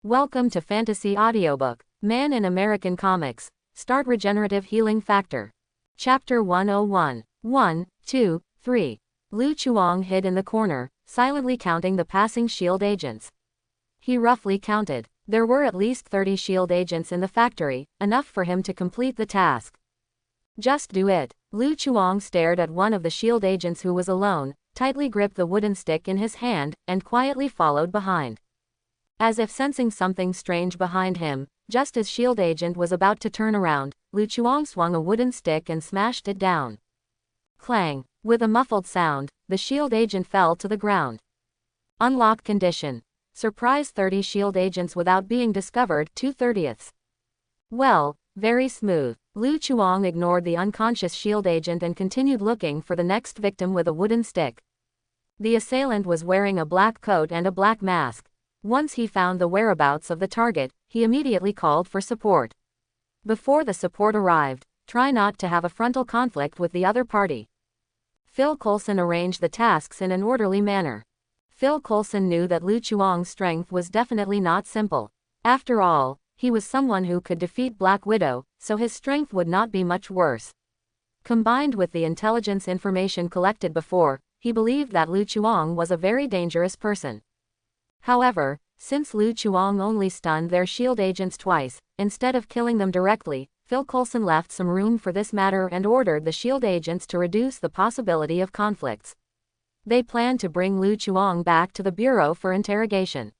Welcome to Fantasy Audiobook, Man in American Comics. Start Regenerative Healing Factor. Chapter 101. 1, 2, 3. Lu Chuang hid in the corner, silently counting the passing S.H.I.E.L.D. agents. He roughly counted. There were at least 30 S.H.I.E.L.D. agents in the factory, enough for him to complete the task. Just do it. Lu Chuang stared at one of the S.H.I.E.L.D. agents who was alone, tightly gripped the wooden stick in his hand, and quietly followed behind. As if sensing something strange behind him, just as S.H.I.E.L.D. agent was about to turn around, Lu Chuang swung a wooden stick and smashed it down. Clang! With a muffled sound, the S.H.I.E.L.D. agent fell to the ground. Unlock condition. Surprise 30 S.H.I.E.L.D. agents without being discovered, 2/30. Well, very smooth. Lu Chuang ignored the unconscious S.H.I.E.L.D. agent and continued looking for the next victim with a wooden stick. The assailant was wearing a black coat and a black mask. Once he found the whereabouts of the target, he immediately called for support. Before the support arrived, try not to have a frontal conflict with the other party. Phil Coulson arranged the tasks in an orderly manner. Phil Coulson knew that Lu Chuang's strength was definitely not simple. After all, he was someone who could defeat Black Widow, so his strength would not be much worse. Combined with the intelligence information collected before, he believed that Lu Chuang was a very dangerous person. However, since Lu Chuang only stunned their S.H.I.E.L.D. agents twice, instead of killing them directly, Phil Coulson left some room for this matter and ordered the S.H.I.E.L.D. agents to reduce the possibility of conflicts. They planned to bring Lu Chuang back to the bureau for interrogation.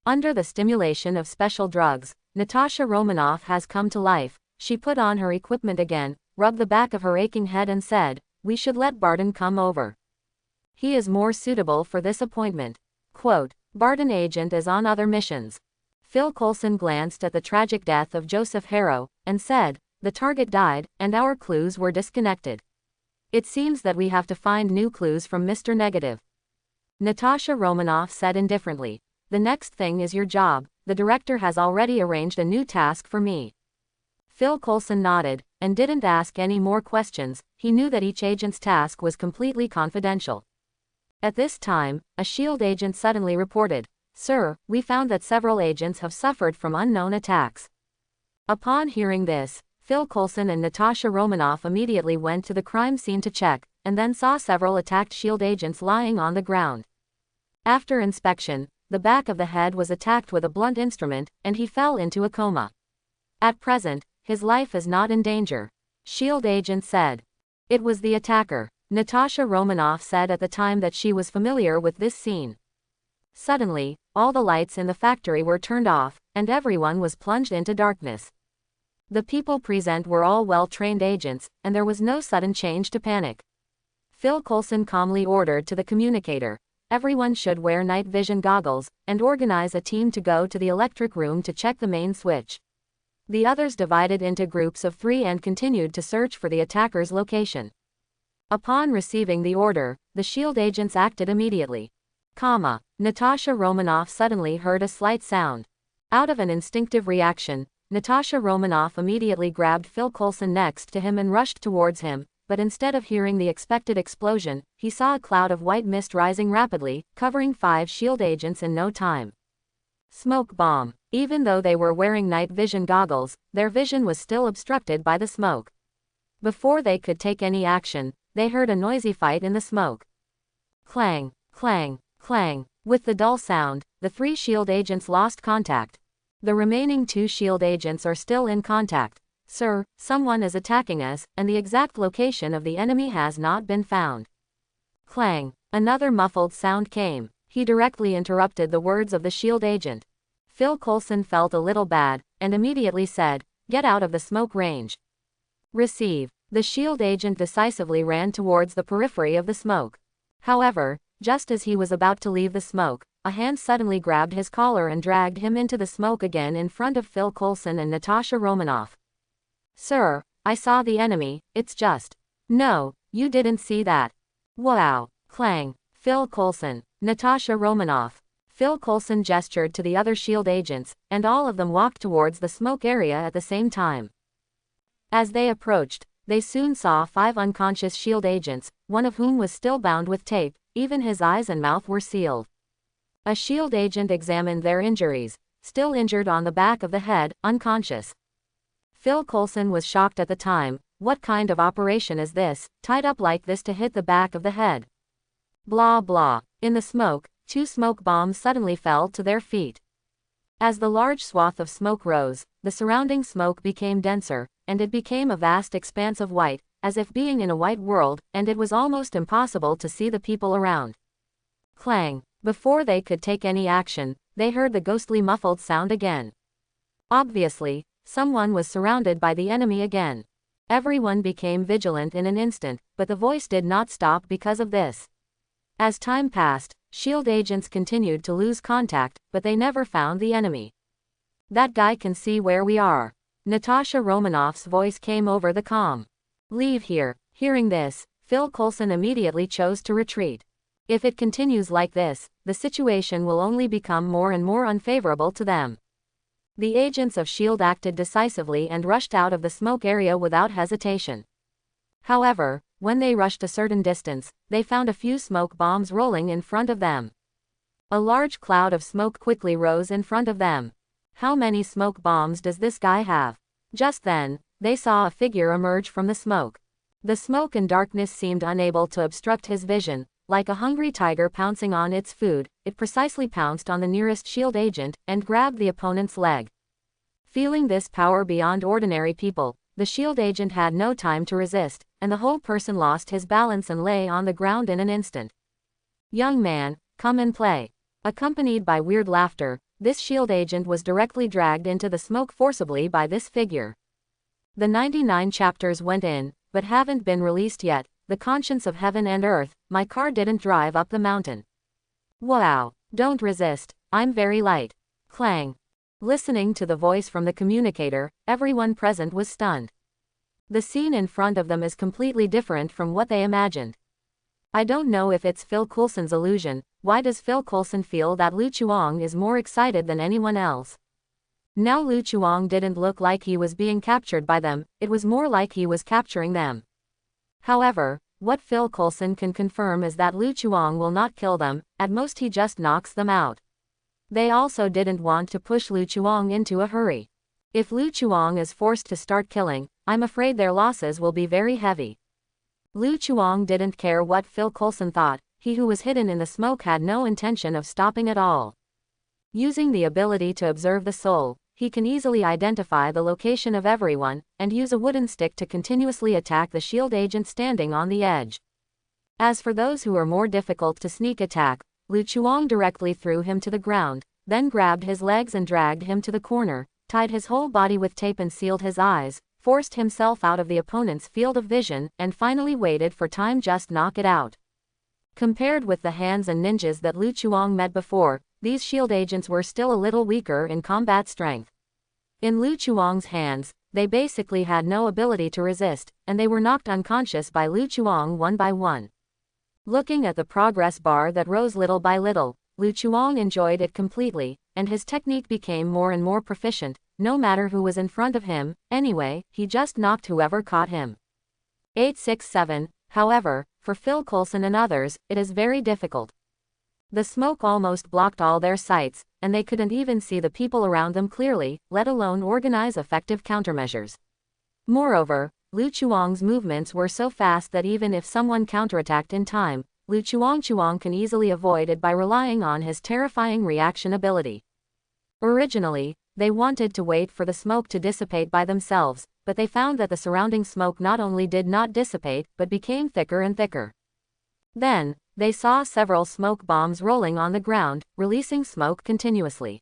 Under the stimulation of special drugs, Natasha Romanoff has come to life. She put on her equipment again, rubbed the back of her aching head and said, "We should let Barton come over. He is more suitable for this appointment." Quote, Barton agent is on other missions. Phil Coulson glanced at the tragic death of Joseph Harrow, and said, "The target died, and our clues were disconnected. It seems that we have to find new clues from Mr. Negative." Natasha Romanoff said indifferently, "The next thing is your job. The director has already arranged a new task for me." Phil Coulson nodded, and didn't ask any more questions. He knew that each agent's task was completely confidential. At this time, a S.H.I.E.L.D. agent suddenly reported, "Sir, we found that several agents have suffered from unknown attacks." Upon hearing this, Phil Coulson and Natasha Romanoff immediately went to the crime scene to check, and then saw several attacked S.H.I.E.L.D. agents lying on the ground. After inspection, the back of the head was attacked with a blunt instrument, and he fell into a coma. At present, his life is not in danger, S.H.I.E.L.D. agent said. It was the attacker. Natasha Romanoff said at the time that she was familiar with this scene. Suddenly, all the lights in the factory were turned off, and everyone was plunged into darkness. The people present were all well-trained agents, and there was no sudden change to panic. Phil Coulson calmly ordered to the communicator, "Everyone should wear night vision goggles, and organize a team to go to the electric room to check the main switch." The others divided into groups of 3 and continued to search for the attacker's location. Upon receiving the order, the S.H.I.E.L.D. agents acted immediately. Natasha Romanoff suddenly heard a slight sound. Out of an instinctive reaction, Natasha Romanoff immediately grabbed Phil Coulson next to him and rushed towards him, but instead of hearing the expected explosion, he saw a cloud of white mist rising rapidly, covering 5 S.H.I.E.L.D. agents in no time. Smoke bomb. Even though they were wearing night vision goggles, their vision was still obstructed by the smoke. Before they could take any action, they heard a noisy fight in the smoke. Clang, clang, clang. With the dull sound, the 3 S.H.I.E.L.D. agents lost contact. The remaining 2 S.H.I.E.L.D. agents are still in contact. "Sir, someone is attacking us, and the exact location of the enemy has not been found." Clang. Another muffled sound came. He directly interrupted the words of the S.H.I.E.L.D. agent. Phil Coulson felt a little bad, and immediately said, "Get out of the smoke range." Receive. The S.H.I.E.L.D. agent decisively ran towards the periphery of the smoke. However, just as he was about to leave the smoke, a hand suddenly grabbed his collar and dragged him into the smoke again in front of Phil Coulson and Natasha Romanoff. "Sir, I saw the enemy, it's just." "No, you didn't see that." "Wow." Clang. Phil Coulson, Natasha Romanoff. Phil Coulson gestured to the other S.H.I.E.L.D. agents, and all of them walked towards the smoke area at the same time. As they approached, they soon saw 5 unconscious S.H.I.E.L.D. agents, one of whom was still bound with tape. Even his eyes and mouth were sealed. A S.H.I.E.L.D. agent examined their injuries. still injured on the back of the head, unconscious. Phil Coulson was shocked at the time. What kind of operation is this, tied up like this to hit the back of the head? Blah blah. In the smoke, 2 smoke bombs suddenly fell to their feet. As the large swath of smoke rose, the surrounding smoke became denser, and it became a vast expanse of white, as if being in a white world, and it was almost impossible to see the people around. Clang. Before they could take any action, they heard the ghostly muffled sound again. Obviously, someone was surrounded by the enemy again. Everyone became vigilant in an instant, but the voice did not stop because of this. As time passed, SHIELD agents continued to lose contact, but they never found the enemy. That guy can see where we are. Natasha Romanoff's voice came over the comm. Leave here. Hearing this, Phil Coulson immediately chose to retreat. If it continues like this, the situation will only become more and more unfavorable to them. The agents of SHIELD acted decisively and rushed out of the smoke area without hesitation. However, when they rushed a certain distance, they found a few smoke bombs rolling in front of them. A large cloud of smoke quickly rose in front of them. How many smoke bombs does this guy have? Just then, they saw a figure emerge from the smoke. The smoke and darkness seemed unable to obstruct his vision. Like a hungry tiger pouncing on its food, it precisely pounced on the nearest SHIELD agent and grabbed the opponent's leg. Feeling this power beyond ordinary people, the SHIELD agent had no time to resist, and the whole person lost his balance and lay on the ground in an instant. Young man, come and play. Accompanied by weird laughter, this SHIELD agent was directly dragged into the smoke forcibly by this figure. The 99 chapters went in, but haven't been released yet. The conscience of heaven and earth, my car didn't drive up the mountain. Wow, don't resist, I'm very light. Clang. Listening to the voice from the communicator, everyone present was stunned. The scene in front of them is completely different from what they imagined. I don't know if it's Phil Coulson's illusion. Why does Phil Coulson feel that Lu Chuang is more excited than anyone else? Now Lu Chuang didn't look like he was being captured by them, it was more like he was capturing them. However, what Phil Coulson can confirm is that Lu Chuang will not kill them, at most he just knocks them out. They also didn't want to push Lu Chuang into a hurry. If Lu Chuang is forced to start killing, I'm afraid their losses will be very heavy. Lu Chuang didn't care what Phil Coulson thought, he who was hidden in the smoke had no intention of stopping at all. Using the ability to observe the soul, he can easily identify the location of everyone, and use a wooden stick to continuously attack the SHIELD agent standing on the edge. As for those who are more difficult to sneak attack, Lu Chuang directly threw him to the ground, then grabbed his legs and dragged him to the corner, tied his whole body with tape and sealed his eyes, forced himself out of the opponent's field of vision, and finally waited for time just knock it out. Compared with the hands and ninjas that Lu Chuang met before, these SHIELD agents were still a little weaker in combat strength. In Lu Chuang's hands, they basically had no ability to resist, and they were knocked unconscious by Lu Chuang one by one. Looking at the progress bar that rose little by little, Lu Chuang enjoyed it completely, and his technique became more and more proficient. No matter who was in front of him, anyway, he just knocked whoever caught him. 867, however, for Phil Coulson and others, it is very difficult. The smoke almost blocked all their sights, and they couldn't even see the people around them clearly, let alone organize effective countermeasures. Moreover, Lu Chuang's movements were so fast that even if someone counterattacked in time, Lu Chuang can easily avoid it by relying on his terrifying reaction ability. Originally, they wanted to wait for the smoke to dissipate by themselves, but they found that the surrounding smoke not only did not dissipate, but became thicker and thicker. Then, they saw several smoke bombs rolling on the ground, releasing smoke continuously.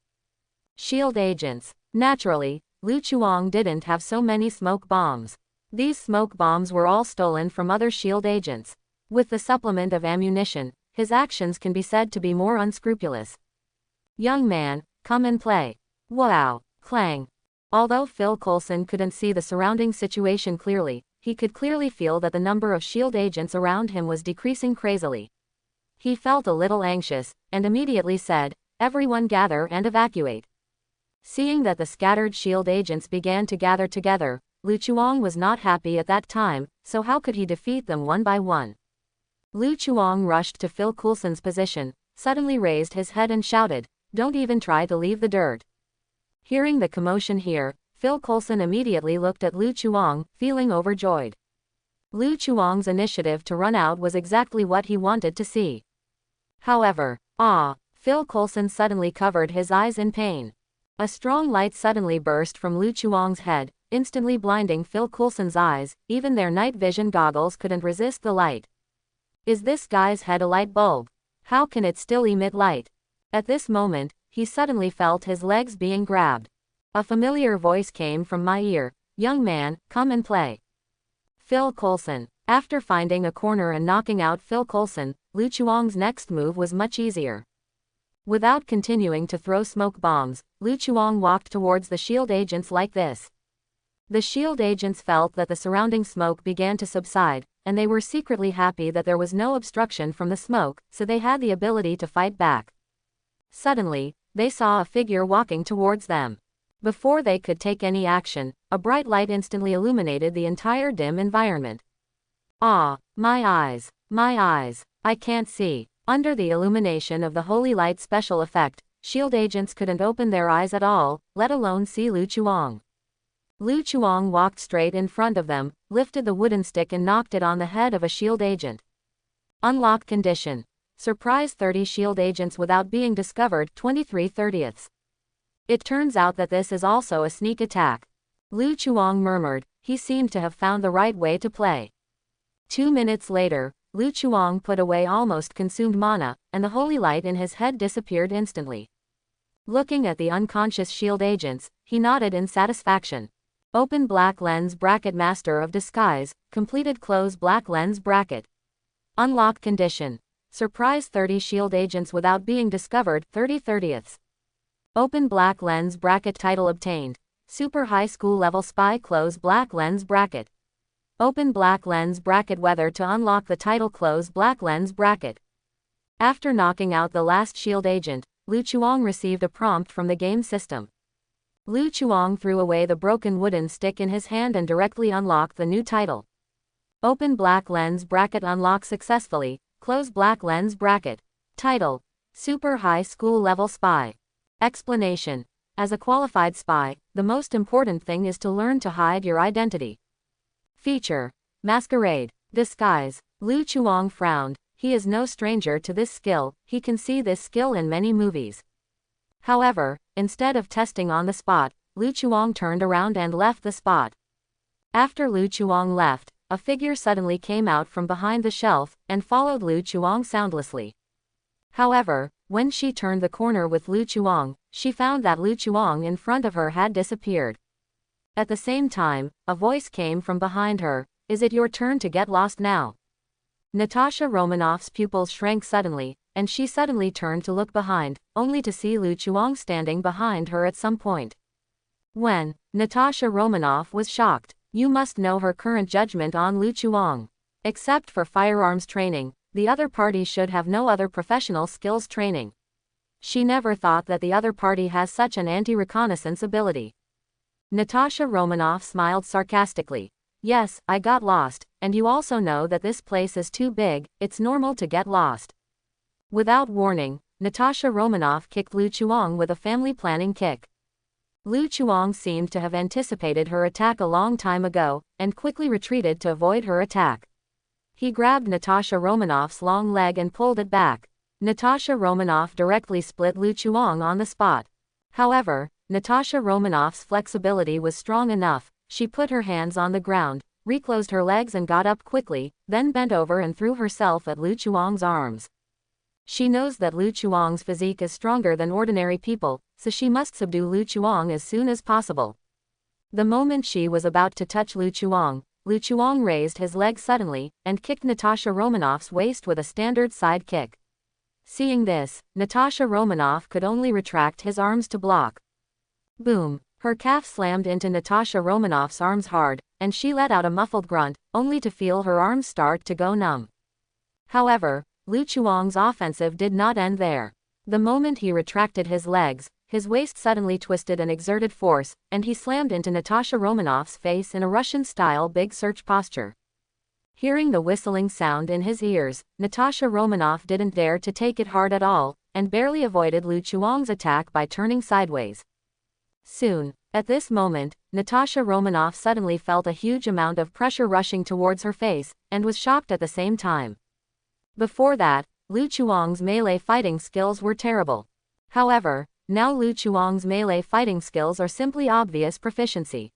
SHIELD agents. Naturally, Lu Chuang didn't have so many smoke bombs. These smoke bombs were all stolen from other SHIELD agents. With the supplement of ammunition, his actions can be said to be more unscrupulous. Young man, come and play. Wow, clang. Although Phil Coulson couldn't see the surrounding situation clearly, he could clearly feel that the number of SHIELD agents around him was decreasing crazily. He felt a little anxious, and immediately said, "Everyone gather and evacuate." Seeing that the scattered SHIELD agents began to gather together, Lu Chuang was not happy at that time, so how could he defeat them one by one? Lu Chuang rushed to Phil Coulson's position, suddenly raised his head and shouted, "Don't even try to leave the dirt. Hearing the commotion here, Phil Coulson immediately looked at Lu Chuang, feeling overjoyed. Lu Chuang's initiative to run out was exactly what he wanted to see. However, Phil Coulson suddenly covered his eyes in pain. A strong light suddenly burst from Lu Chuang's head, instantly blinding Phil Coulson's eyes. Even their night vision goggles couldn't resist the light. Is this guy's head a light bulb? How can it still emit light? At this moment, he suddenly felt his legs being grabbed. A familiar voice came from my ear. Young man, come and play. Phil Coulson. After finding a corner and knocking out Phil Coulson, Lu Chuang's next move was much easier. Without continuing to throw smoke bombs, Lu Chuang walked towards the shield agents like this. The shield agents felt that the surrounding smoke began to subside, and they were secretly happy that there was no obstruction from the smoke, so they had the ability to fight back. Suddenly, they saw a figure walking towards them. Before they could take any action, a bright light instantly illuminated the entire dim environment. My eyes, I can't see. Under the illumination of the holy light special effect, shield agents couldn't open their eyes at all, let alone see Lu Chuang. Lu Chuang walked straight in front of them, lifted the wooden stick and knocked it on the head of a shield agent. Unlock condition. Surprise 30 shield agents without being discovered, 23/30. It turns out that this is also a sneak attack. Lu Chuang murmured. He seemed to have found the right way to play. 2 minutes later, Lu Chuang put away almost consumed mana, and the holy light in his head disappeared instantly. Looking at the unconscious shield agents, he nodded in satisfaction. Open black lens bracket master of disguise, completed close black lens bracket. Unlock condition. Surprise 30 shield agents without being discovered, 30/30. Open black lens bracket title obtained. Super high school level spy close black lens bracket. Open black lens bracket whether to unlock the title close black lens bracket. After knocking out the last shield agent, Lu Chuang received a prompt from the game system. Lu Chuang threw away the broken wooden stick in his hand and directly unlocked the new title. Open black lens bracket unlock successfully, close black lens bracket. Title: Super high school level spy. Explanation: as a qualified spy, the most important thing is to learn to hide your identity. Feature: masquerade, disguise. Lu Chuang frowned. He is no stranger to this skill, he can see this skill in many movies. However, instead of testing on the spot, Lu Chuang turned around and left the spot. After Lu Chuang left, a figure suddenly came out from behind the shelf, and followed Lu Chuang soundlessly. However, when she turned the corner with Lu Chuang, she found that Lu Chuang in front of her had disappeared. At the same time, a voice came from behind her. Is it your turn to get lost now? Natasha Romanoff's pupils shrank suddenly, and she suddenly turned to look behind, only to see Lu Chuang standing behind her at some point. When Natasha Romanoff was shocked. You must know her current judgment on Lu Chuang. Except for firearms training, the other party should have no other professional skills training. She never thought that the other party has such an anti-reconnaissance ability. Natasha Romanoff smiled sarcastically. Yes, I got lost, and you also know that this place is too big, it's normal to get lost. Without warning, Natasha Romanoff kicked Lu Chuang with a family planning kick. Lu Chuang seemed to have anticipated her attack a long time ago, and quickly retreated to avoid her attack. He grabbed Natasha Romanoff's long leg and pulled it back. Natasha Romanoff directly split Lu Chuang on the spot. However, Natasha Romanoff's flexibility was strong enough. She put her hands on the ground, reclosed her legs and got up quickly, then bent over and threw herself at Lu Chuang's arms. She knows that Lu Chuang's physique is stronger than ordinary people, so she must subdue Lu Chuang as soon as possible. The moment she was about to touch Lu Chuang raised his leg suddenly, and kicked Natasha Romanoff's waist with a standard side kick. Seeing this, Natasha Romanoff could only retract his arms to block. Boom! Her calf slammed into Natasha Romanoff's arms hard, and she let out a muffled grunt, only to feel her arms start to go numb. However, Lu Chuang's offensive did not end there. The moment he retracted his legs, his waist suddenly twisted and exerted force, and he slammed into Natasha Romanoff's face in a Russian-style big search posture. Hearing the whistling sound in his ears, Natasha Romanoff didn't dare to take it hard at all, and barely avoided Lu Chuang's attack by turning sideways. Soon. At this moment, Natasha Romanoff suddenly felt a huge amount of pressure rushing towards her face, and was shocked at the same time. Before that, Lu Chuang's melee fighting skills were terrible. However, now Lu Chuang's melee fighting skills are simply obvious proficiency.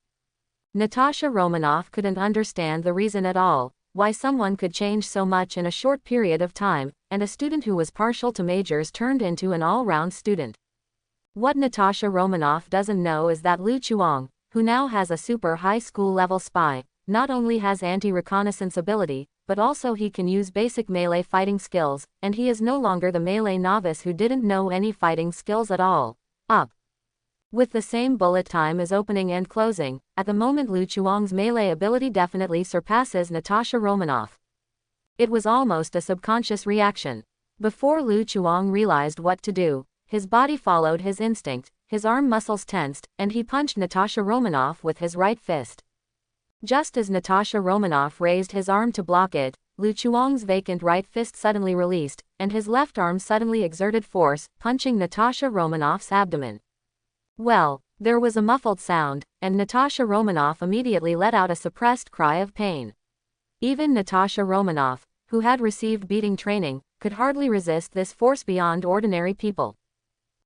Natasha Romanoff couldn't understand the reason at all, why someone could change so much in a short period of time, and a student who was partial to majors turned into an all-round student. What Natasha Romanoff doesn't know is that Lu Chuang, who now has a super high school level spy, not only has anti-reconnaissance ability, but also he can use basic melee fighting skills, and he is no longer the melee novice who didn't know any fighting skills at all. With the same bullet time as opening and closing, at the moment Lu Chuang's melee ability definitely surpasses Natasha Romanoff. It was almost a subconscious reaction. Before Lu Chuang realized what to do, his body followed his instinct, his arm muscles tensed, and he punched Natasha Romanoff with his right fist. Just as Natasha Romanoff raised his arm to block it, Lu Chuang's vacant right fist suddenly released, and his left arm suddenly exerted force, punching Natasha Romanoff's abdomen. Well, there was a muffled sound, and Natasha Romanoff immediately let out a suppressed cry of pain. Even Natasha Romanoff, who had received beating training, could hardly resist this force beyond ordinary people.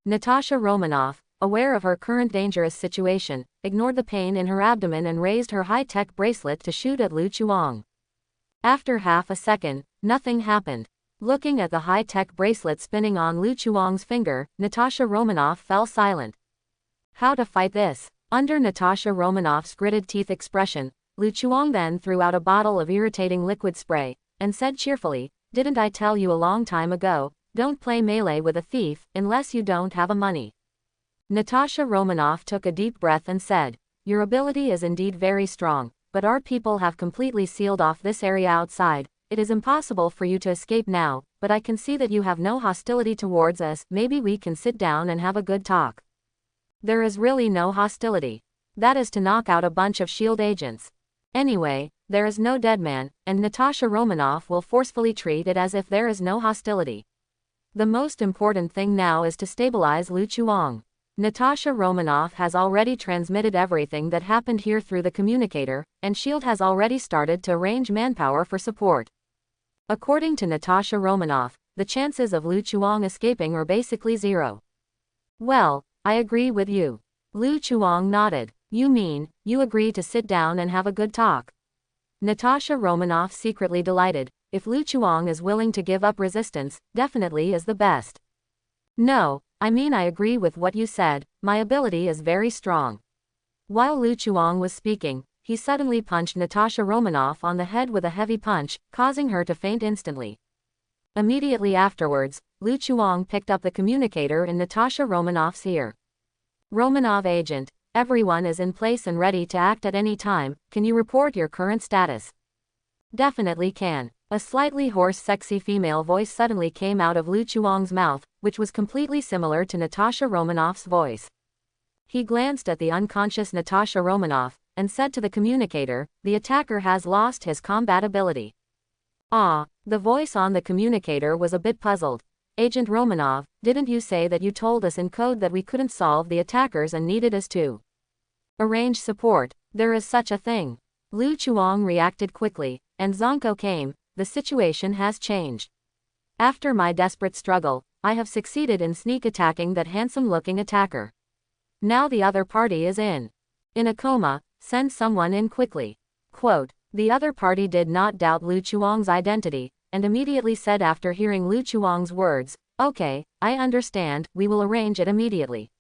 Natasha Romanoff, aware of her current dangerous situation, ignored the pain in her abdomen and raised her high-tech bracelet to shoot at Lu Chuang. After half a second, nothing happened. Looking at the high-tech bracelet spinning on Lu Chuang's finger, Natasha Romanoff fell silent. How to fight this? Under Natasha Romanoff's gritted teeth expression, Lu Chuang then threw out a bottle of irritating liquid spray, and said cheerfully, "Didn't I tell you a long time ago, don't play melee with a thief, unless you don't have money?" Natasha Romanoff took a deep breath and said, "Your ability is indeed very strong, but our people have completely sealed off this area outside. It is impossible for you to escape now, but I can see that you have no hostility towards us. Maybe we can sit down and have a good talk." There is really no hostility. That is to knock out a bunch of SHIELD agents. Anyway, there is no dead man, and Natasha Romanoff will forcefully treat it as if there is no hostility. The most important thing now is to stabilize Lu Chuang. Natasha Romanoff has already transmitted everything that happened here through the communicator, and SHIELD has already started to arrange manpower for support. According to Natasha Romanoff, the chances of Lu Chuang escaping are basically zero. Well, I agree with you. Lu Chuang nodded. You mean, you agree to sit down and have a good talk? Natasha Romanoff secretly delighted. If Lu Chuang is willing to give up resistance, definitely is the best. No, I mean I agree with what you said, my ability is very strong. While Lu Chuang was speaking, he suddenly punched Natasha Romanoff on the head with a heavy punch, causing her to faint instantly. Immediately afterwards, Lu Chuang picked up the communicator in Natasha Romanoff's ear. "Romanov agent, everyone is in place and ready to act at any time. Can you report your current status?" "Definitely can." A slightly hoarse sexy female voice suddenly came out of Lu Chuang's mouth, which was completely similar to Natasha Romanoff's voice. He glanced at the unconscious Natasha Romanoff, and said to the communicator, "The attacker has lost his combat ability." The voice on the communicator was a bit puzzled. "Agent Romanov, didn't you say that you told us in code that we couldn't solve the attackers and needed us to arrange support? There is such a thing." Lu Chuang reacted quickly, and Zonko came. "The situation has changed. After my desperate struggle, I have succeeded in sneak attacking that handsome-looking attacker. Now the other party is in a coma, send someone in quickly." The other party did not doubt Lu Chuang's identity, and immediately said after hearing Lu Chuang's words, "Okay, I understand, we will arrange it immediately."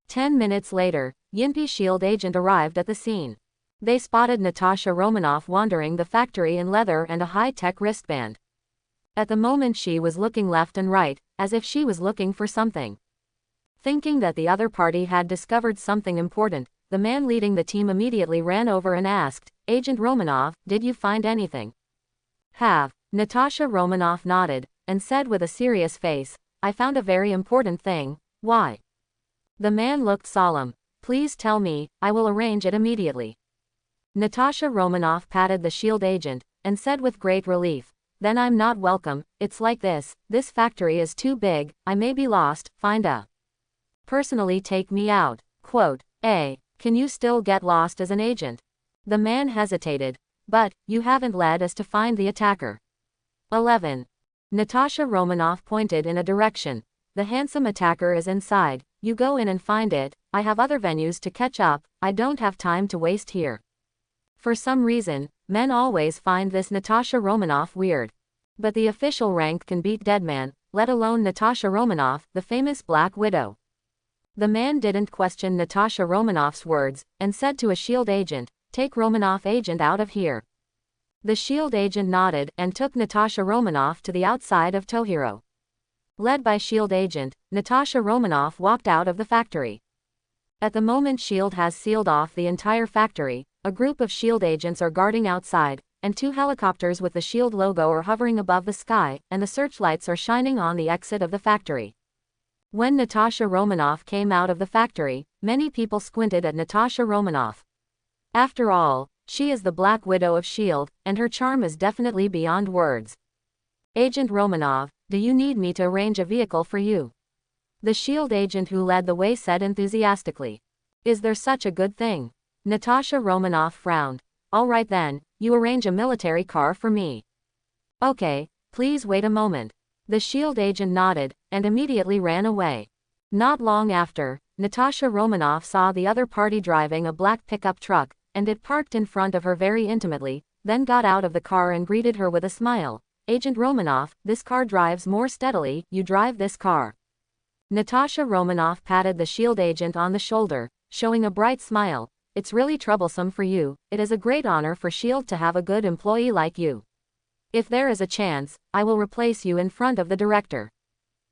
10 minutes later, Yinpi SHIELD agent arrived at the scene. They spotted Natasha Romanoff wandering the factory in leather and a high-tech wristband. At the moment she was looking left and right, as if she was looking for something. Thinking that the other party had discovered something important, the man leading the team immediately ran over and asked, "Agent Romanov, did you find anything?" "Have." Natasha Romanoff nodded, and said with a serious face, "I found a very important thing." "Why?" The man looked solemn. "Please tell me, I will arrange it immediately." Natasha Romanoff patted the SHIELD agent, and said with great relief, "Then I'm not welcome. It's like this factory is too big, I may be lost, find a personally take me out." A. Can you still get lost as an agent? The man hesitated. But, you haven't led us to find the attacker. 11. Natasha Romanoff pointed in a direction. The handsome attacker is inside. You go in and find it. I have other venues to catch up. I don't have time to waste here. For some reason, men always find this Natasha Romanoff weird. But the official rank can beat Deadman, let alone Natasha Romanoff, the famous Black Widow. The man didn't question Natasha Romanoff's words, and said to a S.H.I.E.L.D. agent, "Take Romanoff agent out of here." The S.H.I.E.L.D. agent nodded and took Natasha Romanoff to the outside of Tohiro. Led by S.H.I.E.L.D. agent, Natasha Romanoff walked out of the factory. At the moment S.H.I.E.L.D. has sealed off the entire factory, a group of S.H.I.E.L.D. agents are guarding outside, and 2 helicopters with the S.H.I.E.L.D. logo are hovering above the sky, and the searchlights are shining on the exit of the factory. When Natasha Romanoff came out of the factory, many people squinted at Natasha Romanoff. After all, she is the Black Widow of S.H.I.E.L.D., and her charm is definitely beyond words. "Agent Romanov, do you need me to arrange a vehicle for you?" The S.H.I.E.L.D. agent who led the way said enthusiastically. "Is there such a good thing?" Natasha Romanoff frowned. "All right then, you arrange a military car for me." "Okay, please wait a moment." The S.H.I.E.L.D. agent nodded, and immediately ran away. Not long after, Natasha Romanoff saw the other party driving a black pickup truck, and it parked in front of her very intimately, then got out of the car and greeted her with a smile. "Agent Romanoff, this car drives more steadily, you drive this car." Natasha Romanoff patted the S.H.I.E.L.D. agent on the shoulder, showing a bright smile. "It's really troublesome for you. It is a great honor for S.H.I.E.L.D. to have a good employee like you. If there is a chance, I will replace you in front of the director.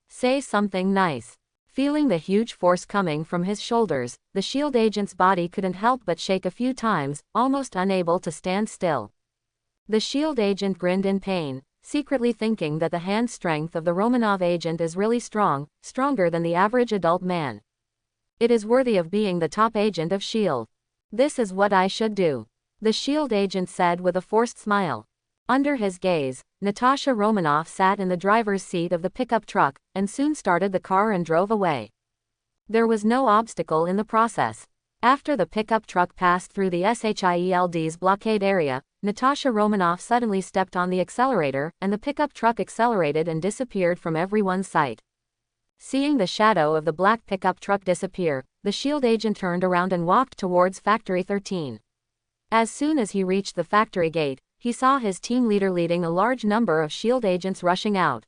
Say something nice." Feeling the huge force coming from his shoulders, the S.H.I.E.L.D. agent's body couldn't help but shake a few times, almost unable to stand still. The S.H.I.E.L.D. agent grinned in pain, secretly thinking that the hand strength of the Romanov agent is really strong, stronger than the average adult man. It is worthy of being the top agent of S.H.I.E.L.D. "This is what I should do," the S.H.I.E.L.D. agent said with a forced smile. Under his gaze, Natasha Romanoff sat in the driver's seat of the pickup truck, and soon started the car and drove away. There was no obstacle in the process. After the pickup truck passed through the S.H.I.E.L.D.'s blockade area, Natasha Romanoff suddenly stepped on the accelerator, and the pickup truck accelerated and disappeared from everyone's sight. Seeing the shadow of the black pickup truck disappear, the S.H.I.E.L.D. agent turned around and walked towards Factory 13. As soon as he reached the factory gate, he saw his team leader leading a large number of S.H.I.E.L.D. agents rushing out.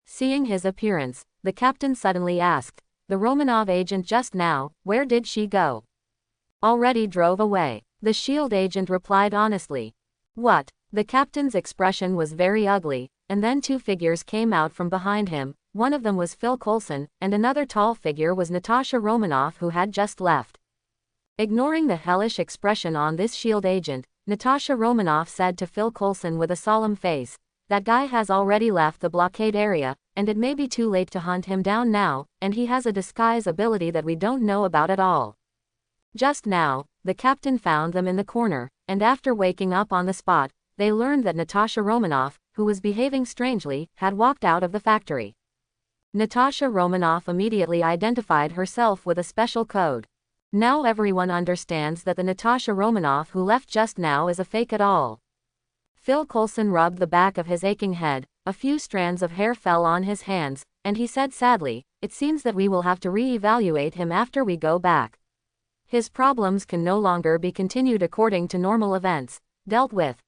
Seeing his appearance, the captain suddenly asked, "The Romanov agent just now, where did she go?" "Already drove away," the S.H.I.E.L.D. agent replied honestly. "What?" The captain's expression was very ugly, and then 2 figures came out from behind him. One of them was Phil Coulson, and another tall figure was Natasha Romanoff, who had just left. Ignoring the hellish expression on this S.H.I.E.L.D. agent, Natasha Romanoff said to Phil Coulson with a solemn face, "That guy has already left the blockade area, and it may be too late to hunt him down now, and he has a disguise ability that we don't know about at all." Just now, the captain found them in the corner, and after waking up on the spot, they learned that Natasha Romanoff, who was behaving strangely, had walked out of the factory. Natasha Romanoff immediately identified herself with a special code. Now everyone understands that the Natasha Romanoff who left just now is a fake at all. Phil Coulson rubbed the back of his aching head, a few strands of hair fell on his hands, and he said sadly, "It seems that we will have to re-evaluate him after we go back. His problems can no longer be continued according to normal events, dealt with."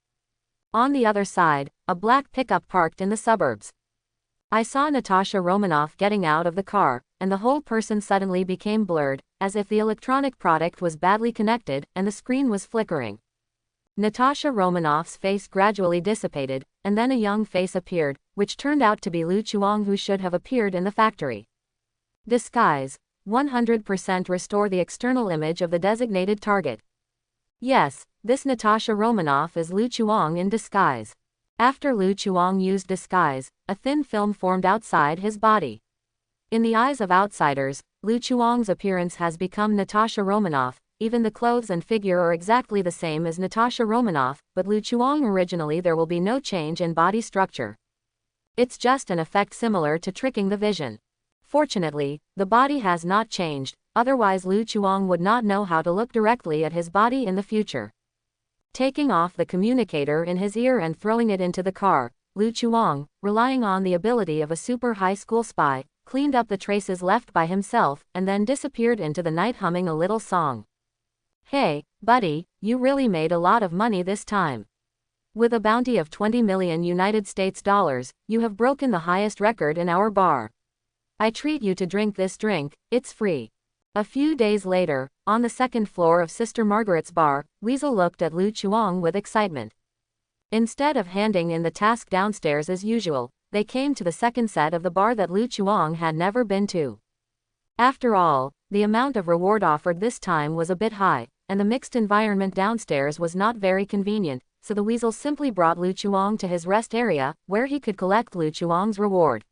On the other side, a black pickup parked in the suburbs. I saw Natasha Romanoff getting out of the car, and the whole person suddenly became blurred, as if the electronic product was badly connected, and the screen was flickering. Natasha Romanoff's face gradually dissipated, and then a young face appeared, which turned out to be Lu Chuang, who should have appeared in the factory. Disguise. 100% restore the external image of the designated target. Yes, this Natasha Romanoff is Lu Chuang in disguise. After Lu Chuang used disguise, a thin film formed outside his body. In the eyes of outsiders, Lu Chuang's appearance has become Natasha Romanoff. Even the clothes and figure are exactly the same as Natasha Romanoff, but Lu Chuang originally there will be no change in body structure. It's just an effect similar to tricking the vision. Fortunately, the body has not changed, otherwise Lu Chuang would not know how to look directly at his body in the future. Taking off the communicator in his ear and throwing it into the car, Lu Chuang, relying on the ability of a super high school spy, cleaned up the traces left by himself, and then disappeared into the night humming a little song. Hey, buddy, you really made a lot of money this time. With a bounty of 20 million United States dollars, you have broken the highest record in our bar. I treat you to drink this drink, it's free. A few days later, on the second floor of Sister Margaret's bar, Weasel looked at Lu Chuang with excitement. Instead of handing in the task downstairs as usual, they came to the second set of the bar that Lu Chuang had never been to. After all, the amount of reward offered this time was a bit high, and the mixed environment downstairs was not very convenient, so the Weasel simply brought Lu Chuang to his rest area, where he could collect Lu Chuang's reward.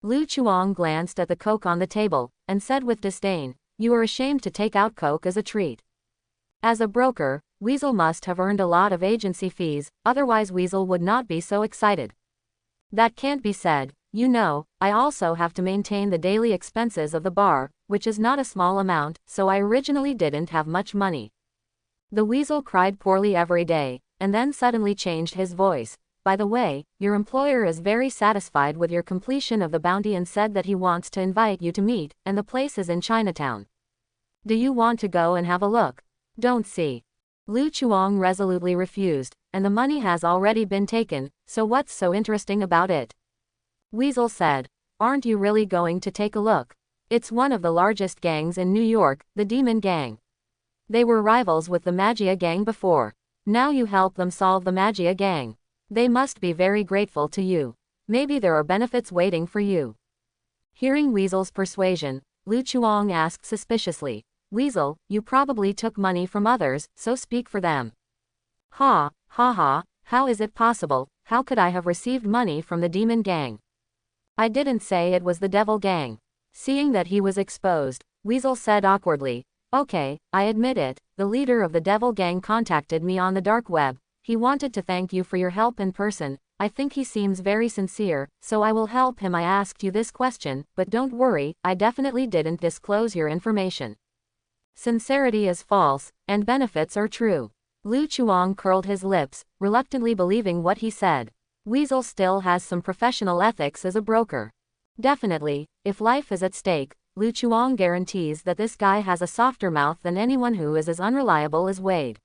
Lu Chuang glanced at the Coke on the table, and said with disdain, "You are ashamed to take out Coke as a treat." As a broker, Weasel must have earned a lot of agency fees, otherwise Weasel would not be so excited. That can't be said, you know, I also have to maintain the daily expenses of the bar, which is not a small amount, so I originally didn't have much money. The Weasel cried poorly every day, and then suddenly changed his voice. By the way, your employer is very satisfied with your completion of the bounty and said that he wants to invite you to meet, and the place is in Chinatown. Do you want to go and have a look? Don't see. Lu Chuang resolutely refused, and the money has already been taken, so what's so interesting about it? Weasel said, aren't you really going to take a look? It's one of the largest gangs in New York, the Demon Gang. They were rivals with the Magia Gang before. Now you help them solve the Magia Gang. They must be very grateful to you. Maybe there are benefits waiting for you. Hearing Weasel's persuasion, Lu Chuang asked suspiciously, Weasel, you probably took money from others, so speak for them. Ha, ha ha, how is it possible? How could I have received money from the Demon Gang? I didn't say it was the Devil Gang. Seeing that he was exposed, Weasel said awkwardly, okay, I admit it, the leader of the Devil Gang contacted me on the dark web. He wanted to thank you for your help in person. I think he seems very sincere, so I will help him. I asked you this question, but don't worry, I definitely didn't disclose your information. Sincerity is false, and benefits are true. Lu Chuang curled his lips, reluctantly believing what he said. Weasel still has some professional ethics as a broker. Definitely, if life is at stake, Lu Chuang guarantees that this guy has a softer mouth than anyone who is as unreliable as Wade.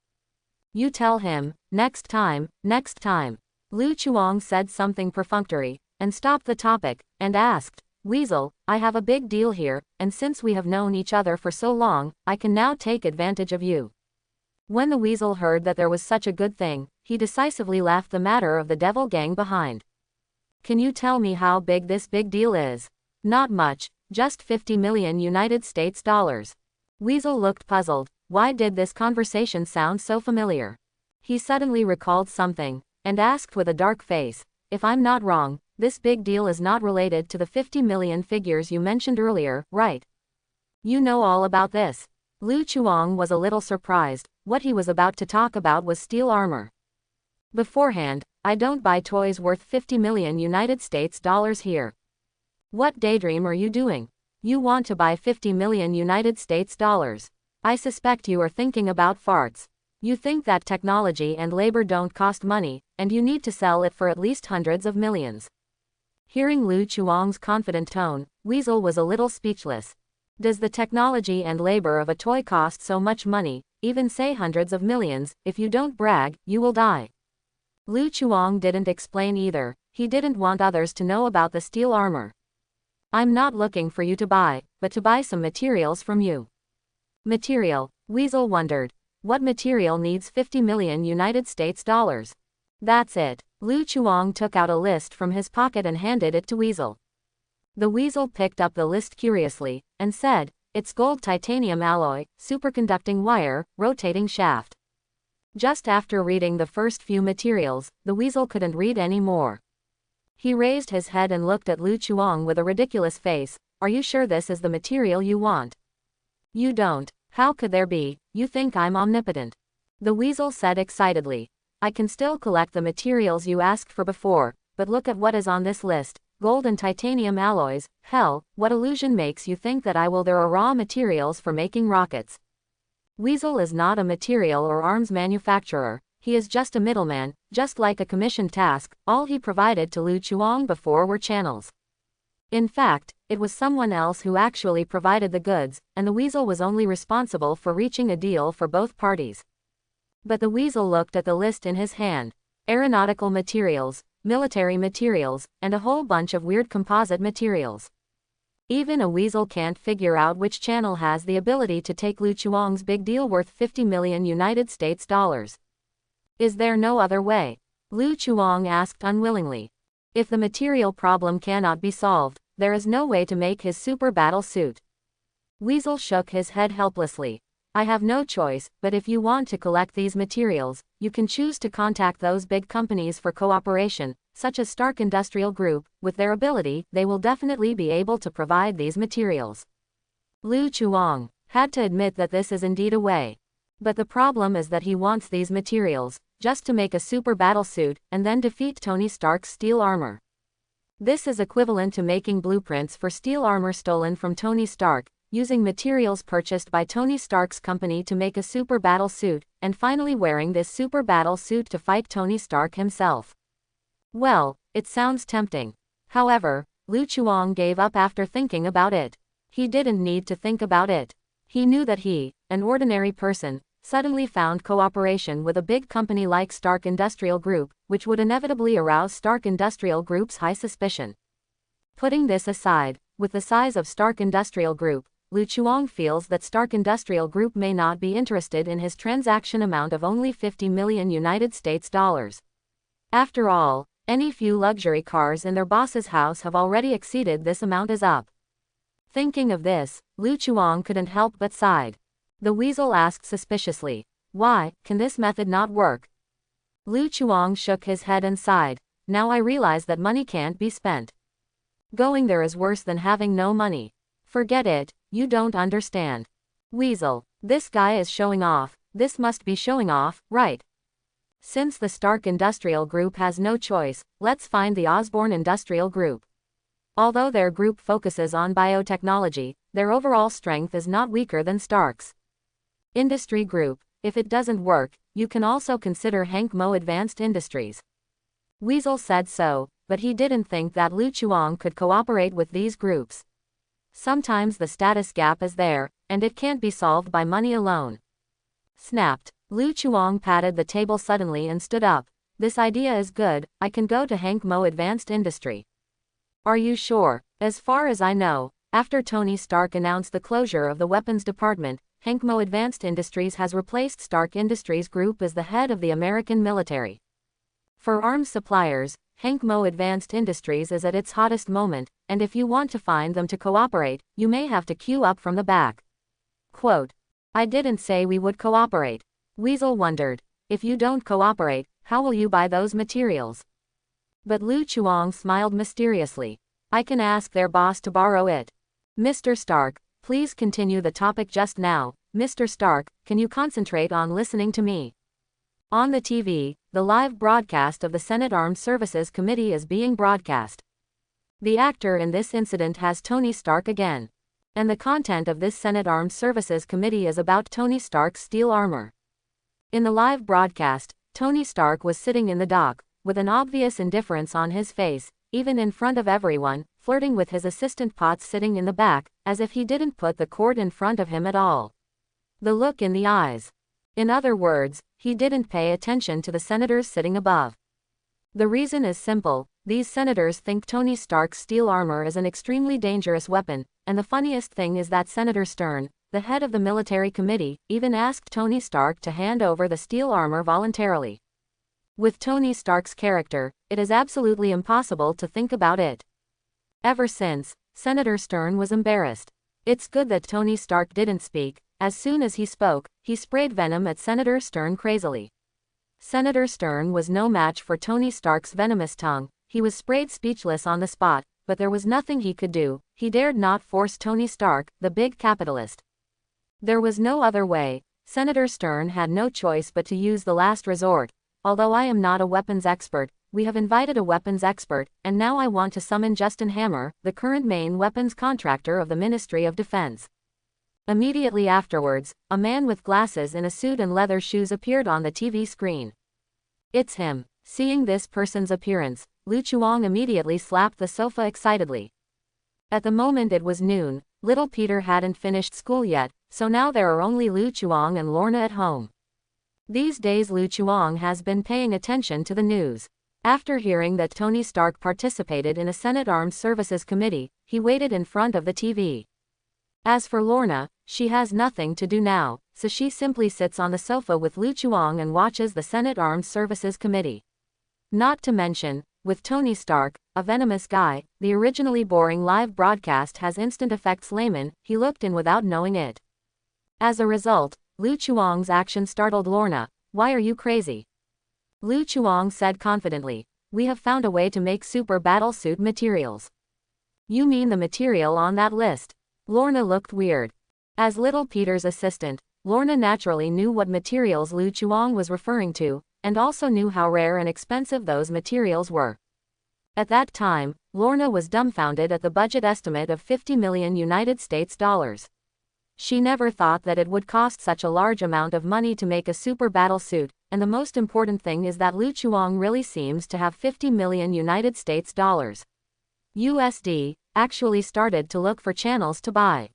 You tell him, next time, next time. Lu Chuang said something perfunctory, and stopped the topic, and asked, Weasel, I have a big deal here, and since we have known each other for so long, I can now take advantage of you. When the Weasel heard that there was such a good thing, he decisively left the matter of the Devil Gang behind. Can you tell me how big this big deal is? Not much, just 50 million United States dollars. Weasel looked puzzled. Why did this conversation sound so familiar? He suddenly recalled something, and asked with a dark face, if I'm not wrong, this big deal is not related to the 50 million figures you mentioned earlier, right? You know all about this. Lu Chuang was a little surprised. What he was about to talk about was steel armor. Beforehand, I don't buy toys worth 50 million United States dollars here. What daydream are you doing? You want to buy 50 million United States dollars. I suspect you are thinking about farts. You think that technology and labor don't cost money, and you need to sell it for at least hundreds of millions. Hearing Lu Chuang's confident tone, Weasel was a little speechless. Does the technology and labor of a toy cost so much money, even say hundreds of millions? If you don't brag, you will die. Lu Chuang didn't explain either. He didn't want others to know about the steel armor. I'm not looking for you to buy, but to buy some materials from you. Material, Weasel wondered. What material needs 50 million United States dollars? That's it. Lu Chuang took out a list from his pocket and handed it to Weasel. The Weasel picked up the list curiously, and said, it's gold titanium alloy, superconducting wire, rotating shaft. Just after reading the first few materials, the Weasel couldn't read any more. He raised his head and looked at Lu Chuang with a ridiculous face. Are you sure this is the material you want? You don't. How could there be? You think I'm omnipotent. The Weasel said excitedly. I can still collect the materials you asked for before, but look at what is on this list. gold and titanium alloys, hell, what illusion makes you think that there are raw materials for making rockets? Weasel is not a material or arms manufacturer, he is just a middleman, just like a commissioned task, all he provided to Lu Chuang before were channels. In fact, it was someone else who actually provided the goods, and the Weasel was only responsible for reaching a deal for both parties. But the Weasel looked at the list in his hand. Aeronautical materials, military materials, and a whole bunch of weird composite materials. Even a Weasel can't figure out which channel has the ability to take Lu Chuang's big deal worth 50 million United States dollars. Is there no other way? Lu Chuang asked unwillingly. If the material problem cannot be solved, there is no way to make his super battle suit. Weasel shook his head helplessly. I have no choice, but if you want to collect these materials, you can choose to contact those big companies for cooperation, such as Stark Industrial Group. With their ability, they will definitely be able to provide these materials. Lu Chuang had to admit that this is indeed a way. But the problem is that he wants these materials, just to make a super battle suit, and then defeat Tony Stark's steel armor. This is equivalent to making blueprints for steel armor stolen from Tony Stark, using materials purchased by Tony Stark's company to make a super battle suit, and finally wearing this super battle suit to fight Tony Stark himself. Well, it sounds tempting. However, Lu Chuang gave up after thinking about it. He didn't need to think about it. He knew that he, an ordinary person, suddenly found cooperation with a big company like Stark Industrial Group, which would inevitably arouse Stark Industrial Group's high suspicion. Putting this aside, with the size of Stark Industrial Group, Lu Chuang feels that Stark Industrial Group may not be interested in his transaction amount of only 50 million United States dollars. After all, any few luxury cars in their boss's house have already exceeded this amount as up. Thinking of this, Lu Chuang couldn't help but sighed. The Weasel asked suspiciously, why, can this method not work? Lu Chuang shook his head and sighed, now I realize that money can't be spent. Going there is worse than having no money. Forget it, you don't understand. Weasel, this guy is showing off, this must be showing off, right? Since the Stark Industrial Group has no choice, let's find the Osborne Industrial Group. Although their group focuses on biotechnology, their overall strength is not weaker than Stark's. Industry Group, if it doesn't work, you can also consider Hank Mo Advanced Industries. Weasel said so, but he didn't think that Lu Chuang could cooperate with these groups. Sometimes the status gap is there, and it can't be solved by money alone. Snapped. Lu Chuang patted the table suddenly and stood up. This idea is good, I can go to Hank Mo Advanced Industry. Are you sure? As far as I know, after Tony Stark announced the closure of the weapons department, Hank Mo Advanced Industries has replaced Stark Industries Group as the head of the American military. For arms suppliers, Hank Mo Advanced Industries is at its hottest moment, and if you want to find them to cooperate, you may have to queue up from the back. Quote, I didn't say we would cooperate. Weasel wondered, if you don't cooperate, how will you buy those materials? But Lu Chuang smiled mysteriously. I can ask their boss to borrow it. Mr. Stark, please continue the topic just now. Mr. Stark, can you concentrate on listening to me? On the TV, the live broadcast of the Senate Armed Services Committee is being broadcast. The actor in this incident has Tony Stark again. And the content of this Senate Armed Services Committee is about Tony Stark's steel armor. In the live broadcast, Tony Stark was sitting in the dock, with an obvious indifference on his face, even in front of everyone, flirting with his assistant Potts sitting in the back, as if he didn't put the court in front of him at all. The look in the eyes. In other words, he didn't pay attention to the senators sitting above. The reason is simple, these senators think Tony Stark's steel armor is an extremely dangerous weapon, and the funniest thing is that Senator Stern, the head of the military committee, even asked Tony Stark to hand over the steel armor voluntarily. With Tony Stark's character, it is absolutely impossible to think about it. Ever since, Senator Stern was embarrassed. It's good that Tony Stark didn't speak. As soon as he spoke, he sprayed venom at Senator Stern crazily. Senator Stern was no match for Tony Stark's venomous tongue. He was sprayed speechless on the spot, but there was nothing he could do. He dared not force Tony Stark, the big capitalist. There was no other way. Senator Stern had no choice but to use the last resort. Although I am not a weapons expert, we have invited a weapons expert, and now I want to summon Justin Hammer, the current main weapons contractor of the Ministry of Defense." Immediately afterwards, a man with glasses in a suit and leather shoes appeared on the TV screen. "It's him." Seeing this person's appearance, Lu Chuang immediately slapped the sofa excitedly. At the moment it was noon, little Peter hadn't finished school yet, so now there are only Lu Chuang and Lorna at home. These days Lu Chuang has been paying attention to the news. After hearing that Tony Stark participated in a Senate Armed Services Committee, he waited in front of the TV. As for Lorna, she has nothing to do now, so she simply sits on the sofa with Lu Chuang and watches the Senate Armed Services Committee. Not to mention, with Tony Stark, a venomous guy, the originally boring live broadcast has instant effects layman, he looked in without knowing it. As a result, Lu Chuang's action startled Lorna. "Why are you crazy?" Lu Chuang said confidently, "We have found a way to make super battlesuit materials." "You mean the material on that list?" Lorna looked weird. As little Peter's assistant, Lorna naturally knew what materials Lu Chuang was referring to, and also knew how rare and expensive those materials were. At that time, Lorna was dumbfounded at the budget estimate of $50 million United States dollars. She never thought that it would cost such a large amount of money to make a super battle suit, and the most important thing is that Lu Chuang really seems to have $50 million United States dollars USD, actually started to look for channels to buy.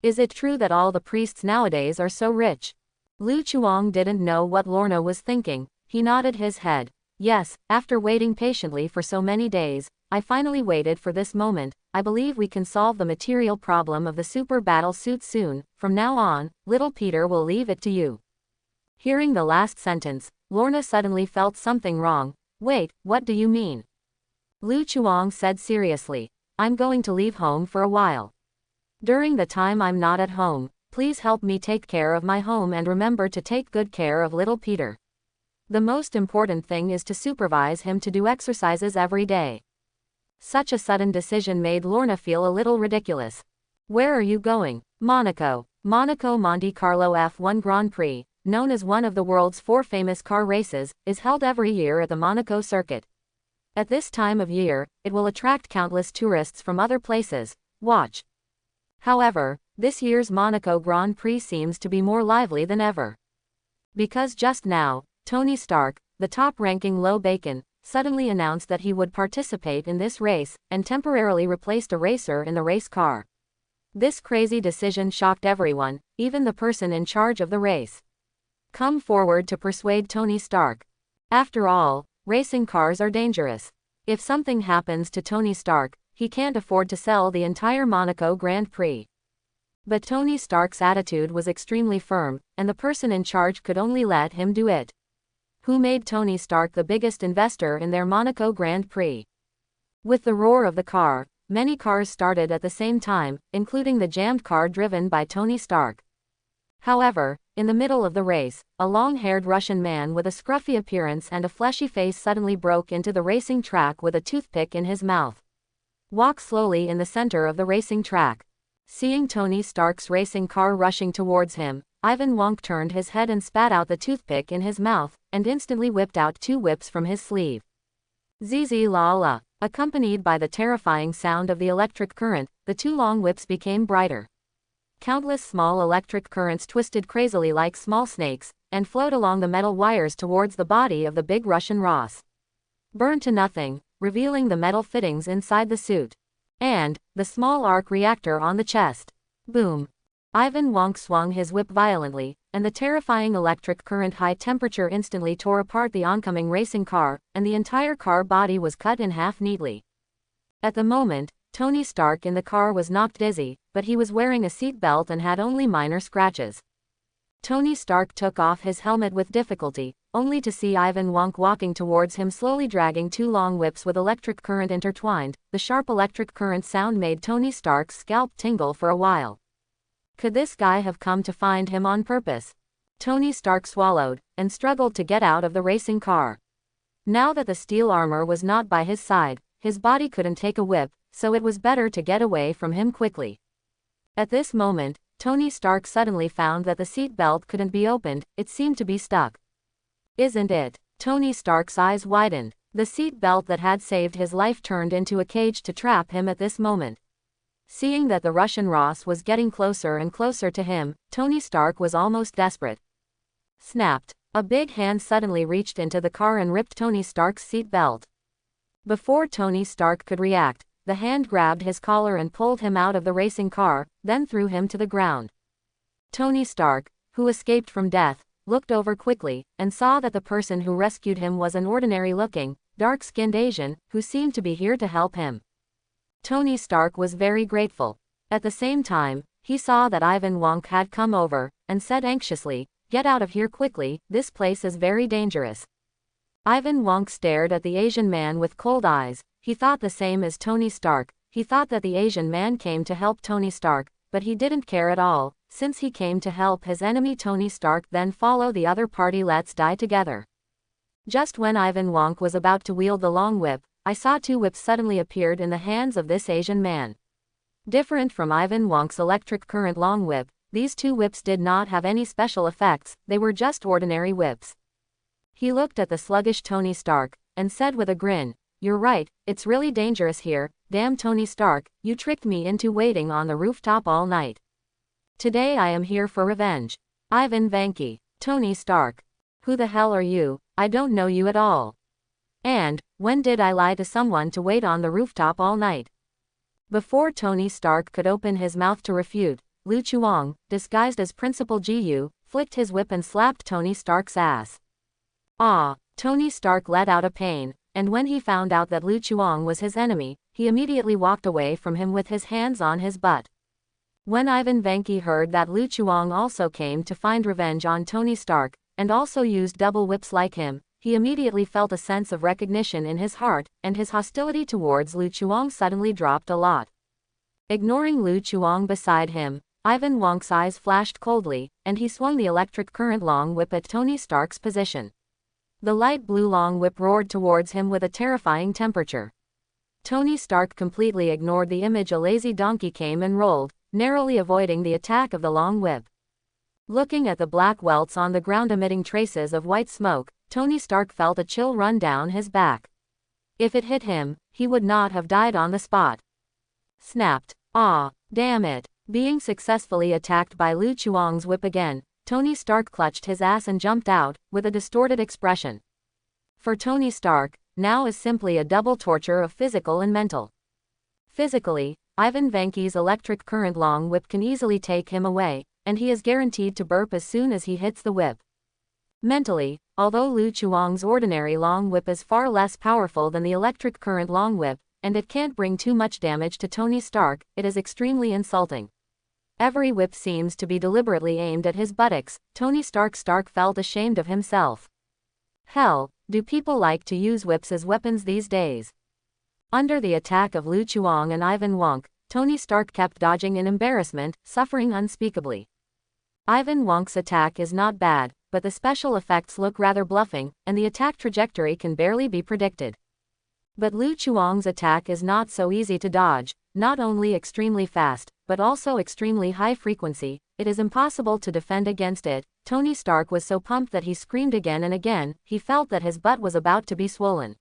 Is it true that all the priests nowadays are so rich? Lu Chuang didn't know what Lorna was thinking. He nodded his head. "Yes, after waiting patiently for so many days, I finally waited for this moment. I believe we can solve the material problem of the super battle suit soon. From now on, little Peter will leave it to you." Hearing the last sentence, Lorna suddenly felt something wrong. "Wait, what do you mean?" Lu Chuang said seriously, "I'm going to leave home for a while. During the time I'm not at home, please help me take care of my home and remember to take good care of little Peter. The most important thing is to supervise him to do exercises every day." Such a sudden decision made Lorna feel a little ridiculous. "Where are you going?" "Monaco." Monaco Monte Carlo F1 Grand Prix, known as one of the world's 4 famous car races, is held every year at the Monaco circuit. At this time of year, it will attract countless tourists from other places. Watch. However, this year's Monaco Grand Prix seems to be more lively than ever. Because just now, Tony Stark, the top-ranking Low Bacon, suddenly announced that he would participate in this race, and temporarily replaced a racer in the race car. This crazy decision shocked everyone, even the person in charge of the race. Come forward to persuade Tony Stark. After all, racing cars are dangerous. If something happens to Tony Stark, he can't afford to sell the entire Monaco Grand Prix. But Tony Stark's attitude was extremely firm, and the person in charge could only let him do it. Who made Tony Stark the biggest investor in their Monaco Grand Prix? With the roar of the car, many cars started at the same time, including the jammed car driven by Tony Stark. However, in the middle of the race, a long-haired Russian man with a scruffy appearance and a fleshy face suddenly broke into the racing track with a toothpick in his mouth. Walk slowly in the center of the racing track. Seeing Tony Stark's racing car rushing towards him, Ivan Wonk turned his head and spat out the toothpick in his mouth, and instantly whipped out 2 whips from his sleeve. Zz la la. Accompanied by the terrifying sound of the electric current, the 2 long whips became brighter. Countless small electric currents twisted crazily like small snakes, and flowed along the metal wires towards the body of the big Russian Ross. Burned to nothing, revealing the metal fittings inside the suit. And the small arc reactor on the chest. Boom. Ivan Wonk swung his whip violently, and the terrifying electric current high temperature instantly tore apart the oncoming racing car, and the entire car body was cut in half neatly. At the moment, Tony Stark in the car was knocked dizzy, but he was wearing a seat belt and had only minor scratches. Tony Stark took off his helmet with difficulty, only to see Ivan Wonk walking towards him slowly dragging 2 long whips with electric current intertwined. The sharp electric current sound made Tony Stark's scalp tingle for a while. Could this guy have come to find him on purpose? Tony Stark swallowed, and struggled to get out of the racing car. Now that the steel armor was not by his side, his body couldn't take a whip, so it was better to get away from him quickly. At this moment, Tony Stark suddenly found that the seat belt couldn't be opened, it seemed to be stuck. Isn't it? Tony Stark's eyes widened. The seat belt that had saved his life turned into a cage to trap him at this moment. Seeing that the Russian Ross was getting closer and closer to him, Tony Stark was almost desperate. Snapped. A big hand suddenly reached into the car and ripped Tony Stark's seat belt. Before Tony Stark could react, the hand grabbed his collar and pulled him out of the racing car, then threw him to the ground. Tony Stark, who escaped from death, looked over quickly, and saw that the person who rescued him was an ordinary-looking, dark-skinned Asian, who seemed to be here to help him. Tony Stark was very grateful. At the same time, he saw that Ivan Wonk had come over, and said anxiously, "Get out of here quickly, this place is very dangerous." Ivan Wonk stared at the Asian man with cold eyes. He thought the same as Tony Stark. He thought that the Asian man came to help Tony Stark, but he didn't care at all, since he came to help his enemy Tony Stark then follow the other party. Let's die together. Just when Ivan Wonk was about to wield the long whip, I saw two whips suddenly appeared in the hands of this Asian man. Different from Ivan Wonk's electric current long whip, these two whips did not have any special effects, they were just ordinary whips. He looked at the sluggish Tony Stark, and said with a grin, "You're right, it's really dangerous here, damn Tony Stark, you tricked me into waiting on the rooftop all night. Today I am here for revenge. Ivan Vanki." Tony Stark. "Who the hell are you? I don't know you at all. And, when did I lie to someone to wait on the rooftop all night?" Before Tony Stark could open his mouth to refute, Lu Chuang, disguised as Principal Jiyu, flicked his whip and slapped Tony Stark's ass. Ah! Tony Stark let out a pain, and when he found out that Lu Chuang was his enemy, he immediately walked away from him with his hands on his butt. When Ivan Vanki heard that Lu Chuang also came to find revenge on Tony Stark, and also used double whips like him, he immediately felt a sense of recognition in his heart, and his hostility towards Lu Chuang suddenly dropped a lot. Ignoring Lu Chuang beside him, Ivan Wonk's eyes flashed coldly, and he swung the electric current long whip at Tony Stark's position. The light blue long whip roared towards him with a terrifying temperature. Tony Stark completely ignored the image. A lazy donkey came and rolled, narrowly avoiding the attack of the long whip. Looking at the black welts on the ground emitting traces of white smoke, Tony Stark felt a chill run down his back. If it hit him, he would not have died on the spot. Snapped. Ah, damn it. Being successfully attacked by Lu Chuang's whip again, Tony Stark clutched his ass and jumped out, with a distorted expression. For Tony Stark, now is simply a double torture of physical and mental. Physically, Ivan Vanki's electric current long whip can easily take him away, and he is guaranteed to burp as soon as he hits the whip. Mentally, although Lu Chuang's ordinary long whip is far less powerful than the electric current long whip, and it can't bring too much damage to Tony Stark, it is extremely insulting. Every whip seems to be deliberately aimed at his buttocks. Tony Stark felt ashamed of himself. Hell, do people like to use whips as weapons these days? Under the attack of Lu Chuang and Ivan Wonk, Tony Stark kept dodging in embarrassment, suffering unspeakably. Ivan Wonk's attack is not bad, but the special effects look rather bluffing, and the attack trajectory can barely be predicted. But Lu Chuang's attack is not so easy to dodge, not only extremely fast, but also extremely high frequency. It is impossible to defend against it. Tony Stark was so pumped that he screamed again and again. He felt that his butt was about to be swollen.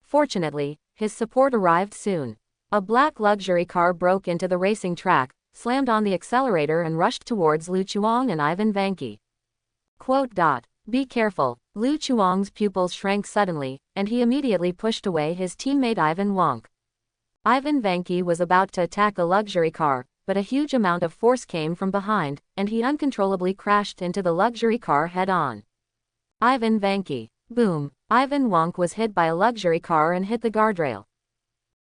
Fortunately, his support arrived soon. A black luxury car broke into the racing track, slammed on the accelerator and rushed towards Lu Chuang and Ivan Vanki. Be careful. Lu Chuang's pupils shrank suddenly, and he immediately pushed away his teammate Ivan Wonk. Ivan Vanki was about to attack a luxury car, but a huge amount of force came from behind, and he uncontrollably crashed into the luxury car head-on. Ivan Vanki. Boom. Ivan Wonk was hit by a luxury car and hit the guardrail.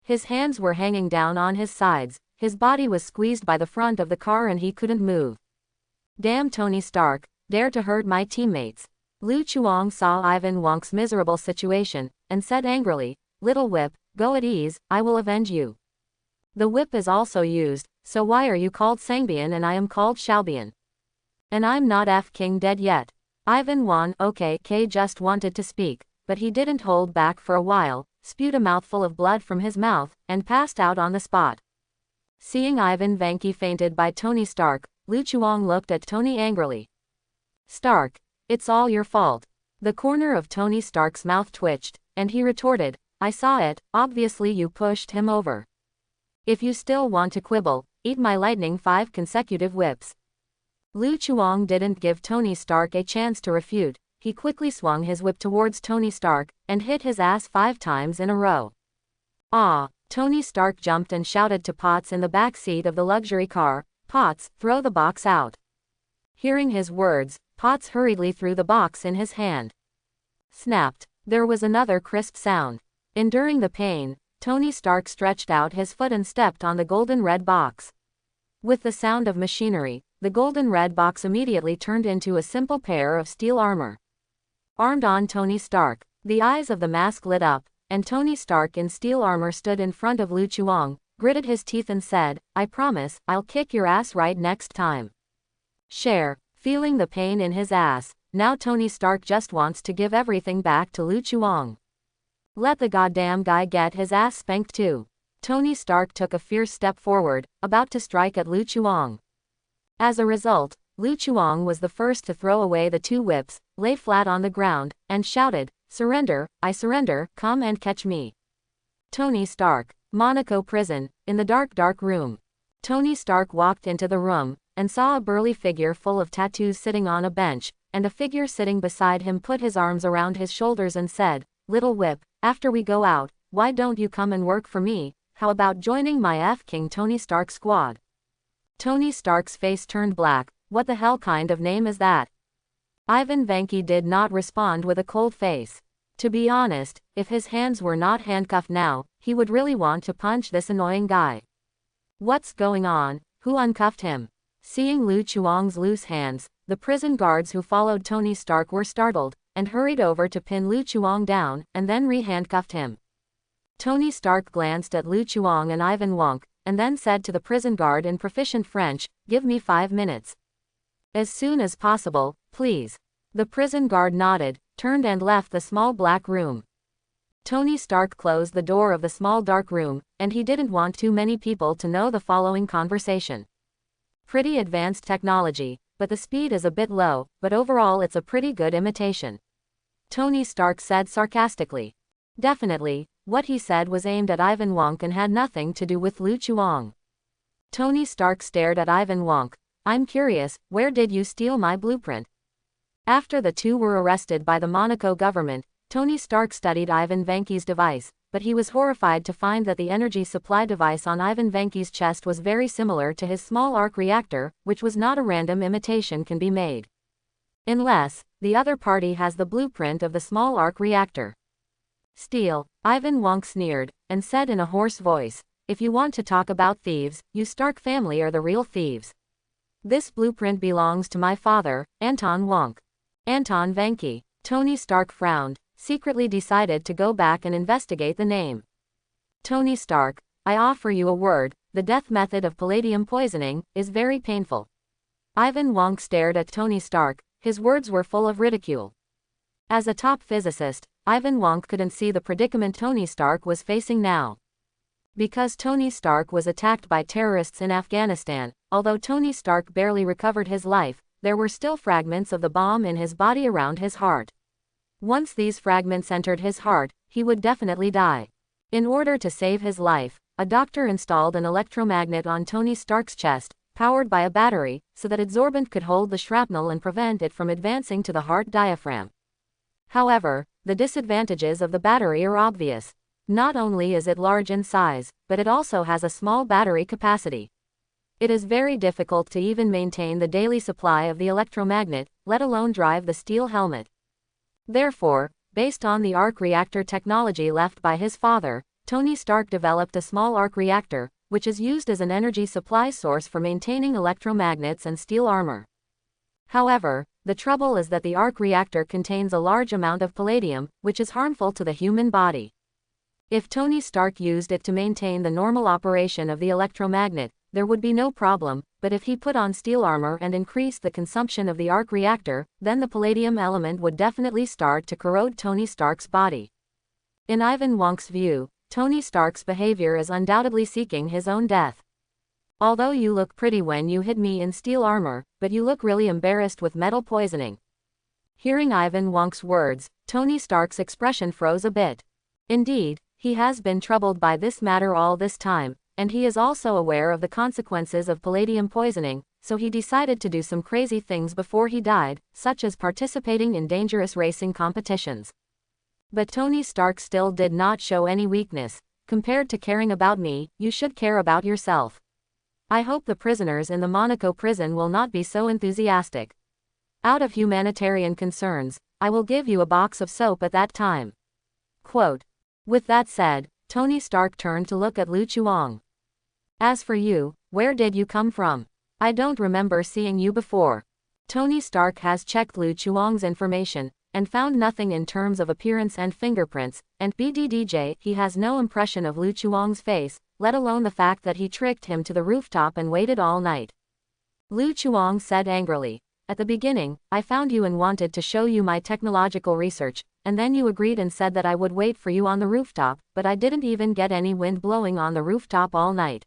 His hands were hanging down on his sides, his body was squeezed by the front of the car and he couldn't move. Damn Tony Stark, dare to hurt my teammates. Lu Chuang saw Ivan Wonk's miserable situation, and said angrily, "Little whip, go at ease, I will avenge you." The whip is also used, so why are you called Sangbian and I am called Xiaobian? And I'm not King dead yet. Ivan Wan K just wanted to speak, but he didn't hold back for a while, spewed a mouthful of blood from his mouth, and passed out on the spot. Seeing Ivan Vanki fainted by Tony Stark, Lu Chuang looked at Tony angrily. "Stark, it's all your fault." The corner of Tony Stark's mouth twitched, and he retorted, I saw it, obviously you pushed him over. If you still want to quibble, eat my lightning 5 consecutive whips. Lu Chuang didn't give Tony Stark a chance to refute. He quickly swung his whip towards Tony Stark, and hit his ass 5 times in a row. Ah! Tony Stark jumped and shouted to Potts in the back seat of the luxury car, Potts, throw the box out. Hearing his words, Potts hurriedly threw the box in his hand. Snapped. There was another crisp sound. Enduring the pain, Tony Stark stretched out his foot and stepped on the golden red box. With the sound of machinery, the golden red box immediately turned into a simple pair of steel armor. Armed on Tony Stark, the eyes of the mask lit up, and Tony Stark in steel armor stood in front of Lu Chuang, gritted his teeth and said, I promise, I'll kick your ass right next time. Share. Feeling the pain in his ass, now Tony Stark just wants to give everything back to Lu Chuang. Let the goddamn guy get his ass spanked too. Tony Stark took a fierce step forward, about to strike at Lu Chuang. As a result, Lu Chuang was the first to throw away the 2 whips, lay flat on the ground, and shouted, Surrender, I surrender, come and catch me. Tony Stark, Monaco prison, in the dark room. Tony Stark walked into the room, and saw a burly figure full of tattoos sitting on a bench, and a figure sitting beside him put his arms around his shoulders and said, Little whip, after we go out, why don't you come and work for me? How about joining my King Tony Stark squad? Tony Stark's face turned black. What the hell kind of name is that? Ivan Vanki did not respond with a cold face. To be honest, if his hands were not handcuffed now, he would really want to punch this annoying guy. What's going on? Who uncuffed him? Seeing Lu Chuang's loose hands, the prison guards who followed Tony Stark were startled, and hurried over to pin Lu Chuang down, and then re-handcuffed him. Tony Stark glanced at Lu Chuang and Ivan Wonk, and then said to the prison guard in proficient French, Give me 5 minutes. As soon as possible, please. The prison guard nodded, turned and left the small black room. Tony Stark closed the door of the small dark room, and he didn't want too many people to know the following conversation. Pretty advanced technology, but the speed is a bit low, but overall it's a pretty good imitation. Tony Stark said sarcastically. Definitely, what he said was aimed at Ivan Wonk and had nothing to do with Lu Chuang. Tony Stark stared at Ivan Wonk. I'm curious, where did you steal my blueprint? After the 2 were arrested by the Monaco government, Tony Stark studied Ivan Vanki's device, but he was horrified to find that the energy supply device on Ivan Vanki's chest was very similar to his small arc reactor, which was not a random imitation can be made. Unless, the other party has the blueprint of the small arc reactor. Steal, Ivan Wonk sneered, and said in a hoarse voice, if you want to talk about thieves, you Stark family are the real thieves. This blueprint belongs to my father, Anton Wonk. Anton Vanki. Tony Stark frowned, secretly decided to go back and investigate the name. Tony Stark, I offer you a word, the death method of palladium poisoning is very painful. Ivan Wonk stared at Tony Stark, his words were full of ridicule. As a top physicist, Ivan Wonk couldn't see the predicament Tony Stark was facing now. Because Tony Stark was attacked by terrorists in Afghanistan, although Tony Stark barely recovered his life, there were still fragments of the bomb in his body around his heart. Once these fragments entered his heart, he would definitely die. In order to save his life, a doctor installed an electromagnet on Tony Stark's chest, powered by a battery, so that adsorbent could hold the shrapnel and prevent it from advancing to the heart diaphragm. However, the disadvantages of the battery are obvious. Not only is it large in size, but it also has a small battery capacity. It is very difficult to even maintain the daily supply of the electromagnet, let alone drive the steel helmet. Therefore, based on the arc reactor technology left by his father, Tony Stark developed a small arc reactor, which is used as an energy supply source for maintaining electromagnets and steel armor. However, the trouble is that the arc reactor contains a large amount of palladium, which is harmful to the human body. If Tony Stark used it to maintain the normal operation of the electromagnet, there would be no problem, but if he put on steel armor and increased the consumption of the arc reactor, then the palladium element would definitely start to corrode Tony Stark's body. In Ivan Wonk's view, Tony Stark's behavior is undoubtedly seeking his own death. Although you look pretty when you hit me in steel armor, but you look really embarrassed with metal poisoning. Hearing Ivan Wonk's words, Tony Stark's expression froze a bit. Indeed, he has been troubled by this matter all this time, and he is also aware of the consequences of palladium poisoning, so he decided to do some crazy things before he died, such as participating in dangerous racing competitions. But Tony Stark still did not show any weakness. Compared to caring about me, you should care about yourself. I hope the prisoners in the Monaco prison will not be so enthusiastic. Out of humanitarian concerns, I will give you a box of soap at that time. Quote. With that said, Tony Stark turned to look at Lu Chuang. As for you, where did you come from? I don't remember seeing you before. Tony Stark has checked Lu Chuang's information, and found nothing in terms of appearance and fingerprints, and BDDJ, he has no impression of Lu Chuang's face, let alone the fact that he tricked him to the rooftop and waited all night. Lu Chuang said angrily. At the beginning, I found you and wanted to show you my technological research, and then you agreed and said that I would wait for you on the rooftop, but I didn't even get any wind blowing on the rooftop all night.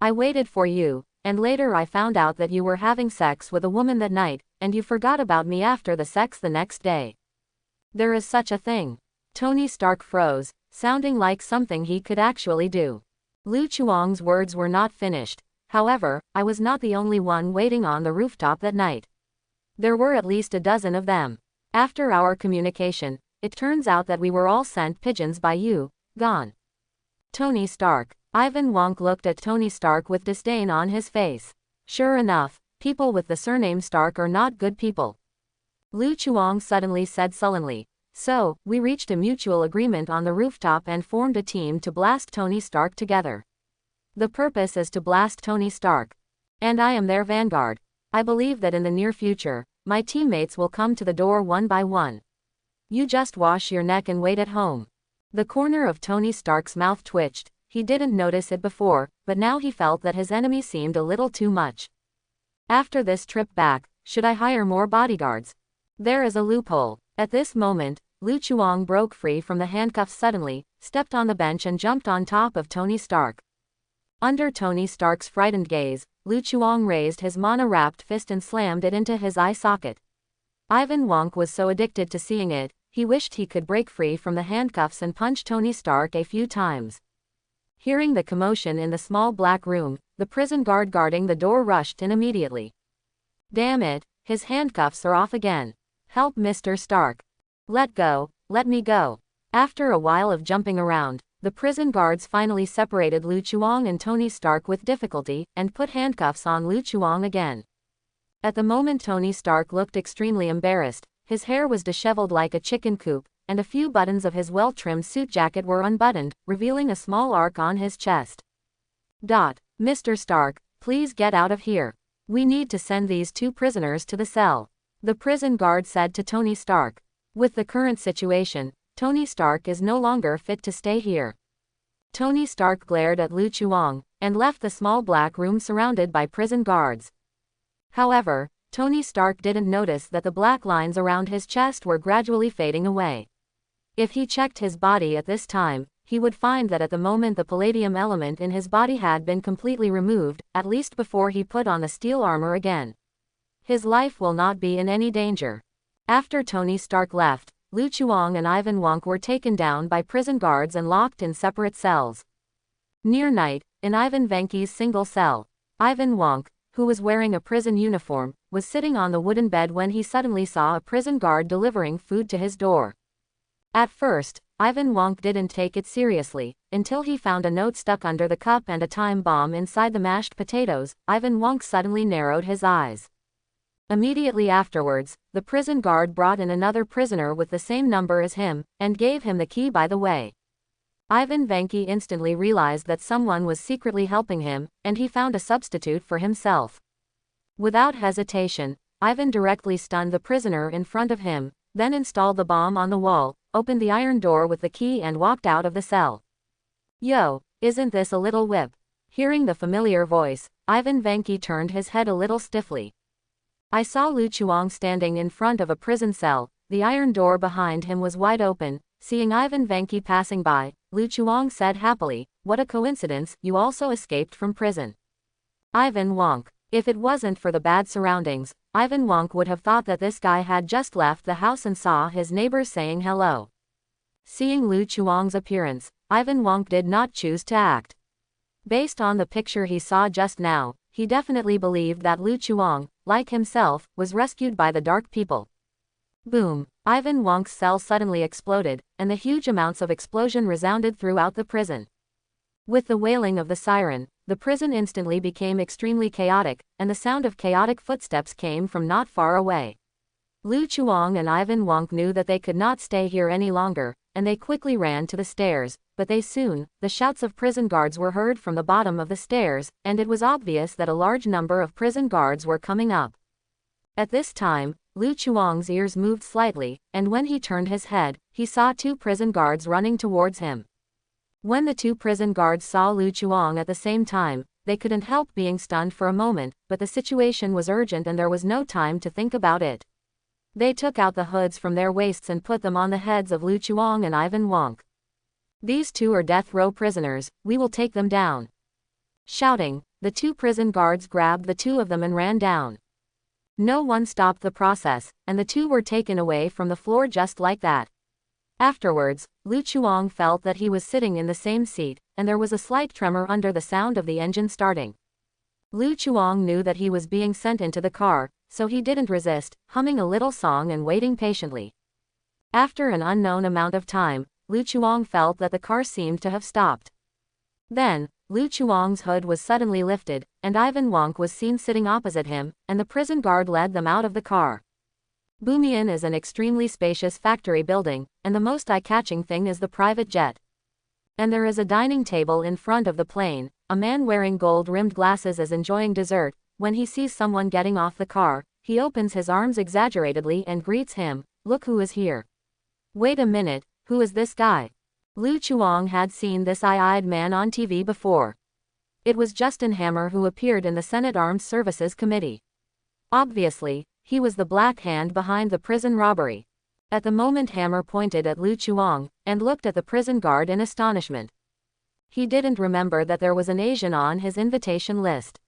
I waited for you, and later I found out that you were having sex with a woman that night, and you forgot about me after the sex the next day. There is such a thing. Tony Stark froze, sounding like something he could actually do. Lu Chuang's words were not finished. However, I was not the only one waiting on the rooftop that night. There were at least a dozen of them. After our communication, it turns out that we were all sent pigeons by you, gone. Tony Stark. Ivan Wonk looked at Tony Stark with disdain on his face. Sure enough, people with the surname Stark are not good people. Lu Chuang suddenly said sullenly. So, we reached a mutual agreement on the rooftop and formed a team to blast Tony Stark together. The purpose is to blast Tony Stark. And I am their vanguard. I believe that in the near future, my teammates will come to the door one by one. You just wash your neck and wait at home. The corner of Tony Stark's mouth twitched. He didn't notice it before, but now he felt that his enemy seemed a little too much. After this trip back, should I hire more bodyguards? There is a loophole. At this moment, Lu Chuang broke free from the handcuffs suddenly, stepped on the bench and jumped on top of Tony Stark. Under Tony Stark's frightened gaze, Lu Chuang raised his mana-wrapped fist and slammed it into his eye socket. Ivan Wonk was so addicted to seeing it, he wished he could break free from the handcuffs and punch Tony Stark a few times. Hearing the commotion in the small black room, the prison guard guarding the door rushed in immediately. Damn it, his handcuffs are off again. Help Mr. Stark. Let go, let me go. After a while of jumping around, the prison guards finally separated Lu Chuang and Tony Stark with difficulty, and put handcuffs on Lu Chuang again. At the moment Tony Stark looked extremely embarrassed, his hair was disheveled like a chicken coop, and a few buttons of his well-trimmed suit jacket were unbuttoned, revealing a small arc on his chest. Mr. Stark, please get out of here. We need to send these two prisoners to the cell. The prison guard said to Tony Stark. With the current situation, Tony Stark is no longer fit to stay here. Tony Stark glared at Lu Chuang, and left the small black room surrounded by prison guards. However, Tony Stark didn't notice that the black lines around his chest were gradually fading away. If he checked his body at this time, he would find that at the moment the palladium element in his body had been completely removed, at least before he put on the steel armor again. His life will not be in any danger. After Tony Stark left, Lu Chuang and Ivan Wonk were taken down by prison guards and locked in separate cells. Near night, in Ivan Vanki's single cell, Ivan Wonk, who was wearing a prison uniform, was sitting on the wooden bed when he suddenly saw a prison guard delivering food to his door. At first, Ivan Wonk didn't take it seriously, until he found a note stuck under the cup and a time bomb inside the mashed potatoes. Ivan Wonk suddenly narrowed his eyes. Immediately afterwards, the prison guard brought in another prisoner with the same number as him, and gave him the key by the way. Ivan Vanki instantly realized that someone was secretly helping him, and he found a substitute for himself. Without hesitation, Ivan directly stunned the prisoner in front of him, then installed the bomb on the wall, opened the iron door with the key and walked out of the cell. Yo, isn't this a little whip? Hearing the familiar voice, Ivan Vanki turned his head a little stiffly. I saw Lu Chuang standing in front of a prison cell, the iron door behind him was wide open. Seeing Ivan Vanki passing by, Lu Chuang said happily, what a coincidence, you also escaped from prison. Ivan Wonk. If it wasn't for the bad surroundings, Ivan Wonk would have thought that this guy had just left the house and saw his neighbors saying hello. Seeing Lu Chuang's appearance, Ivan Wonk did not choose to act. Based on the picture he saw just now, he definitely believed that Lu Chuang, like himself, was rescued by the dark people. Boom! Ivan Wonk's cell suddenly exploded, and the huge amounts of explosion resounded throughout the prison. With the wailing of the siren, the prison instantly became extremely chaotic, and the sound of chaotic footsteps came from not far away. Lu Chuang and Ivan Wonk knew that they could not stay here any longer, and they quickly ran to the stairs, but the shouts of prison guards were heard from the bottom of the stairs, and it was obvious that a large number of prison guards were coming up. At this time, Lu Chuang's ears moved slightly, and when he turned his head, he saw 2 prison guards running towards him. When the 2 prison guards saw Lu Chuang at the same time, they couldn't help being stunned for a moment, but the situation was urgent and there was no time to think about it. They took out the hoods from their waists and put them on the heads of Lu Chuang and Ivan Wonk. These 2 are death row prisoners, we will take them down. Shouting, the 2 prison guards grabbed the 2 of them and ran down. No one stopped the process, and the 2 were taken away from the floor just like that. Afterwards, Lu Chuang felt that he was sitting in the same seat, and there was a slight tremor under the sound of the engine starting. Lu Chuang knew that he was being sent into the car, so he didn't resist, humming a little song and waiting patiently. After an unknown amount of time, Lu Chuang felt that the car seemed to have stopped. Then, Lu Chuang's hood was suddenly lifted, and Ivan Wonk was seen sitting opposite him, and the prison guard led them out of the car. Boomian is an extremely spacious factory building, and the most eye-catching thing is the private jet. And there is a dining table in front of the plane. A man wearing gold-rimmed glasses is enjoying dessert. When he sees someone getting off the car, he opens his arms exaggeratedly and greets him. Look who is here. Wait a minute, who is this guy? Lu Chuang had seen this eye-eyed man on TV before. It was Justin Hammer who appeared in the Senate Armed Services Committee. Obviously, he was the black hand behind the prison robbery. At the moment Hammer pointed at Lu Chuang, and looked at the prison guard in astonishment. He didn't remember that there was an Asian on his invitation list.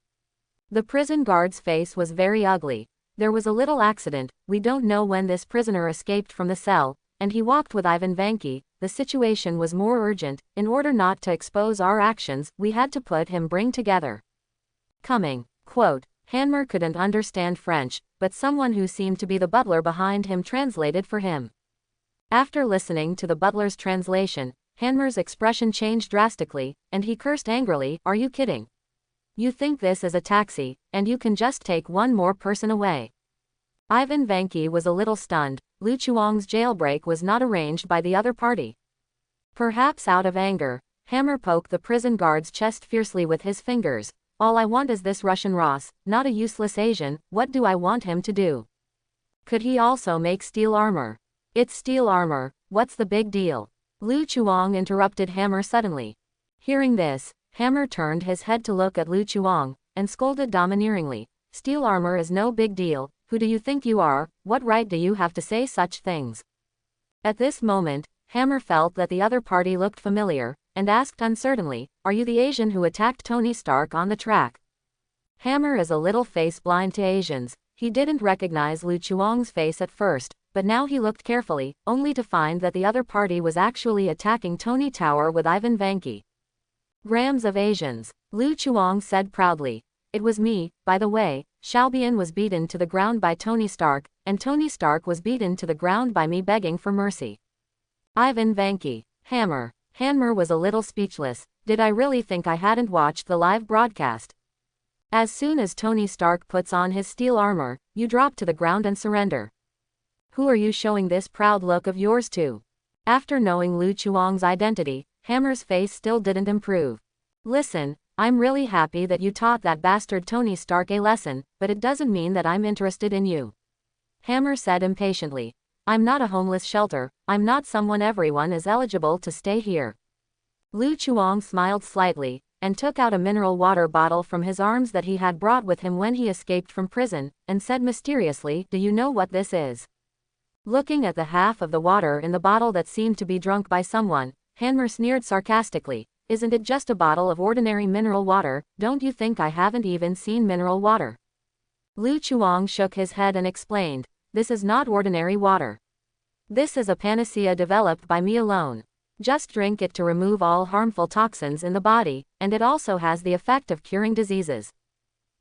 The prison guard's face was very ugly. There was a little accident, we don't know when this prisoner escaped from the cell, and he walked with Ivan Vanki. The situation was more urgent. In order not to expose our actions, we had to put him bring together. Coming. Quote. Hammer couldn't understand French, but someone who seemed to be the butler behind him translated for him. After listening to the butler's translation, Hammer's expression changed drastically, and he cursed angrily, "Are you kidding? You think this is a taxi, and you can just take one more person away?" Ivan Vanki was a little stunned. Lu Chuang's jailbreak was not arranged by the other party. Perhaps out of anger, Hammer poked the prison guard's chest fiercely with his fingers. All I want is this Russian Ross, not a useless Asian. What do I want him to do? Could he also make steel armor? It's steel armor, what's the big deal? Lu Chuang interrupted Hammer suddenly. Hearing this, Hammer turned his head to look at Lu Chuang, and scolded domineeringly. Steel armor is no big deal, who do you think you are? What right do you have to say such things? At this moment, Hammer felt that the other party looked familiar, and asked uncertainly, are you the Asian who attacked Tony Stark on the track? Hammer is a little face blind to Asians. He didn't recognize Lu Chuang's face at first, but now he looked carefully, only to find that the other party was actually attacking Tony Tower with Ivan Vanki. Grams of Asians, Lu Chuang said proudly. It was me, by the way. Xiaobian was beaten to the ground by Tony Stark, and Tony Stark was beaten to the ground by me begging for mercy. Ivan Vanki. Hammer. Hammer was a little speechless. Did I really think I hadn't watched the live broadcast? As soon as Tony Stark puts on his steel armor, you drop to the ground and surrender. Who are you showing this proud look of yours to? After knowing Lu Chuang's identity, Hammer's face still didn't improve. Listen, I'm really happy that you taught that bastard Tony Stark a lesson, but it doesn't mean that I'm interested in you. Hammer said impatiently. I'm not a homeless shelter. I'm not someone everyone is eligible to stay here. Lu Chuang smiled slightly, and took out a mineral water bottle from his arms that he had brought with him when he escaped from prison, and said mysteriously, do you know what this is? Looking at the half of the water in the bottle that seemed to be drunk by someone, Hammer sneered sarcastically. isn't it just a bottle of ordinary mineral water? Don't you think I haven't even seen mineral water? Lu Chuang shook his head and explained, this is not ordinary water. This is a panacea developed by me alone. Just drink it to remove all harmful toxins in the body, and it also has the effect of curing diseases.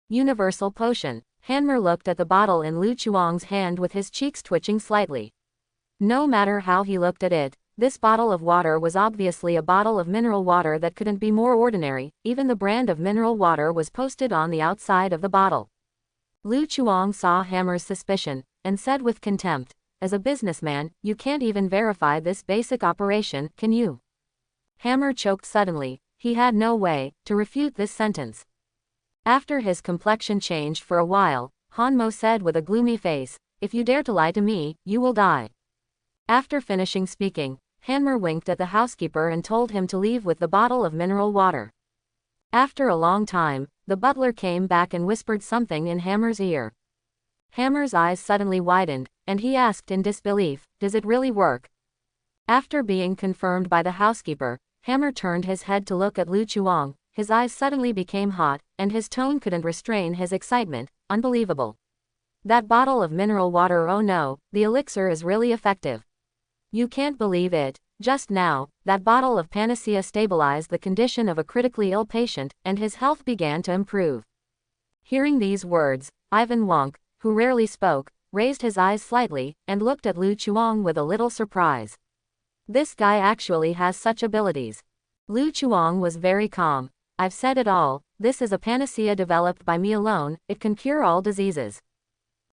Universal potion. Hanmer looked at the bottle in Lu Chuang's hand with his cheeks twitching slightly. No matter how he looked at it, this bottle of water was obviously a bottle of mineral water that couldn't be more ordinary. Even the brand of mineral water was posted on the outside of the bottle. Lu Chuang saw Hammer's suspicion, and said with contempt, as a businessman, you can't even verify this basic operation, can you? Hammer choked suddenly. He had no way to refute this sentence. After his complexion changed for a while, Hanmo said with a gloomy face, if you dare to lie to me, you will die. After finishing speaking, Hanmer winked at the housekeeper and told him to leave with the bottle of mineral water. After a long time, the butler came back and whispered something in Hammer's ear. Hammer's eyes suddenly widened, and he asked in disbelief, does it really work? After being confirmed by the housekeeper, Hammer turned his head to look at Lu Chuang. His eyes suddenly became hot, and his tone couldn't restrain his excitement. Unbelievable. That bottle of mineral water, oh no, the elixir is really effective. You can't believe it. Just now, that bottle of panacea stabilized the condition of a critically ill patient, and his health began to improve. Hearing these words, Ivan Wonk, who rarely spoke, raised his eyes slightly, and looked at Lu Chuang with a little surprise. This guy actually has such abilities. Lu Chuang was very calm. I've said it all, this is a panacea developed by me alone, it can cure all diseases.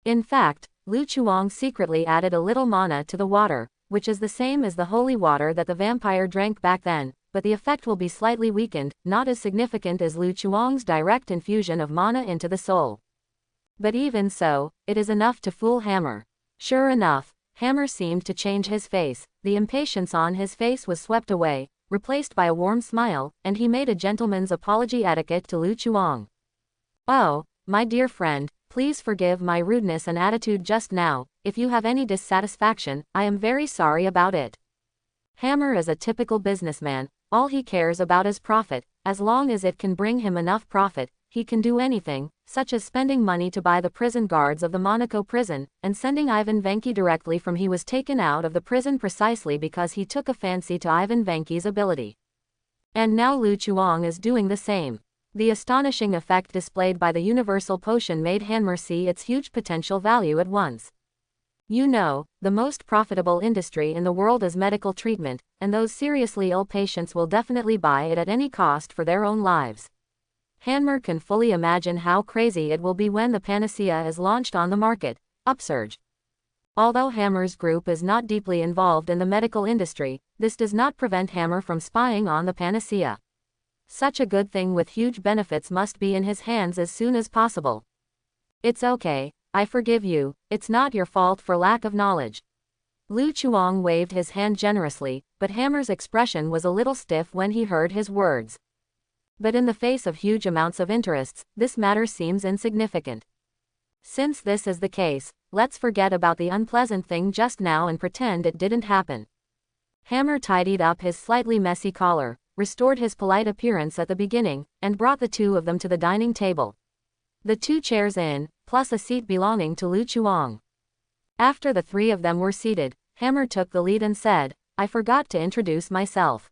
In fact, Lu Chuang secretly added a little mana to the water, which is the same as the holy water that the vampire drank back then, but the effect will be slightly weakened, not as significant as Lu Chuang's direct infusion of mana into the soul. But even so, it is enough to fool Hammer. Sure enough, Hammer seemed to change his face. The impatience on his face was swept away, replaced by a warm smile, and he made a gentleman's apology etiquette to Lu Chuang. Oh, my dear friend, please forgive my rudeness and attitude just now. If you have any dissatisfaction, I am very sorry about it. Hammer is a typical businessman. All he cares about is profit. As long as it can bring him enough profit, he can do anything, such as spending money to buy the prison guards of the Monaco prison, and sending Ivan Vanki directly from he was taken out of the prison precisely because he took a fancy to Ivan Vanki's ability. And now Lu Chuang is doing the same. The astonishing effect displayed by the universal potion made Hanmer see its huge potential value at once. You know, the most profitable industry in the world is medical treatment, and those seriously ill patients will definitely buy it at any cost for their own lives. Hanmer can fully imagine how crazy it will be when the panacea is launched on the market. Upsurge. Although Hammer's group is not deeply involved in the medical industry, this does not prevent Hammer from spying on the panacea. Such a good thing with huge benefits must be in his hands as soon as possible. It's okay, I forgive you, it's not your fault for lack of knowledge. Lu Chuang waved his hand generously, but Hammer's expression was a little stiff when he heard his words. But in the face of huge amounts of interests, this matter seems insignificant. Since this is the case, let's forget about the unpleasant thing just now and pretend it didn't happen. Hammer tidied up his slightly messy collar, restored his polite appearance at the beginning, and brought the two of them to the dining table. The 2 chairs in, plus a seat belonging to Lu Chuang. After the 3 of them were seated, Hammer took the lead and said, I forgot to introduce myself.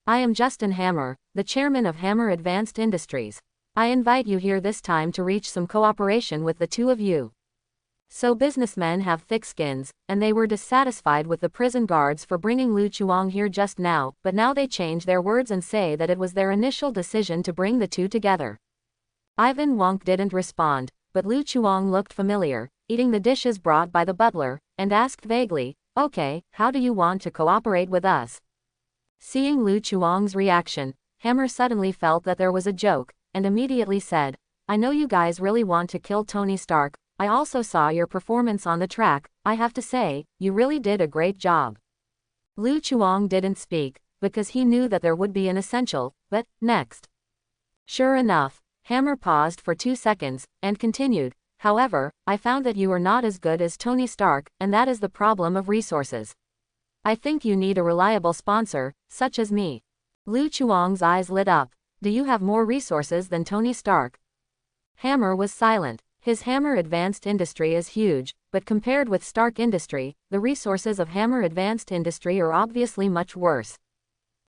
I am Justin Hammer, the chairman of Hammer Advanced Industries. I invite you here this time to reach some cooperation with the 2 of you. So businessmen have thick skins, and they were dissatisfied with the prison guards for bringing Lu Chuang here just now, but now they change their words and say that it was their initial decision to bring the 2 together. Ivan Wonk didn't respond, but Lu Chuang looked familiar, eating the dishes brought by the butler, and asked vaguely, okay, how do you want to cooperate with us? Seeing Lu Chuang's reaction, Hammer suddenly felt that there was a joke, and immediately said, I know you guys really want to kill Tony Stark. I also saw your performance on the track. I have to say, you really did a great job. Lu Chuang didn't speak, because he knew that there would be an essential, but, next. Sure enough, Hammer paused for 2 seconds, and continued, however, I found that you are not as good as Tony Stark, and that is the problem of resources. I think you need a reliable sponsor, such as me. Lu Chuang's eyes lit up. Do you have more resources than Tony Stark? Hammer was silent. His Hammer Advanced Industry is huge, but compared with Stark Industry, the resources of Hammer Advanced Industry are obviously much worse.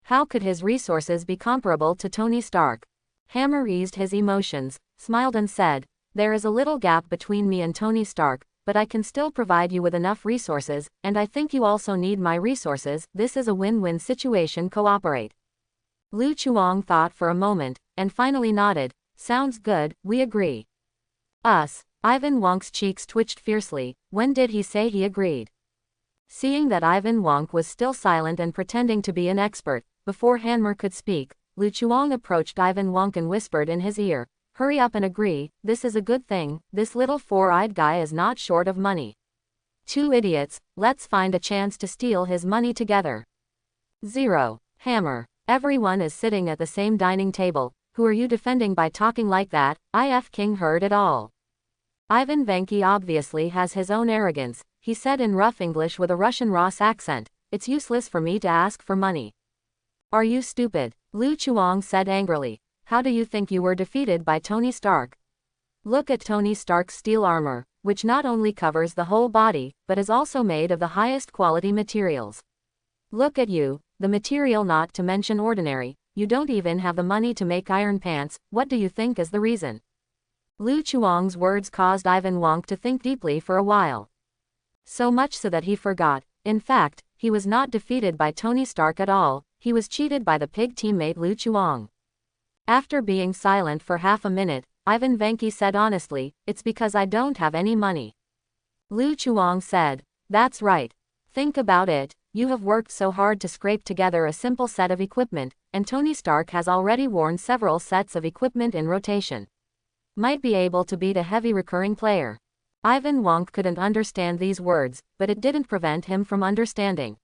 How could his resources be comparable to Tony Stark? Hammer eased his emotions, smiled and said, there is a little gap between me and Tony Stark, but I can still provide you with enough resources, and I think you also need my resources. This is a win-win situation. Cooperate. Lu Chuang thought for a moment, and finally nodded. Sounds good, we agree. Us. Ivan Wonk's cheeks twitched fiercely. When did he say he agreed? Seeing that Ivan Wonk was still silent and pretending to be an expert, before Hammer could speak, Lu Chuang approached Ivan Wonk and whispered in his ear, hurry up and agree, this is a good thing, this little four-eyed guy is not short of money. Two idiots, let's find a chance to steal his money together. 0. Hammer. Everyone is sitting at the same dining table. Who are you defending by talking like that? If King heard it all. Ivan Vanki obviously has his own arrogance, he said in rough English with a Russian Ross accent, it's useless for me to ask for money. Are you stupid? Lu Chuang said angrily. How do you think you were defeated by Tony Stark? Look at Tony Stark's steel armor, which not only covers the whole body, but is also made of the highest quality materials. Look at you, the material not to mention ordinary, you don't even have the money to make iron pants. What do you think is the reason? Lu Chuang's words caused Ivan Wonk to think deeply for a while. So much so that he forgot. In fact, he was not defeated by Tony Stark at all, he was cheated by the pig teammate Lu Chuang. After being silent for half a minute, Ivan Vanki said honestly, it's because I don't have any money. Lu Chuang said, that's right. Think about it, you have worked so hard to scrape together a simple set of equipment, and Tony Stark has already worn several sets of equipment in rotation. Might be able to beat a heavy recurring player. Ivan Wonk couldn't understand these words, but it didn't prevent him from understanding.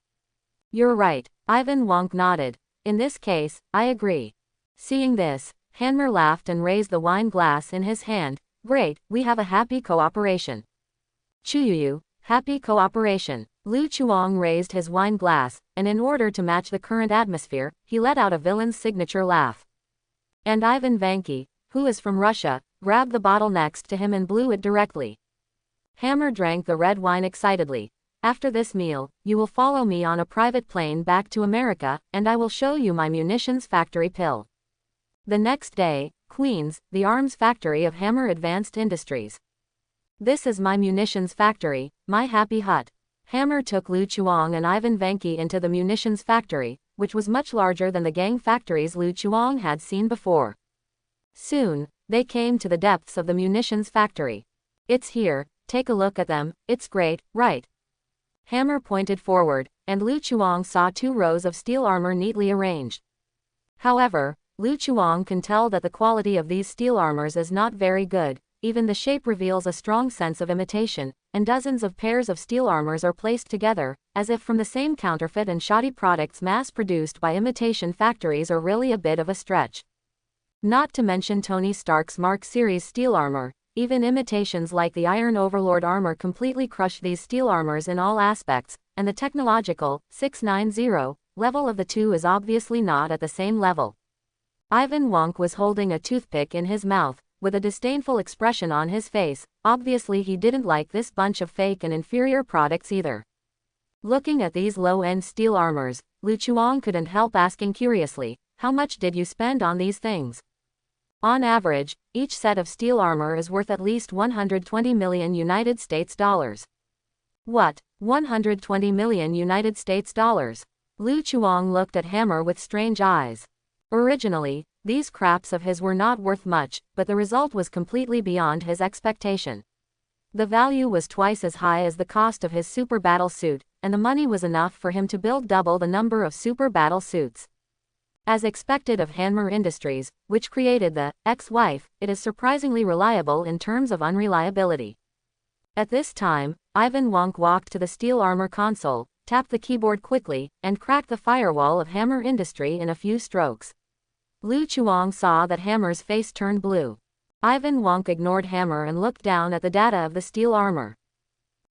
You're right, Ivan Wonk nodded. In this case, I agree. Seeing this, Hammer laughed and raised the wine glass in his hand. Great, we have a happy cooperation. Chuyuyu, happy cooperation. Lu Chuang raised his wine glass, and in order to match the current atmosphere, he let out a villain's signature laugh. And Ivan Vanki, who is from Russia, grabbed the bottle next to him and blew it directly. Hammer drank the red wine excitedly. After this meal, you will follow me on a private plane back to America, and I will show you my munitions factory pill. The next day, Queens, the arms factory of Hammer Advanced Industries. This is my munitions factory, my happy hut. Hammer took Lu Chuang and Ivan Vanki into the munitions factory, which was much larger than the gang factories Lu Chuang had seen before. Soon, they came to the depths of the munitions factory. It's here, take a look at them, it's great, right? Hammer pointed forward, and Lu Chuang saw 2 rows of steel armor neatly arranged. However, Lu Chuang can tell that the quality of these steel armors is not very good, even the shape reveals a strong sense of imitation, and dozens of pairs of steel armors are placed together, as if from the same counterfeit and shoddy products mass-produced by imitation factories are really a bit of a stretch. Not to mention Tony Stark's Mark Series steel armor, even imitations like the Iron Overlord armor completely crush these steel armors in all aspects, and the technological, 690, level of the two is obviously not at the same level. Ivan Wonk was holding a toothpick in his mouth, with a disdainful expression on his face. Obviously he didn't like this bunch of fake and inferior products either. Looking at these low-end steel armors, Lu Chuang couldn't help asking curiously, how much did you spend on these things? On average, each set of steel armor is worth at least 120 million United States dollars. What, 120 million United States dollars? Lu Chuang looked at Hammer with strange eyes. Originally, these craps of his were not worth much, but the result was completely beyond his expectation. The value was twice as high as the cost of his super battle suit, and the money was enough for him to build double the number of super battle suits. As expected of Hammer Industries, which created the ex-wife, it is surprisingly reliable in terms of unreliability. At this time, Ivan Wonk walked to the steel armor console, tapped the keyboard quickly, and cracked the firewall of Hammer Industry in a few strokes. Lu Chuang saw that Hammer's face turned blue. Ivan Wonk ignored Hammer and looked down at the data of the steel armor.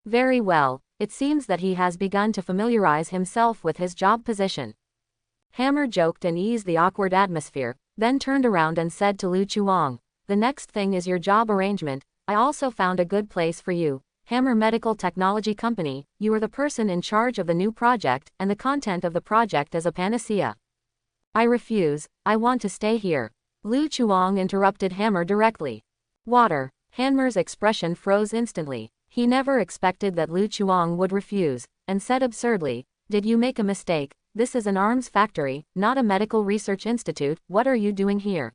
Very well, it seems that he has begun to familiarize himself with his job position. Hammer joked and eased the awkward atmosphere, then turned around and said to Lu Chuang, "The next thing is your job arrangement. I also found a good place for you. Hammer Medical Technology Company, you are the person in charge of the new project, and the content of the project is a panacea." "I refuse, I want to stay here." Lu Chuang interrupted Hammer directly. "Water." Hammer's expression froze instantly. He never expected that Lu Chuang would refuse, and said absurdly, "Did you make a mistake? This is an arms factory, not a medical research institute. What are you doing here?"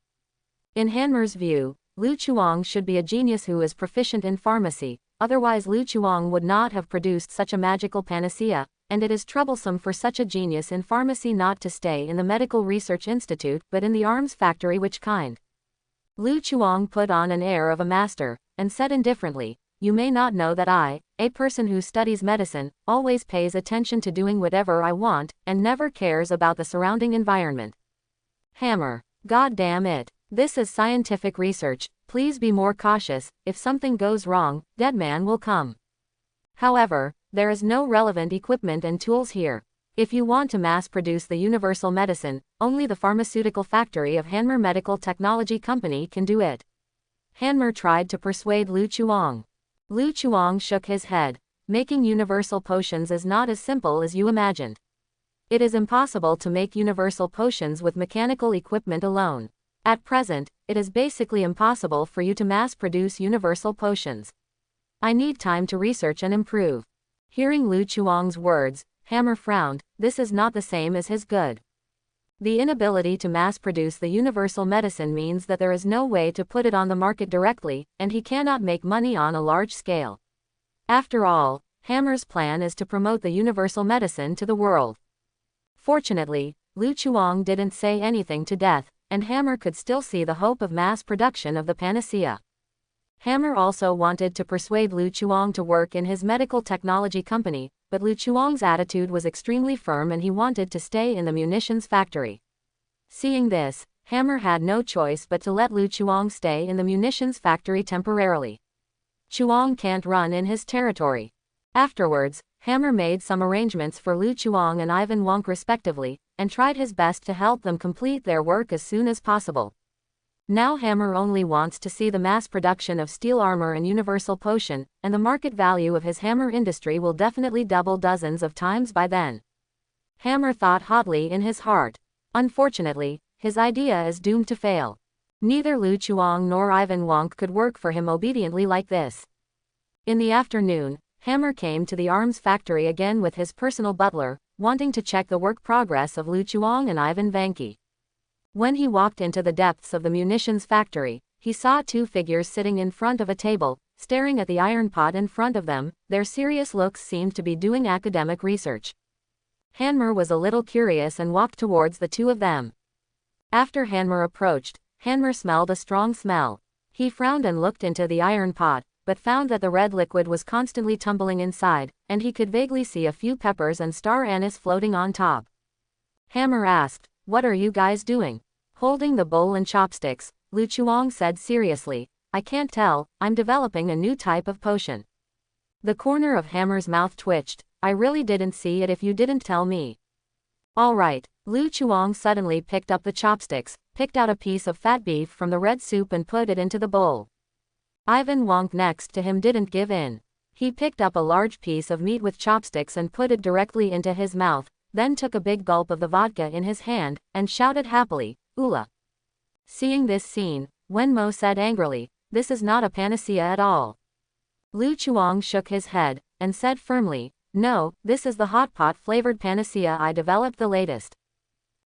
In Hammer's view, Lu Chuang should be a genius who is proficient in pharmacy, otherwise Lu Chuang would not have produced such a magical panacea, and it is troublesome for such a genius in pharmacy not to stay in the medical research institute but in the arms factory. Which kind? Lu Chuang put on an air of a master, and said indifferently, "You may not know that I, a person who studies medicine, always pays attention to doing whatever I want, and never cares about the surrounding environment." Hammer. "God damn it. This is scientific research, please be more cautious. If something goes wrong, dead man will come. However, there is no relevant equipment and tools here. If you want to mass produce the universal medicine, only the pharmaceutical factory of Hammer Medical Technology Company can do it." Hammer tried to persuade Lu Chuang. Lu Chuang shook his head. "Making universal potions is not as simple as you imagined. It is impossible to make universal potions with mechanical equipment alone. At present, it is basically impossible for you to mass produce universal potions. I need time to research and improve." Hearing Lu Chuang's words, Hammer frowned. This is not the same as his good. The inability to mass produce the universal medicine means that there is no way to put it on the market directly, and he cannot make money on a large scale. After all, Hammer's plan is to promote the universal medicine to the world. Fortunately, Lu Chuang didn't say anything to death, and Hammer could still see the hope of mass production of the panacea. Hammer also wanted to persuade Lu Chuang to work in his medical technology company, but Lu Chuang's attitude was extremely firm and he wanted to stay in the munitions factory. Seeing this, Hammer had no choice but to let Lu Chuang stay in the munitions factory temporarily. Chuang can't run in his territory. Afterwards, Hammer made some arrangements for Lu Chuang and Ivan Wonk respectively, and tried his best to help them complete their work as soon as possible. Now Hammer only wants to see the mass production of steel armor and universal potion, and the market value of his hammer industry will definitely double dozens of times by then. Hammer thought hotly in his heart. Unfortunately, his idea is doomed to fail. Neither Lu Chuang nor Ivan Wonk could work for him obediently like this. In the afternoon, Hammer came to the arms factory again with his personal butler, wanting to check the work progress of Lu Chuang and Ivan Vanki. When he walked into the depths of the munitions factory, he saw two figures sitting in front of a table, staring at the iron pot in front of them. Their serious looks seemed to be doing academic research. Hammer was a little curious and walked towards the two of them. After Hammer approached, Hammer smelled a strong smell. He frowned and looked into the iron pot, but found that the red liquid was constantly tumbling inside, and he could vaguely see a few peppers and star anise floating on top. Hammer asked, "What are you guys doing?" Holding the bowl and chopsticks, Lu Chuang said seriously, "I can't tell, I'm developing a new type of potion." The corner of Hammer's mouth twitched. "I really didn't see it if you didn't tell me." "All right." Lu Chuang suddenly picked up the chopsticks, picked out a piece of fat beef from the red soup and put it into the bowl. Ivan Wonk next to him didn't give in. He picked up a large piece of meat with chopsticks and put it directly into his mouth, then took a big gulp of the vodka in his hand, and shouted happily, "Ula." Seeing this scene, Wenmo said angrily, "This is not a panacea at all." Lu Chuang shook his head, and said firmly, "No, this is the hot pot flavored panacea I developed, the latest."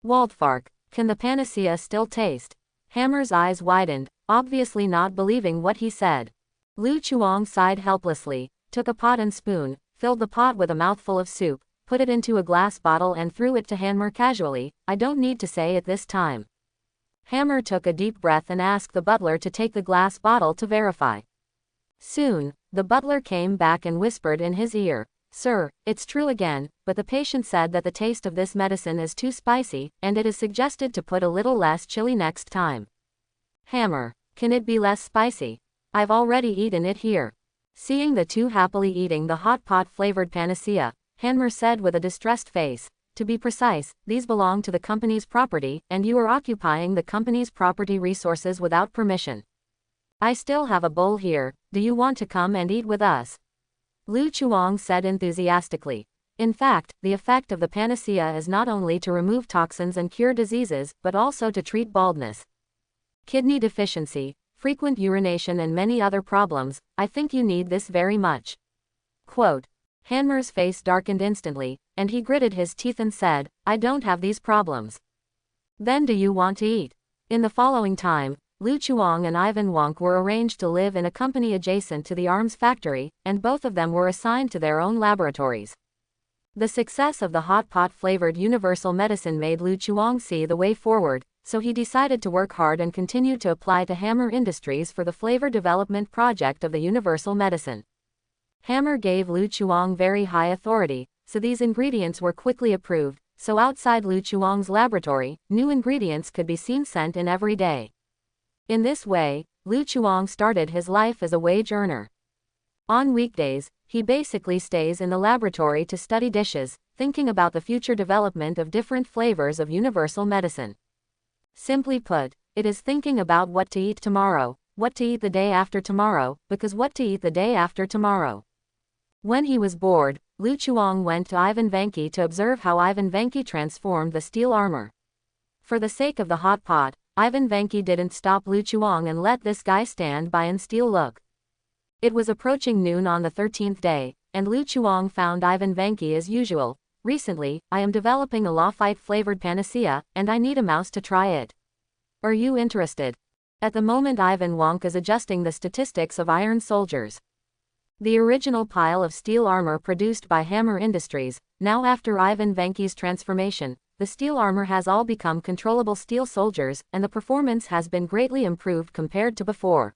Waldfark, can the panacea still taste? Hammer's eyes widened, obviously not believing what he said. Lu Chuang sighed helplessly, took a pot and spoon, filled the pot with a mouthful of soup, put it into a glass bottle and threw it to Hammer casually. "I don't need to say it this time." Hammer took a deep breath and asked the butler to take the glass bottle to verify. Soon, the butler came back and whispered in his ear, "Sir, it's true again, but the patient said that the taste of this medicine is too spicy, and it is suggested to put a little less chili next time." Hammer, can it be less spicy? I've already eaten it here. Seeing the two happily eating the hot pot flavored panacea, Hammer said with a distressed face, To be precise, these belong to the company's property, and you are occupying the company's property resources without permission. I still have a bowl here, do you want to come and eat with us? Lu Chuang said enthusiastically. In fact, the effect of the panacea is not only to remove toxins and cure diseases, but also to treat baldness, kidney deficiency, frequent urination and many other problems. I think you need this very much. Quote. Hanmer's face darkened instantly, and he gritted his teeth and said, I don't have these problems. Then do you want to eat? In the following time, Lu Chuang and Ivan Wonk were arranged to live in a company adjacent to the arms factory, and both of them were assigned to their own laboratories. The success of the hot pot flavored universal medicine made Lu Chuang see the way forward, so he decided to work hard and continue to apply to Hammer Industries for the flavor development project of the universal medicine. Hammer gave Lu Chuang very high authority, so these ingredients were quickly approved, so outside Lu Chuang's laboratory, new ingredients could be seen sent in every day. In this way, Lu Chuang started his life as a wage earner. On weekdays, he basically stays in the laboratory to study dishes, thinking about the future development of different flavors of universal medicine. Simply put, it is thinking about what to eat tomorrow, what to eat the day after tomorrow, because what to eat the day after tomorrow. When he was bored, Lu Chuang went to Ivan Vanki to observe how Ivan Vanki transformed the steel armor. For the sake of the hot pot, Ivan Vanki didn't stop Lu Chuang and let this guy stand by and steal look. It was approaching noon on the 13th day, and Lu Chuang found Ivan Vanki as usual. Recently, I am developing a lawfight flavored panacea, and I need a mouse to try it. Are you interested? At the moment Ivan Wonk is adjusting the statistics of iron soldiers. The original pile of steel armor produced by Hammer Industries, now after Ivan Vanki's transformation, the steel armor has all become controllable steel soldiers, and the performance has been greatly improved compared to before.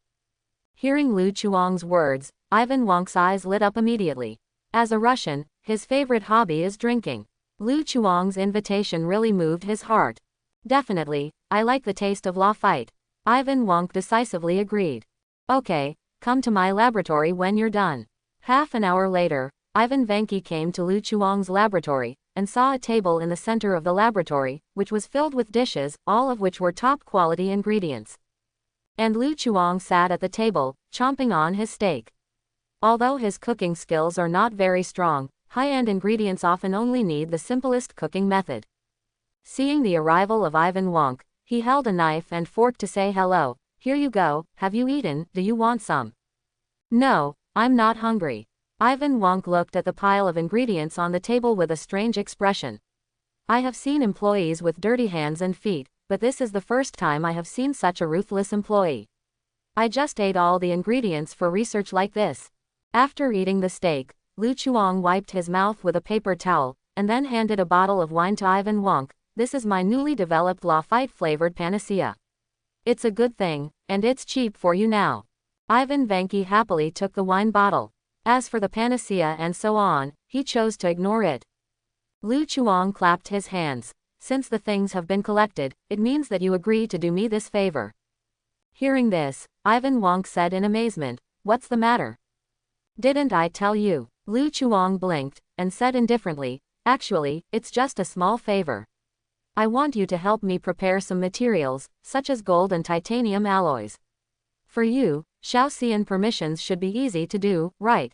Hearing Lu Chuang's words, Ivan Wonk's eyes lit up immediately. As a Russian, his favorite hobby is drinking. Lu Chuang's invitation really moved his heart. Definitely, I like the taste of lawfight. Ivan Wonk decisively agreed. Okay, come to my laboratory when you're done. Half an hour later, Ivan Vanki came to Lu Chuang's laboratory, and saw a table in the center of the laboratory, which was filled with dishes, all of which were top-quality ingredients. And Lu Chuang sat at the table, chomping on his steak. Although his cooking skills are not very strong, high-end ingredients often only need the simplest cooking method. Seeing the arrival of Ivan Wonk, he held a knife and fork to say hello. Here you go, have you eaten, do you want some? No, I'm not hungry. Ivan Wonk looked at the pile of ingredients on the table with a strange expression. I have seen employees with dirty hands and feet, but this is the first time I have seen such a ruthless employee. I just ate all the ingredients for research like this. After eating the steak, Lu Chuang wiped his mouth with a paper towel, and then handed a bottle of wine to Ivan Wonk. This is my newly developed lawfight flavored panacea. It's a good thing, and it's cheap for you now. Ivan Vanki happily took the wine bottle. As for the panacea and so on, he chose to ignore it. Lu Chuang clapped his hands. Since the things have been collected, it means that you agree to do me this favor. Hearing this, Ivan Wonk said in amazement, what's the matter? Didn't I tell you? Lu Chuang blinked, and said indifferently, actually, it's just a small favor. I want you to help me prepare some materials, such as gold and titanium alloys. For you, Shaoxian permissions should be easy to do, right?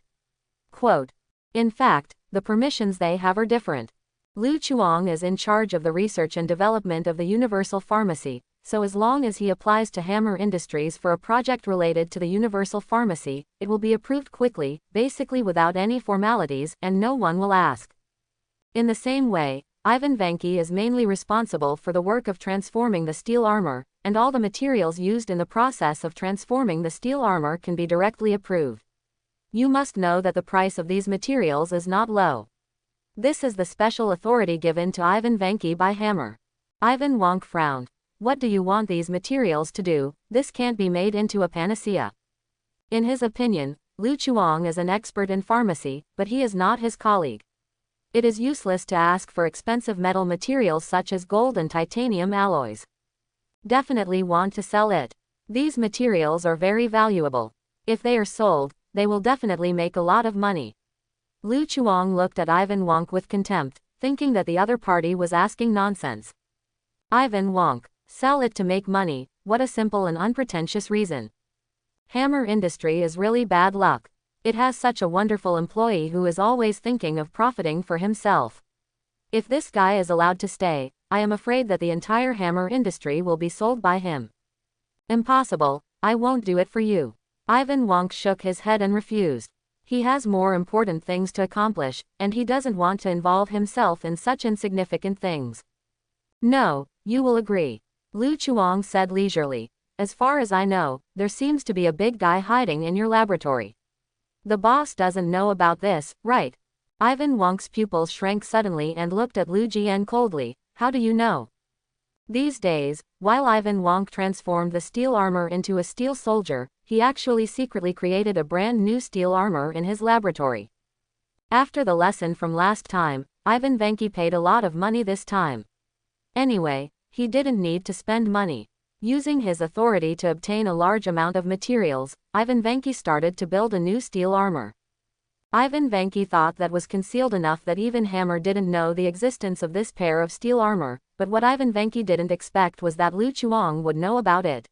Quote. In fact, the permissions they have are different. Lu Chuang is in charge of the research and development of the universal pharmacy, so as long as he applies to Hammer Industries for a project related to the universal pharmacy, it will be approved quickly, basically without any formalities, and no one will ask. In the same way, Ivan Vanki is mainly responsible for the work of transforming the steel armor, and all the materials used in the process of transforming the steel armor can be directly approved. You must know that the price of these materials is not low. This is the special authority given to Ivan Vanki by Hammer. Ivan Wonk frowned. What do you want these materials to do? This can't be made into a panacea. In his opinion, Lu Chuang is an expert in pharmacy, but he is not his colleague. It is useless to ask for expensive metal materials such as gold and titanium alloys. Definitely want to sell it. These materials are very valuable. If they are sold, they will definitely make a lot of money. Lu Chuang looked at Ivan Wonk with contempt. thinking that the other party was asking nonsense. Ivan Wonk. Sell it to make money, what a simple and unpretentious reason. Hammer industry is really bad luck. It has such a wonderful employee who is always thinking of profiting for himself. If this guy is allowed to stay, I am afraid that the entire hammer industry will be sold by him. Impossible, I won't do it for you. Ivan Wonk shook his head and refused. He has more important things to accomplish, and he doesn't want to involve himself in such insignificant things. No, you will agree. Lu Chuang said leisurely. As far as I know, there seems to be a big guy hiding in your laboratory. The boss doesn't know about this, right? Ivan Wonk's pupils shrank suddenly and looked at Lu Jian coldly. How do you know? These days, while Ivan Wonk transformed the steel armor into a steel soldier, he actually secretly created a brand new steel armor in his laboratory. After the lesson from last time, Ivan Vanki paid a lot of money this time. Anyway, he didn't need to spend money. Using his authority to obtain a large amount of materials, Ivan Vanki started to build a new steel armor. Ivan Vanki thought that was concealed enough that even Hammer didn't know the existence of this pair of steel armor, but what Ivan Vanki didn't expect was that Lu Chuang would know about it.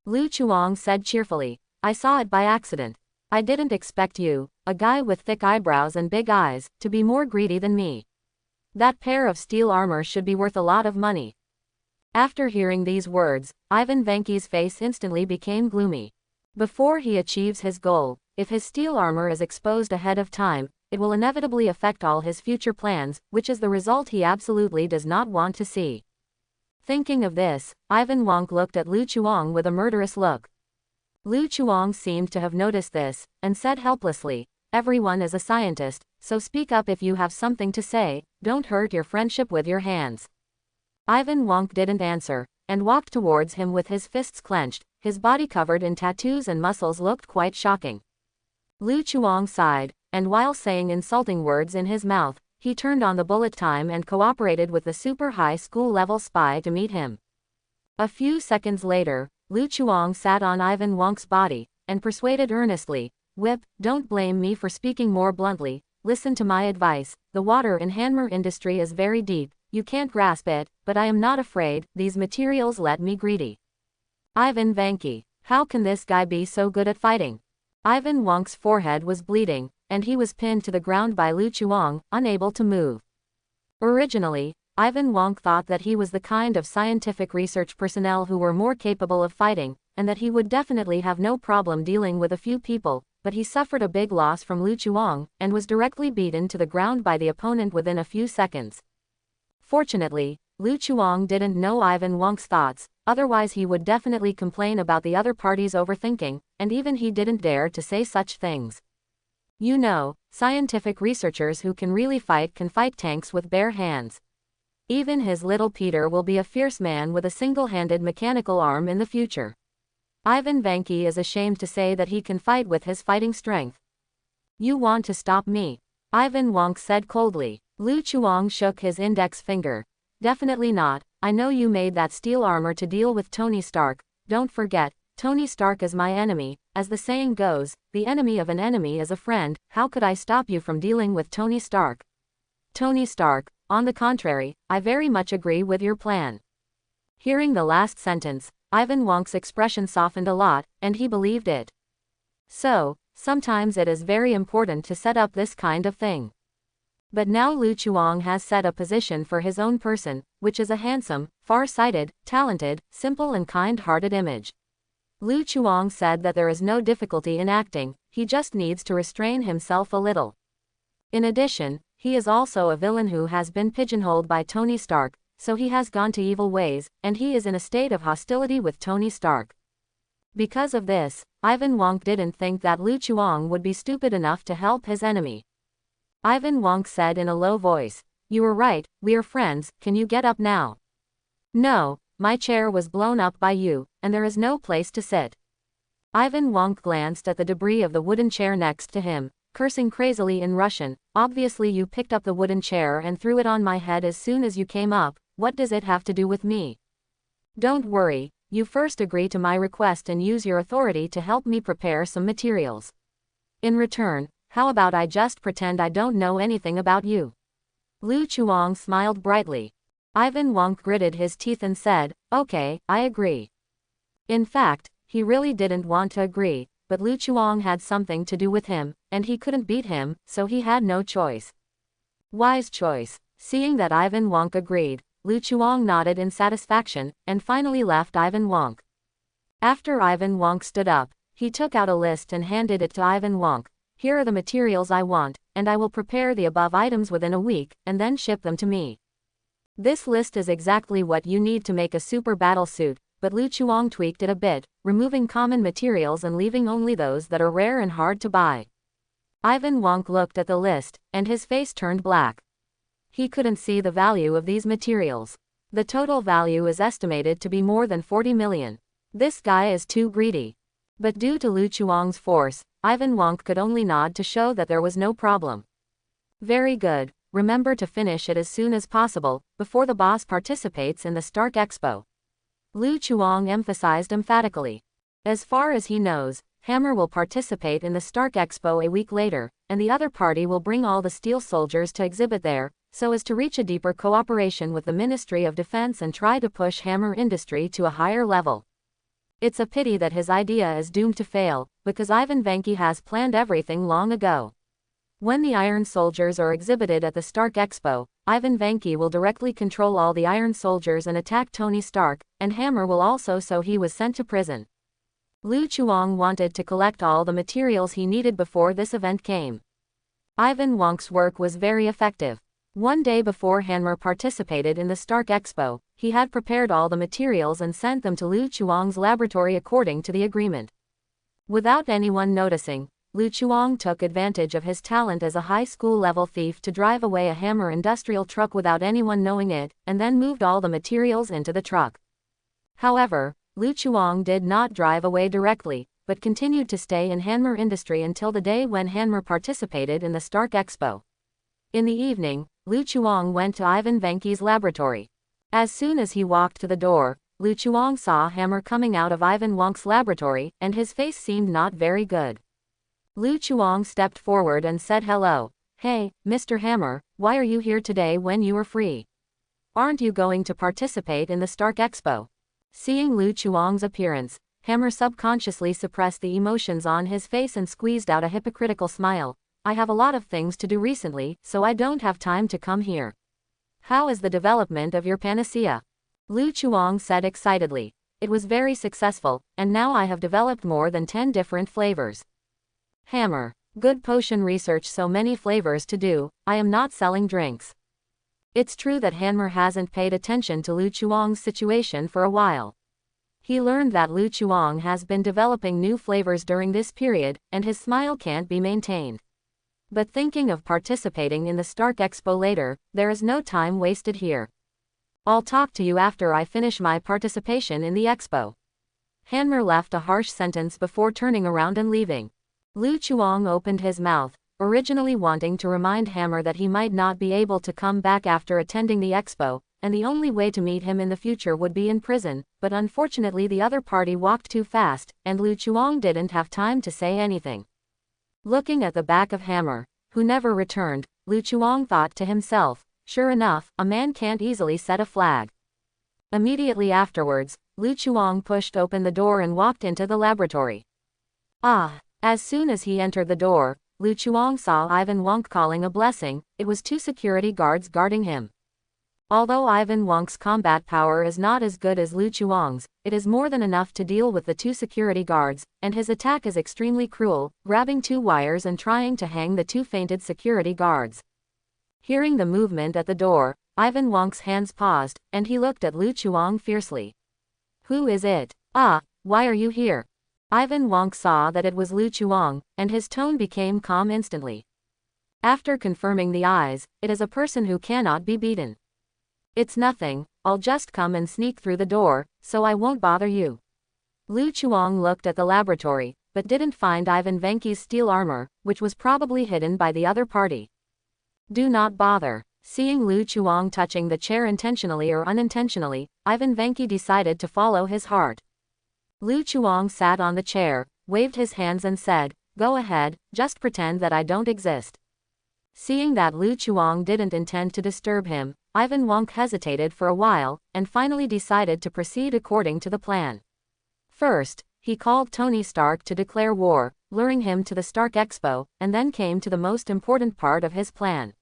Lu Chuang said cheerfully, I saw it by accident. I didn't expect you, a guy with thick eyebrows and big eyes, to be more greedy than me. That pair of steel armor should be worth a lot of money. After hearing these words, Ivan Vanki's face instantly became gloomy. Before he achieves his goal, if his steel armor is exposed ahead of time, it will inevitably affect all his future plans, which is the result he absolutely does not want to see. Thinking of this, Ivan Wonk looked at Lu Chuang with a murderous look. Lu Chuang seemed to have noticed this, and said helplessly, everyone is a scientist, so speak up if you have something to say, don't hurt your friendship with your hands. Ivan Wonk didn't answer, and walked towards him with his fists clenched. His body covered in tattoos and muscles looked quite shocking. Lu Chuang sighed, and while saying insulting words in his mouth, he turned on the bullet time and cooperated with the super high school level spy to meet him. A few seconds later, Lu Chuang sat on Ivan Wonk's body, and persuaded earnestly, Whip, don't blame me for speaking more bluntly, listen to my advice, the water in hammer industry is very deep, you can't grasp it, but I am not afraid, these materials let me greedy. Ivan Vanki, how can this guy be so good at fighting? Ivan Wonk's forehead was bleeding, and he was pinned to the ground by Lu Chuang, unable to move. Originally, Ivan Wonk thought that he was the kind of scientific research personnel who were more capable of fighting, and that he would definitely have no problem dealing with a few people, but he suffered a big loss from Lu Chuang, and was directly beaten to the ground by the opponent within a few seconds. Fortunately, Lu Chuang didn't know Ivan Wonk's thoughts, otherwise he would definitely complain about the other party's overthinking, and even he didn't dare to say such things. You know, scientific researchers who can really fight can fight tanks with bare hands. Even his little Peter will be a fierce man with a single-handed mechanical arm in the future. Ivan Vanki is ashamed to say that he can fight with his fighting strength. You want to stop me? Ivan Wonk said coldly. Lu Chuang shook his index finger. Definitely not, I know you made that steel armor to deal with Tony Stark, don't forget, Tony Stark is my enemy, as the saying goes, the enemy of an enemy is a friend, how could I stop you from dealing with Tony Stark? Tony Stark, on the contrary, I very much agree with your plan. Hearing the last sentence, Ivan Wonk's expression softened a lot, and he believed it. So, sometimes it is very important to set up this kind of thing. But now Lu Chuang has set a position for his own person, which is a handsome, far-sighted, talented, simple and kind-hearted image. Lu Chuang said that there is no difficulty in acting, he just needs to restrain himself a little. In addition, he is also a villain who has been pigeonholed by Tony Stark, so he has gone to evil ways, and he is in a state of hostility with Tony Stark. Because of this, Ivan Wonk didn't think that Lu Chuang would be stupid enough to help his enemy. Ivan Wonk said in a low voice, you were right, we are friends, can you get up now? No, my chair was blown up by you, and there is no place to sit. Ivan Wonk glanced at the debris of the wooden chair next to him, cursing crazily in Russian, obviously you picked up the wooden chair and threw it on my head as soon as you came up, what does it have to do with me? Don't worry, you first agree to my request and use your authority to help me prepare some materials. In return, how about I just pretend I don't know anything about you? Lu Chuang smiled brightly. Ivan Wonk gritted his teeth and said, "Okay, I agree." In fact, he really didn't want to agree, but Lu Chuang had something to do with him, and he couldn't beat him, so he had no choice. Wise choice. Seeing that Ivan Wonk agreed, Lu Chuang nodded in satisfaction, and finally left Ivan Wonk. After Ivan Wonk stood up, he took out a list and handed it to Ivan Wonk. "Here are the materials I want, and I will prepare the above items within a week, and then ship them to me." This list is exactly what you need to make a super battle suit, but Lu Chuang tweaked it a bit, removing common materials and leaving only those that are rare and hard to buy. Ivan Wonk looked at the list, and his face turned black. He couldn't see the value of these materials. The total value is estimated to be more than 40 million. This guy is too greedy. But due to Lu Chuang's force, Ivan Wonk could only nod to show that there was no problem. "Very good. Remember to finish it as soon as possible, before the boss participates in the Stark Expo." Lu Chuang emphasized emphatically. As far as he knows, Hammer will participate in the Stark Expo a week later, and the other party will bring all the steel soldiers to exhibit there, so as to reach a deeper cooperation with the Ministry of Defense and try to push Hammer industry to a higher level. It's a pity that his idea is doomed to fail, because Ivan Vanki has planned everything long ago. When the Iron Soldiers are exhibited at the Stark Expo, Ivan Vanki will directly control all the Iron Soldiers and attack Tony Stark, and Hammer will also, so he was sent to prison. Lu Chuang wanted to collect all the materials he needed before this event came. Ivan Wonk's work was very effective. One day before Hammer participated in the Stark Expo, he had prepared all the materials and sent them to Lu Chuang's laboratory according to the agreement. Without anyone noticing, Lu Chuang took advantage of his talent as a high school level thief to drive away a Hammer industrial truck without anyone knowing it, and then moved all the materials into the truck. However, Lu Chuang did not drive away directly, but continued to stay in Hammer industry until the day when Hammer participated in the Stark Expo. In the evening, Lu Chuang went to Ivan Vanki's laboratory. As soon as he walked to the door, Lu Chuang saw Hammer coming out of Ivan Wonk's laboratory, and his face seemed not very good. Lu Chuang stepped forward and said, "Hello. Hey, Mr. Hammer, why are you here today when you are free? Aren't you going to participate in the Stark Expo?" Seeing Lu Chuang's appearance, Hammer subconsciously suppressed the emotions on his face and squeezed out a hypocritical smile. "I have a lot of things to do recently, so I don't have time to come here." "How is the development of your panacea?" Lu Chuang said excitedly. "It was very successful, and now I have developed more than 10 different flavors." Hammer: "Good potion research, so many flavors to do. I am not selling drinks." It's true that Hammer hasn't paid attention to Lu Chuang's situation for a while. He learned that Lu Chuang has been developing new flavors during this period, and his smile can't be maintained. But thinking of participating in the Stark Expo later, there is no time wasted here. "I'll talk to you after I finish my participation in the expo." Hammer left a harsh sentence before turning around and leaving. Lu Chuang opened his mouth, originally wanting to remind Hammer that he might not be able to come back after attending the expo, and the only way to meet him in the future would be in prison, but unfortunately the other party walked too fast, and Lu Chuang didn't have time to say anything. Looking at the back of Hammer, who never returned, Lu Chuang thought to himself, "Sure enough, a man can't easily set a flag." Immediately afterwards, Lu Chuang pushed open the door and walked into the laboratory. As soon as he entered the door, Lu Chuang saw Ivan Wonk calling a blessing. It was 2 security guards guarding him. Although Ivan Wonk's combat power is not as good as Lu Chuang's, it is more than enough to deal with the 2 security guards, and his attack is extremely cruel, grabbing 2 wires and trying to hang the 2 fainted security guards. Hearing the movement at the door, Ivan Wonk's hands paused, and he looked at Lu Chuang fiercely. "Who is it? Why are you here?" Ivan Wonk saw that it was Lu Chuang, and his tone became calm instantly. After confirming the eyes, "It is a person who cannot be beaten." "It's nothing, I'll just come and sneak through the door, so I won't bother you." Lu Chuang looked at the laboratory, but didn't find Ivan Vanki's steel armor, which was probably hidden by the other party. "Do not bother." Seeing Lu Chuang touching the chair intentionally or unintentionally, Ivan Vanki decided to follow his heart. Lu Chuang sat on the chair, waved his hands and said, "Go ahead, just pretend that I don't exist." Seeing that Lu Chuang didn't intend to disturb him, Ivan Wonk hesitated for a while, and finally decided to proceed according to the plan. First, he called Tony Stark to declare war, luring him to the Stark Expo, and then came to the most important part of his plan.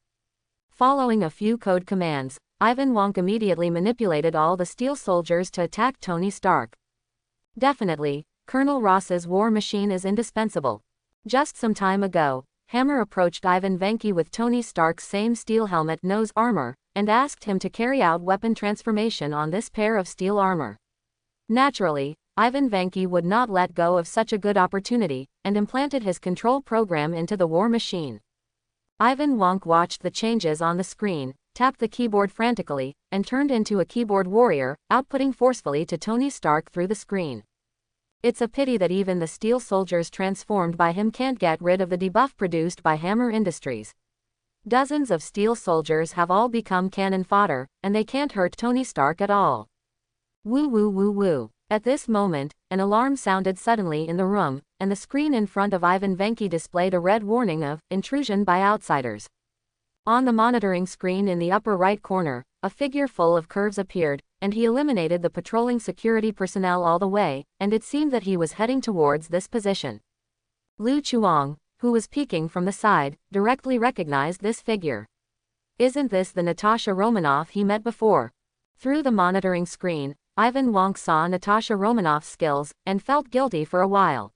Following a few code commands, Ivan Wonk immediately manipulated all the Steel soldiers to attack Tony Stark. Definitely, Colonel Ross's war machine is indispensable. Just some time ago, Hammer approached Ivan Vanki with Tony Stark's same steel helmet nose armor, and asked him to carry out weapon transformation on this pair of steel armor. Naturally, Ivan Vanki would not let go of such a good opportunity, and implanted his control program into the war machine. Ivan Wonk watched the changes on the screen, tapped the keyboard frantically, and turned into a keyboard warrior, outputting forcefully to Tony Stark through the screen. It's a pity that even the steel soldiers transformed by him can't get rid of the debuff produced by Hammer Industries. Dozens of steel soldiers have all become cannon fodder, and they can't hurt Tony Stark at all. Woo woo woo woo. At this moment, an alarm sounded suddenly in the room, and the screen in front of Ivan Vanki displayed a red warning of intrusion by outsiders. On the monitoring screen in the upper right corner, a figure full of curves appeared, and he eliminated the patrolling security personnel all the way, and it seemed that he was heading towards this position. Lu Chuang, who was peeking from the side, directly recognized this figure. Isn't this the Natasha Romanoff he met before? Through the monitoring screen, Ivan Wonk saw Natasha Romanoff's skills, and felt guilty for a while.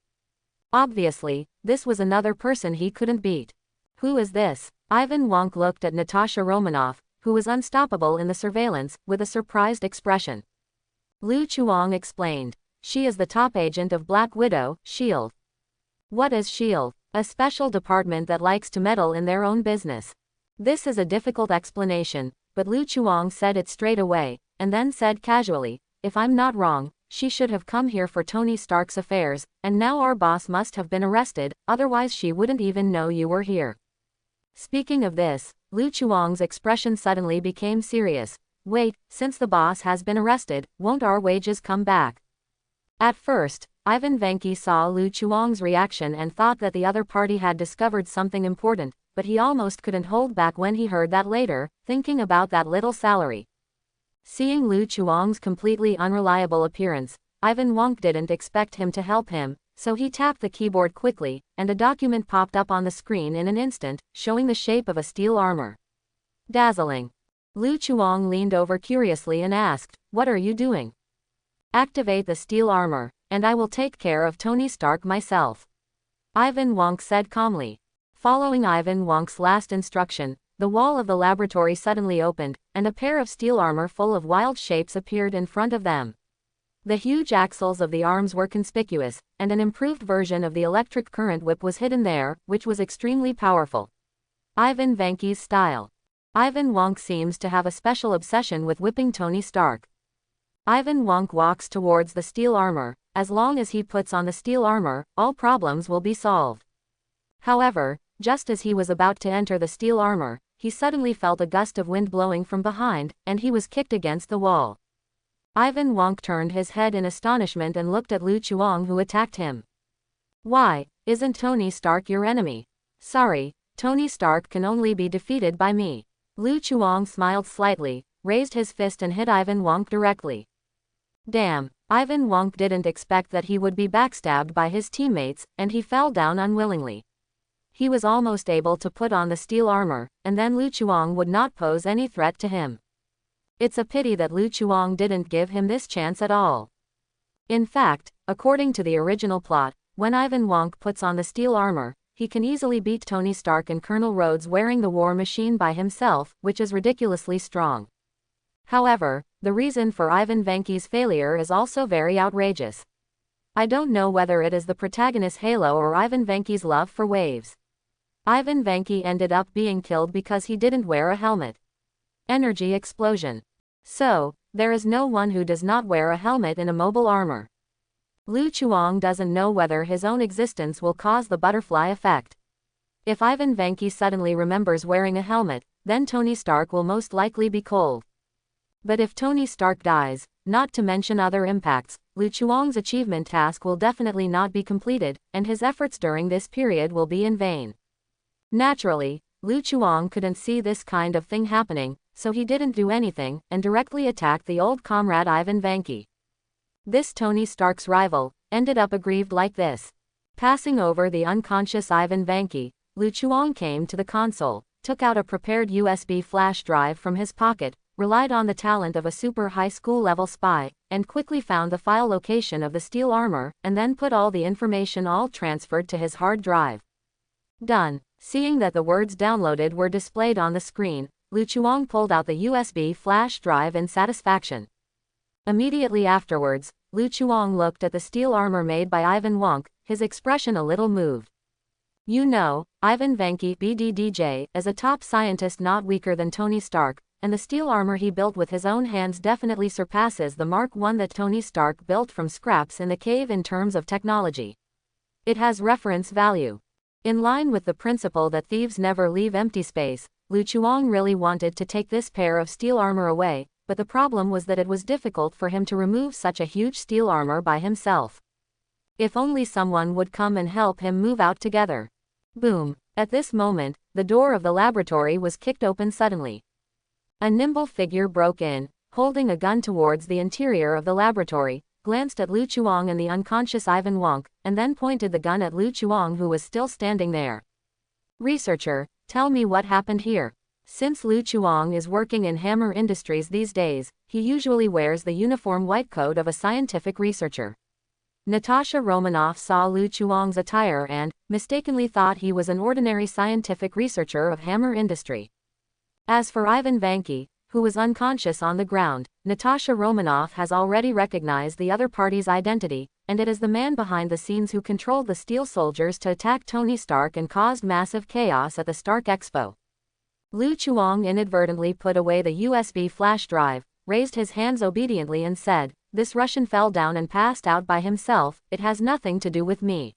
Obviously, this was another person he couldn't beat. Who is this? Ivan Wonk looked at Natasha Romanoff, who was unstoppable in the surveillance, with a surprised expression. Lu Chuang explained. She is the top agent of Black Widow, S.H.I.E.L.D. What is S.H.I.E.L.D.? A special department that likes to meddle in their own business. This is a difficult explanation, but Lu Chuang said it straight away, and then said casually, if I'm not wrong, she should have come here for Tony Stark's affairs, and now our boss must have been arrested, otherwise she wouldn't even know you were here. Speaking of this, Lu Chuang's expression suddenly became serious. Wait, since the boss has been arrested, won't our wages come back? At first, Ivan Vanki saw Lu Chuang's reaction and thought that the other party had discovered something important, but he almost couldn't hold back when he heard that later, thinking about that little salary. Seeing Lu Chuang's completely unreliable appearance, Ivan Wonk didn't expect him to help him, so he tapped the keyboard quickly, and a document popped up on the screen in an instant, showing the shape of a steel armor. Dazzling. Lu Chuang leaned over curiously and asked, what are you doing? Activate the steel armor, and I will take care of Tony Stark myself. Ivan Wonk said calmly. Following Ivan Wonk's last instruction, the wall of the laboratory suddenly opened, and a pair of steel armor full of wild shapes appeared in front of them. The huge axles of the arms were conspicuous, and an improved version of the electric current whip was hidden there, which was extremely powerful. Ivan Vanki's style. Ivan Wonk seems to have a special obsession with whipping Tony Stark. Ivan Wonk walks towards the steel armor. As long as he puts on the steel armor, all problems will be solved. However, just as he was about to enter the steel armor, he suddenly felt a gust of wind blowing from behind, and he was kicked against the wall. Ivan Wonk turned his head in astonishment and looked at Lu Chuang, who attacked him. Why, isn't Tony Stark your enemy? Sorry, Tony Stark can only be defeated by me. Lu Chuang smiled slightly, raised his fist and hit Ivan Wonk directly. Damn, Ivan Wonk didn't expect that he would be backstabbed by his teammates, and he fell down unwillingly. He was almost able to put on the steel armor, and then Lu Chuang would not pose any threat to him. It's a pity that Lu Chuang didn't give him this chance at all. In fact, according to the original plot, when Ivan Wonk puts on the steel armor, he can easily beat Tony Stark and Colonel Rhodes wearing the war machine by himself, which is ridiculously strong. However, the reason for Ivan Vanki's failure is also very outrageous. I don't know whether it is the protagonist's halo or Ivan Vanki's love for waves. Ivan Vanki ended up being killed because he didn't wear a helmet. Energy explosion. So, there is no one who does not wear a helmet in a mobile armor. Lu Chuang doesn't know whether his own existence will cause the butterfly effect. If Ivan Vanki suddenly remembers wearing a helmet, then Tony Stark will most likely be cold. But if Tony Stark dies, not to mention other impacts, Lu Chuang's achievement task will definitely not be completed, and his efforts during this period will be in vain. Naturally, Lu Chuang couldn't see this kind of thing happening, so he didn't do anything, and directly attacked the old comrade Ivan Vanki. This Tony Stark's rival ended up aggrieved like this. Passing over the unconscious Ivan Vanki, Lu Chuang came to the console, took out a prepared USB flash drive from his pocket, relied on the talent of a super high school level spy, and quickly found the file location of the steel armor, and then put all the information all transferred to his hard drive. Done. Seeing that the words downloaded were displayed on the screen, Lu Chuang pulled out the USB flash drive in satisfaction. Immediately afterwards, Lu Chuang looked at the steel armor made by Ivan Wonk, his expression a little moved. You know, Ivan Vanki BDDJ is a top scientist not weaker than Tony Stark, and the steel armor he built with his own hands definitely surpasses the Mark I that Tony Stark built from scraps in the cave in terms of technology. It has reference value. In line with the principle that thieves never leave empty space, Lu Chuang really wanted to take this pair of steel armor away, but the problem was that it was difficult for him to remove such a huge steel armor by himself. If only someone would come and help him move out together. Boom. At this moment, the door of the laboratory was kicked open suddenly. A nimble figure broke in, holding a gun towards the interior of the laboratory, glanced at Lu Chuang and the unconscious Ivan Wonk, and then pointed the gun at Lu Chuang, who was still standing there. Researcher, tell me what happened here. Since Lu Chuang is working in Hammer Industries these days, he usually wears the uniform white coat of a scientific researcher. Natasha Romanoff saw Lu Chuang's attire and, mistakenly thought he was an ordinary scientific researcher of Hammer Industry. As for Ivan Vanki, who was unconscious on the ground, Natasha Romanoff has already recognized the other party's identity, and it is the man behind the scenes who controlled the Steel Soldiers to attack Tony Stark and caused massive chaos at the Stark Expo. Lu Chuang inadvertently put away the USB flash drive, raised his hands obediently and said, "This Russian fell down and passed out by himself, it has nothing to do with me."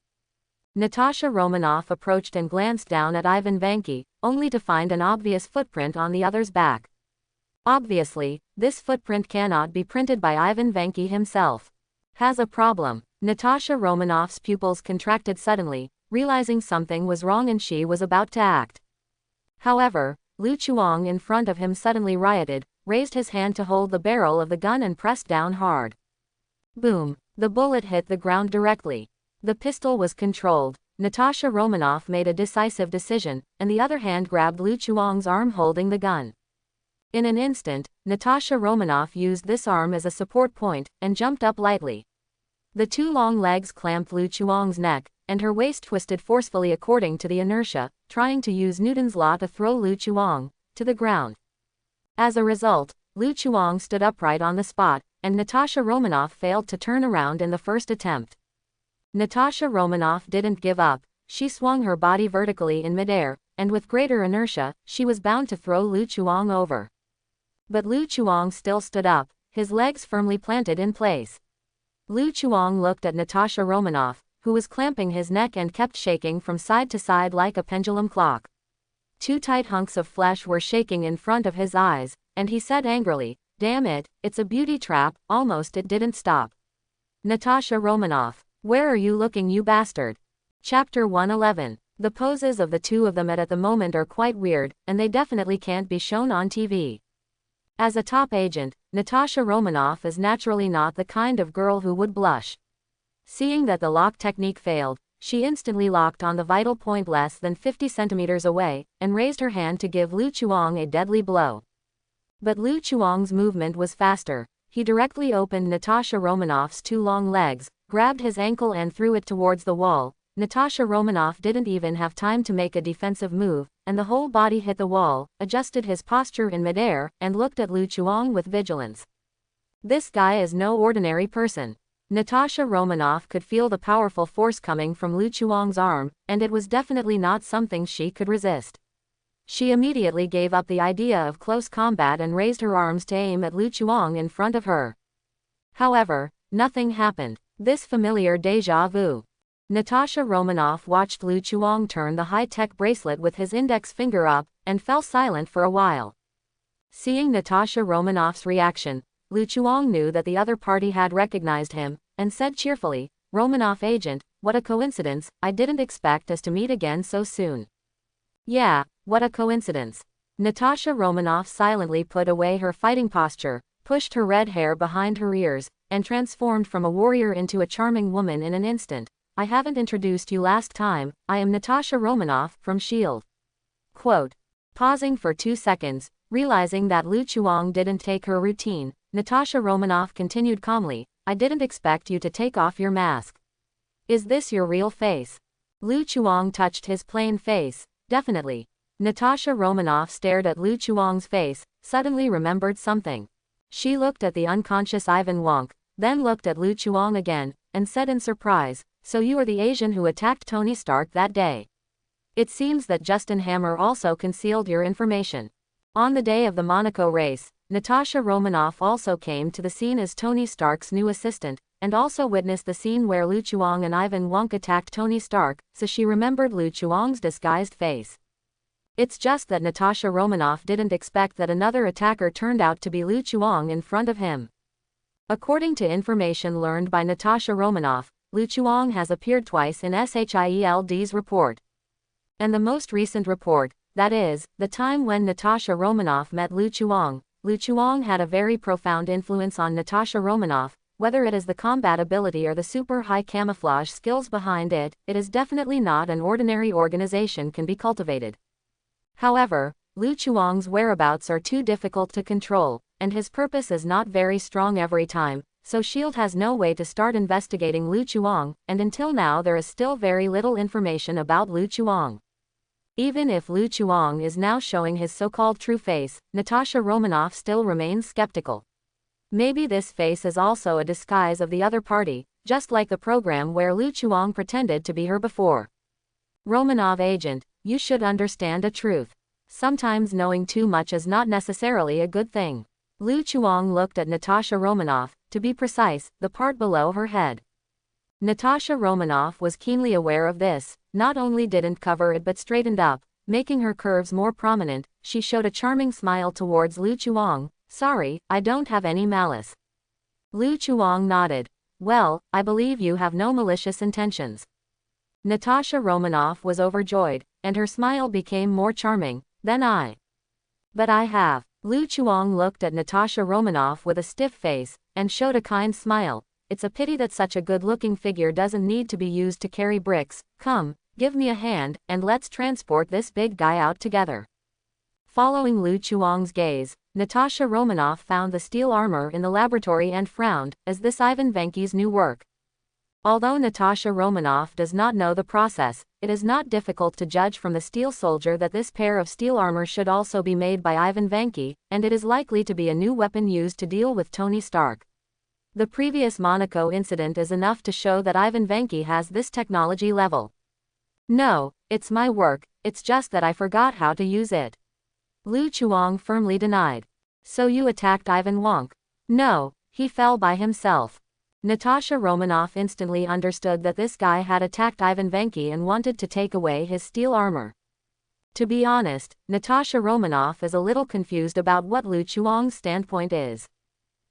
Natasha Romanoff approached and glanced down at Ivan Vanki, only to find an obvious footprint on the other's back. Obviously, this footprint cannot be printed by Ivan Vanki himself. Has a problem. Natasha Romanoff's pupils contracted suddenly, realizing something was wrong and she was about to act. However, Lu Chuang in front of him suddenly rioted, raised his hand to hold the barrel of the gun and pressed down hard. Boom. The bullet hit the ground directly. The pistol was controlled. Natasha Romanoff made a decisive decision, and the other hand grabbed Lu Chuang's arm holding the gun. In an instant, Natasha Romanoff used this arm as a support point, and jumped up lightly. The two long legs clamped Lu Chuang's neck, and her waist twisted forcefully according to the inertia, trying to use Newton's law to throw Lu Chuang to the ground. As a result, Lu Chuang stood upright on the spot, and Natasha Romanoff failed to turn around in the first attempt. Natasha Romanoff didn't give up. She swung her body vertically in midair, and with greater inertia, she was bound to throw Lu Chuang over. But Lu Chuang still stood up, his legs firmly planted in place. Lu Chuang looked at Natasha Romanoff, who was clamping his neck and kept shaking from side to side like a pendulum clock. Two tight hunks of flesh were shaking in front of his eyes, and he said angrily, "Damn it, it's a beauty trap." Almost it didn't stop. Natasha Romanoff, where are you looking, you bastard? Chapter 111. The poses of the two of them at the moment are quite weird, and they definitely can't be shown on TV. As a top agent, Natasha Romanoff is naturally not the kind of girl who would blush. Seeing that the lock technique failed, she instantly locked on the vital point less than 50 centimeters away, and raised her hand to give Lu Chuang a deadly blow. But Lu Chuang's movement was faster. He directly opened Natasha Romanoff's two long legs, grabbed his ankle and threw it towards the wall. Natasha Romanoff didn't even have time to make a defensive move, and the whole body hit the wall, adjusted his posture in midair, and looked at Lu Chuang with vigilance. This guy is no ordinary person. Natasha Romanoff could feel the powerful force coming from Lu Chuang's arm, and it was definitely not something she could resist. She immediately gave up the idea of close combat and raised her arms to aim at Lu Chuang in front of her. However, nothing happened. This familiar déjà vu. Natasha Romanoff watched Lu Chuang turn the high-tech bracelet with his index finger up, and fell silent for a while. Seeing Natasha Romanoff's reaction, Lu Chuang knew that the other party had recognized him, and said cheerfully, "Romanoff agent, what a coincidence, I didn't expect us to meet again so soon." "Yeah, what a coincidence. Natasha Romanoff silently put away her fighting posture, pushed her red hair behind her ears, and transformed from a warrior into a charming woman in an instant. I haven't introduced you last time, I am Natasha Romanoff, from S.H.I.E.L.D. Quote. Pausing for 2 seconds, realizing that Lu Chuang didn't take her routine, Natasha Romanoff continued calmly, I didn't expect you to take off your mask. Is this your real face? Lu Chuang touched his plain face. Definitely. Natasha Romanoff stared at Lu Chuang's face, suddenly remembered something. She looked at the unconscious Ivan Wonk, then looked at Lu Chuang again, and said in surprise, so you are the Asian who attacked Tony Stark that day. It seems that Justin Hammer also concealed your information. On the day of the Monaco race, Natasha Romanoff also came to the scene as Tony Stark's new assistant, and also witnessed the scene where Lu Chuang and Ivan Wonk attacked Tony Stark, so she remembered Lu Chuang's disguised face. It's just that Natasha Romanoff didn't expect that another attacker turned out to be Lu Chuang in front of him. According to information learned by Natasha Romanoff, Lu Chuang has appeared twice in S.H.I.E.L.D.'s report. And the most recent report, that is, the time when Natasha Romanoff met Lu Chuang had a very profound influence on Natasha Romanoff, whether it is the combat ability or the super high camouflage skills behind it, it is definitely not an ordinary organization can be cultivated. However, Lu Chuang's whereabouts are too difficult to control, and his purpose is not very strong every time, so S.H.I.E.L.D. has no way to start investigating Lu Chuang, and until now there is still very little information about Lu Chuang. Even if Lu Chuang is now showing his so-called true face, Natasha Romanoff still remains skeptical. Maybe this face is also a disguise of the other party, just like the program where Lu Chuang pretended to be her before. Romanov agent, you should understand a truth. Sometimes knowing too much is not necessarily a good thing. Lu Chuang looked at Natasha Romanoff, to be precise, the part below her head. Natasha Romanoff was keenly aware of this, not only didn't cover it but straightened up, making her curves more prominent. She showed a charming smile towards Lu Chuang. Sorry, I don't have any malice. Lu Chuang nodded. Well, I believe you have no malicious intentions. Natasha Romanoff was overjoyed, and her smile became more charming. Then But I have. Lu Chuang looked at Natasha Romanoff with a stiff face, and showed a kind smile. It's a pity that such a good-looking figure doesn't need to be used to carry bricks. Come, give me a hand, and let's transport this big guy out together. Following Lu Chuang's gaze, Natasha Romanoff found the steel armor in the laboratory and frowned, as this Ivan Vanky's new work. Although Natasha Romanoff does not know the process, it is not difficult to judge from the steel soldier that this pair of steel armor should also be made by Ivan Vanky, and it is likely to be a new weapon used to deal with Tony Stark. The previous Monaco incident is enough to show that Ivan Vanky has this technology level. No, it's my work, it's just that I forgot how to use it. Lu Chuang firmly denied. So you attacked Ivan Wonk? No, he fell by himself. Natasha Romanoff instantly understood that this guy had attacked Ivan Vanky and wanted to take away his steel armor. To be honest, Natasha Romanoff is a little confused about what Lu Chuang's standpoint is.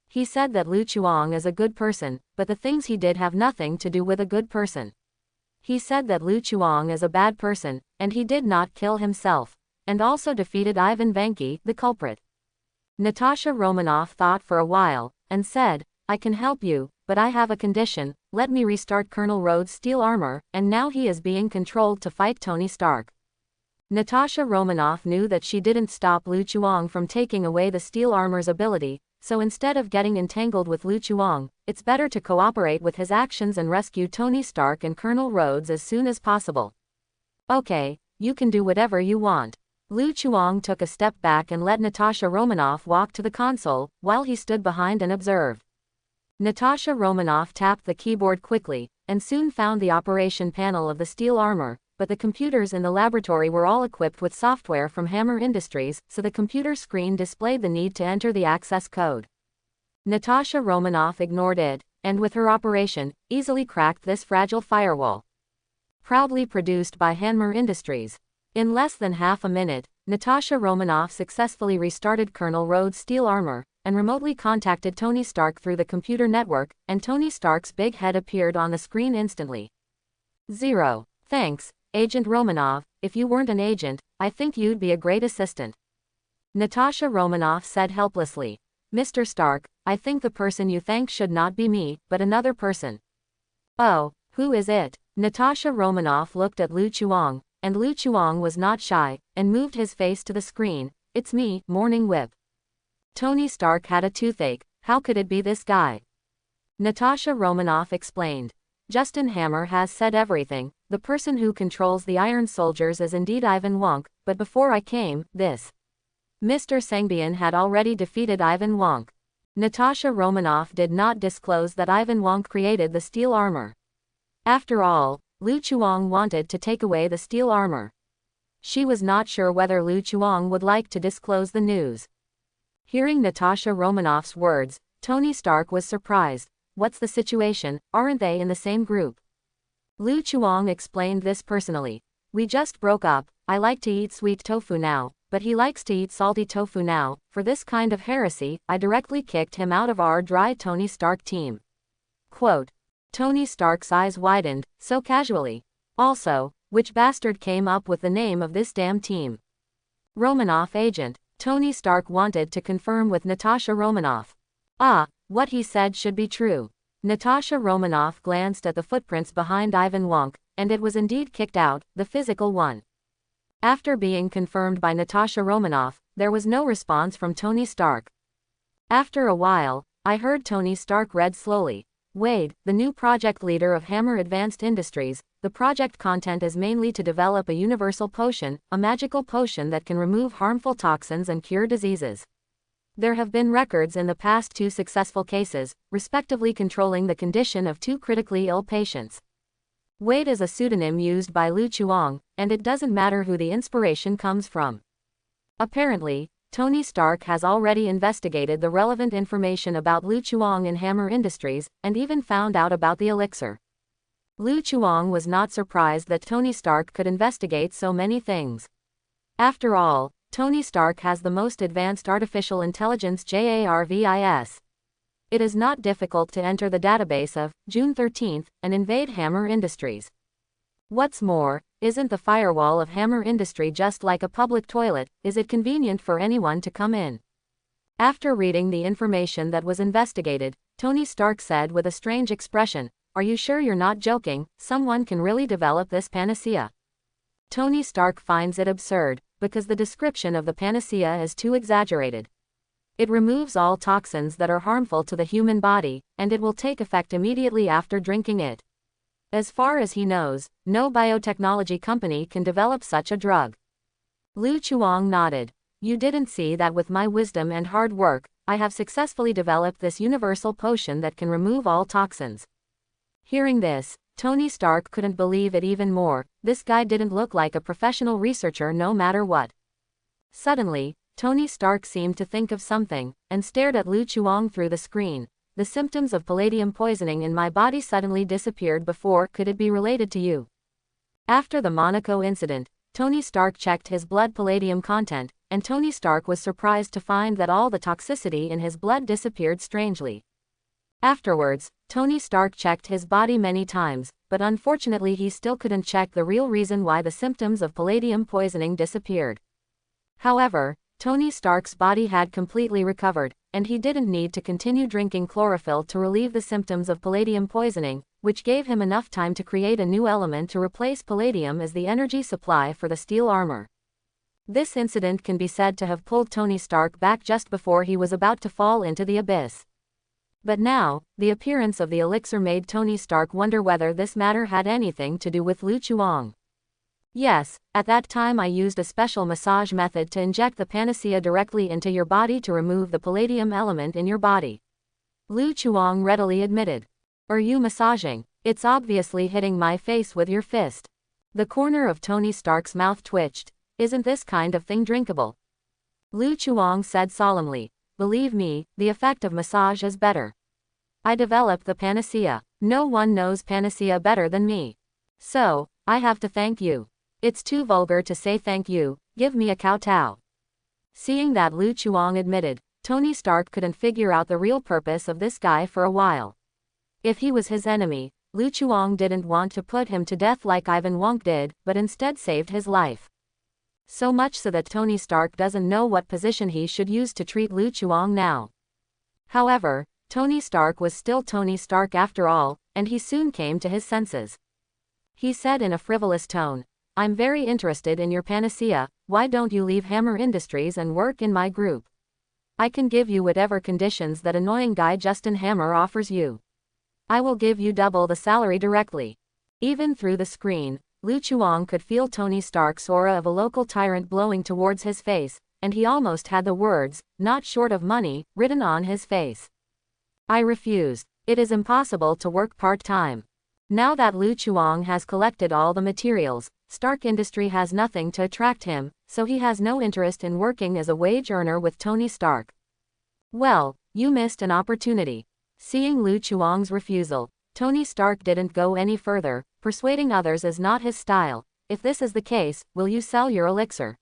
He said that Lu Chuang is a good person, but the things he did have nothing to do with a good person. He said that Lu Chuang is a bad person, and he did not kill himself, and also defeated Ivan Vanky, the culprit. Natasha Romanoff thought for a while, and said, I can help you, but I have a condition, let me restart Colonel Rhodes' steel armor, and now he is being controlled to fight Tony Stark. Natasha Romanoff knew that she didn't stop Lu Chuang from taking away the steel armor's ability, so instead of getting entangled with Lu Chuang, it's better to cooperate with his actions and rescue Tony Stark and Colonel Rhodes as soon as possible. Okay, you can do whatever you want. Lu Chuang took a step back and let Natasha Romanoff walk to the console, while he stood behind and observed. Natasha Romanoff tapped the keyboard quickly, and soon found the operation panel of the steel armor, but the computers in the laboratory were all equipped with software from Hammer Industries, so the computer screen displayed the need to enter the access code. Natasha Romanoff ignored it, and with her operation, easily cracked this fragile firewall. Proudly produced by Hammer Industries. In less than half a minute, Natasha Romanoff successfully restarted Colonel Rhodes' steel armor, and remotely contacted Tony Stark through the computer network, and Tony Stark's big head appeared on the screen instantly. 0. Thanks, Agent Romanov. If you weren't an agent, I think you'd be a great assistant. Natasha Romanoff said helplessly. Mr. Stark, I think the person you thank should not be me, but another person. Oh, who is it? Natasha Romanoff looked at Lu Chuang, and Lu Chuang was not shy, and moved his face to the screen. It's me, Morning Whip. Tony Stark had a toothache, how could it be this guy? Natasha Romanoff explained. Justin Hammer has said everything, the person who controls the Iron Soldiers is indeed Ivan Wonk, but before I came, this Mr. Sangbian had already defeated Ivan Wonk. Natasha Romanoff did not disclose that Ivan Wonk created the steel armor. After all, Lu Chuang wanted to take away the steel armor. She was not sure whether Lu Chuang would like to disclose the news. Hearing Natasha Romanoff's words, Tony Stark was surprised. What's the situation, aren't they in the same group? Lu Chuang explained this personally. We just broke up, I like to eat sweet tofu now, but he likes to eat salty tofu now. For this kind of heresy, I directly kicked him out of our dry Tony Stark team. Quote. Tony Stark's eyes widened, so casually. Also, which bastard came up with the name of this damn team? Romanoff agent. Tony Stark wanted to confirm with Natasha Romanoff. Ah, what he said should be true. Natasha Romanoff glanced at the footprints behind Ivan Wonk, and it was indeed kicked out, the physical one. After being confirmed by Natasha Romanoff, there was no response from Tony Stark. After a while, I heard Tony Stark read slowly. Wade, the new project leader of Hammer Advanced Industries, the project content is mainly to develop a universal potion, a magical potion that can remove harmful toxins and cure diseases. There have been records in the past 2 successful cases, respectively controlling the condition of 2 critically ill patients. Wade is a pseudonym used by Lu Chuang, and it doesn't matter who the inspiration comes from. Apparently, Tony Stark has already investigated the relevant information about Lu Chuang in Hammer Industries, and even found out about the elixir. Lu Chuang was not surprised that Tony Stark could investigate so many things. After all, Tony Stark has the most advanced artificial intelligence JARVIS. It is not difficult to enter the database of June 13th and invade Hammer Industries. What's more, isn't the firewall of Hammer Industry just like a public toilet? Is it convenient for anyone to come in? After reading the information that was investigated, Tony Stark said with a strange expression, "Are you sure you're not joking? Someone can really develop this panacea." Tony Stark finds it absurd, because the description of the panacea is too exaggerated. It removes all toxins that are harmful to the human body, and it will take effect immediately after drinking it. As far as he knows, no biotechnology company can develop such a drug. Lu Chuang nodded. You didn't see that with my wisdom and hard work, I have successfully developed this universal potion that can remove all toxins. Hearing this, Tony Stark couldn't believe it even more. This guy didn't look like a professional researcher no matter what. Suddenly, Tony Stark seemed to think of something, and stared at Lu Chuang through the screen. The symptoms of palladium poisoning in my body suddenly disappeared before. Could it be related to you? After the Monaco incident, Tony Stark checked his blood palladium content, and Tony Stark was surprised to find that all the toxicity in his blood disappeared strangely. Afterwards, Tony Stark checked his body many times, but unfortunately he still couldn't check the real reason why the symptoms of palladium poisoning disappeared. However, Tony Stark's body had completely recovered, and he didn't need to continue drinking chlorophyll to relieve the symptoms of palladium poisoning, which gave him enough time to create a new element to replace palladium as the energy supply for the steel armor. This incident can be said to have pulled Tony Stark back just before he was about to fall into the abyss. But now, the appearance of the elixir made Tony Stark wonder whether this matter had anything to do with Lu Chuang. Yes, at that time I used a special massage method to inject the panacea directly into your body to remove the palladium element in your body. Lu Chuang readily admitted. Are you massaging? It's obviously hitting my face with your fist. The corner of Tony Stark's mouth twitched. Isn't this kind of thing drinkable? Lu Chuang said solemnly. Believe me, the effect of massage is better. I developed the panacea. No one knows panacea better than me. So, I have to thank you. It's too vulgar to say thank you, give me a kowtow. Seeing that Lu Chuang admitted, Tony Stark couldn't figure out the real purpose of this guy for a while. If he was his enemy, Lu Chuang didn't want to put him to death like Ivan Wonk did, but instead saved his life. So much so that Tony Stark doesn't know what position he should use to treat Lu Chuang now. However, Tony Stark was still Tony Stark after all, and he soon came to his senses. He said in a frivolous tone, "I'm very interested in your panacea, why don't you leave Hammer Industries and work in my group? I can give you whatever conditions that annoying guy Justin Hammer offers you. I will give you double the salary directly." Even through the screen, Lu Chuang could feel Tony Stark's aura of a local tyrant blowing towards his face, and he almost had the words, "not short of money," written on his face. "I refused. It is impossible to work part-time." Now that Lu Chuang has collected all the materials, Stark Industry has nothing to attract him, so he has no interest in working as a wage earner with Tony Stark. Well, you missed an opportunity. Seeing Lu Chuang's refusal, Tony Stark didn't go any further. Persuading others is not his style. If this is the case, will you sell your elixir?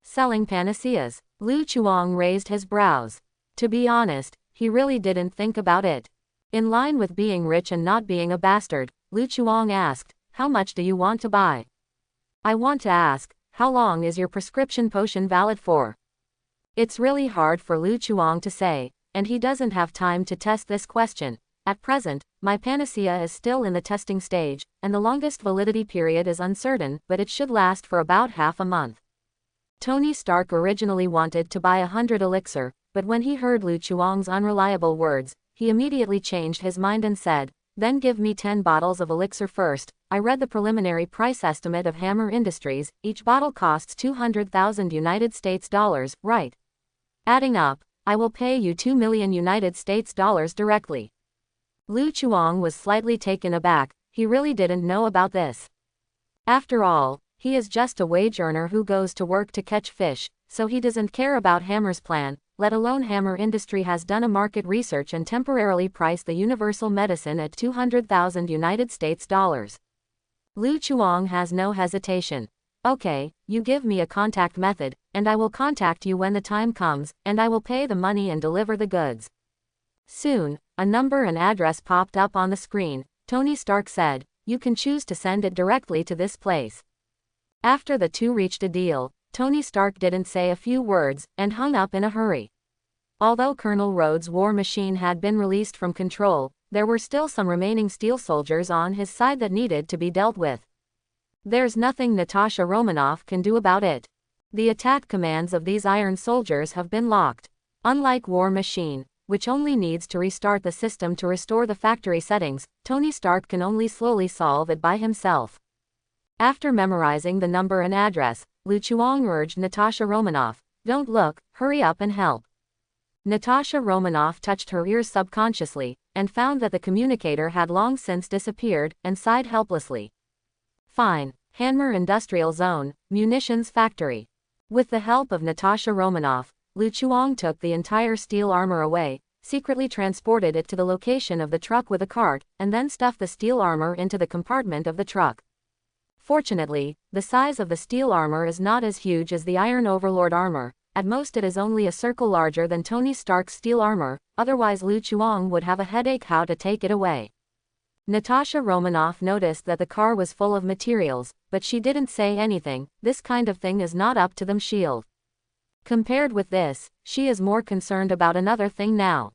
Selling panaceas? Lu Chuang raised his brows. To be honest, he really didn't think about it. In line with being rich and not being a bastard, Lu Chuang asked, "How much do you want to buy?" "I want to ask, how long is your prescription potion valid for?" It's really hard for Lu Chuang to say, and he doesn't have time to test this question. At present, my panacea is still in the testing stage, and the longest validity period is uncertain, but it should last for about half a month. Tony Stark originally wanted to buy 100 elixir, but when he heard Lu Chuang's unreliable words, he immediately changed his mind and said, "Then give me 10 bottles of elixir first." I read the preliminary price estimate of Hammer Industries. Each bottle costs 200,000 United States dollars, right? Adding up, I will pay you 2 million United States dollars directly. Lu Chuang was slightly taken aback. He really didn't know about this. After all, he is just a wage earner who goes to work to catch fish, so he doesn't care about Hammer's plan, let alone Hammer Industry has done a market research and temporarily priced the universal medicine at 200,000 United States dollars. Lu Chuang has no hesitation. "Okay, you give me a contact method, and I will contact you when the time comes, and I will pay the money and deliver the goods." Soon, a number and address popped up on the screen. Tony Stark said, "You can choose to send it directly to this place." After the two reached a deal, Tony Stark didn't say a few words, and hung up in a hurry. Although Colonel Rhodes' war machine had been released from control, there were still some remaining steel soldiers on his side that needed to be dealt with. There's nothing Natasha Romanoff can do about it. The attack commands of these iron soldiers have been locked. Unlike War Machine, which only needs to restart the system to restore the factory settings, Tony Stark can only slowly solve it by himself. After memorizing the number and address, Lu Chuang urged Natasha Romanoff, "Don't look, hurry up and help." Natasha Romanoff touched her ears subconsciously, and found that the communicator had long since disappeared, and sighed helplessly. Fine. Hammer Industrial Zone, Munitions Factory. With the help of Natasha Romanoff, Lu Chuang took the entire steel armor away, secretly transported it to the location of the truck with a cart, and then stuffed the steel armor into the compartment of the truck. Fortunately, the size of the steel armor is not as huge as the Iron Overlord armor. At most it is only a circle larger than Tony Stark's steel armor, otherwise Lu Chuang would have a headache how to take it away. Natasha Romanoff noticed that the car was full of materials, but she didn't say anything. This kind of thing is not up to them shield. Compared with this, she is more concerned about another thing now.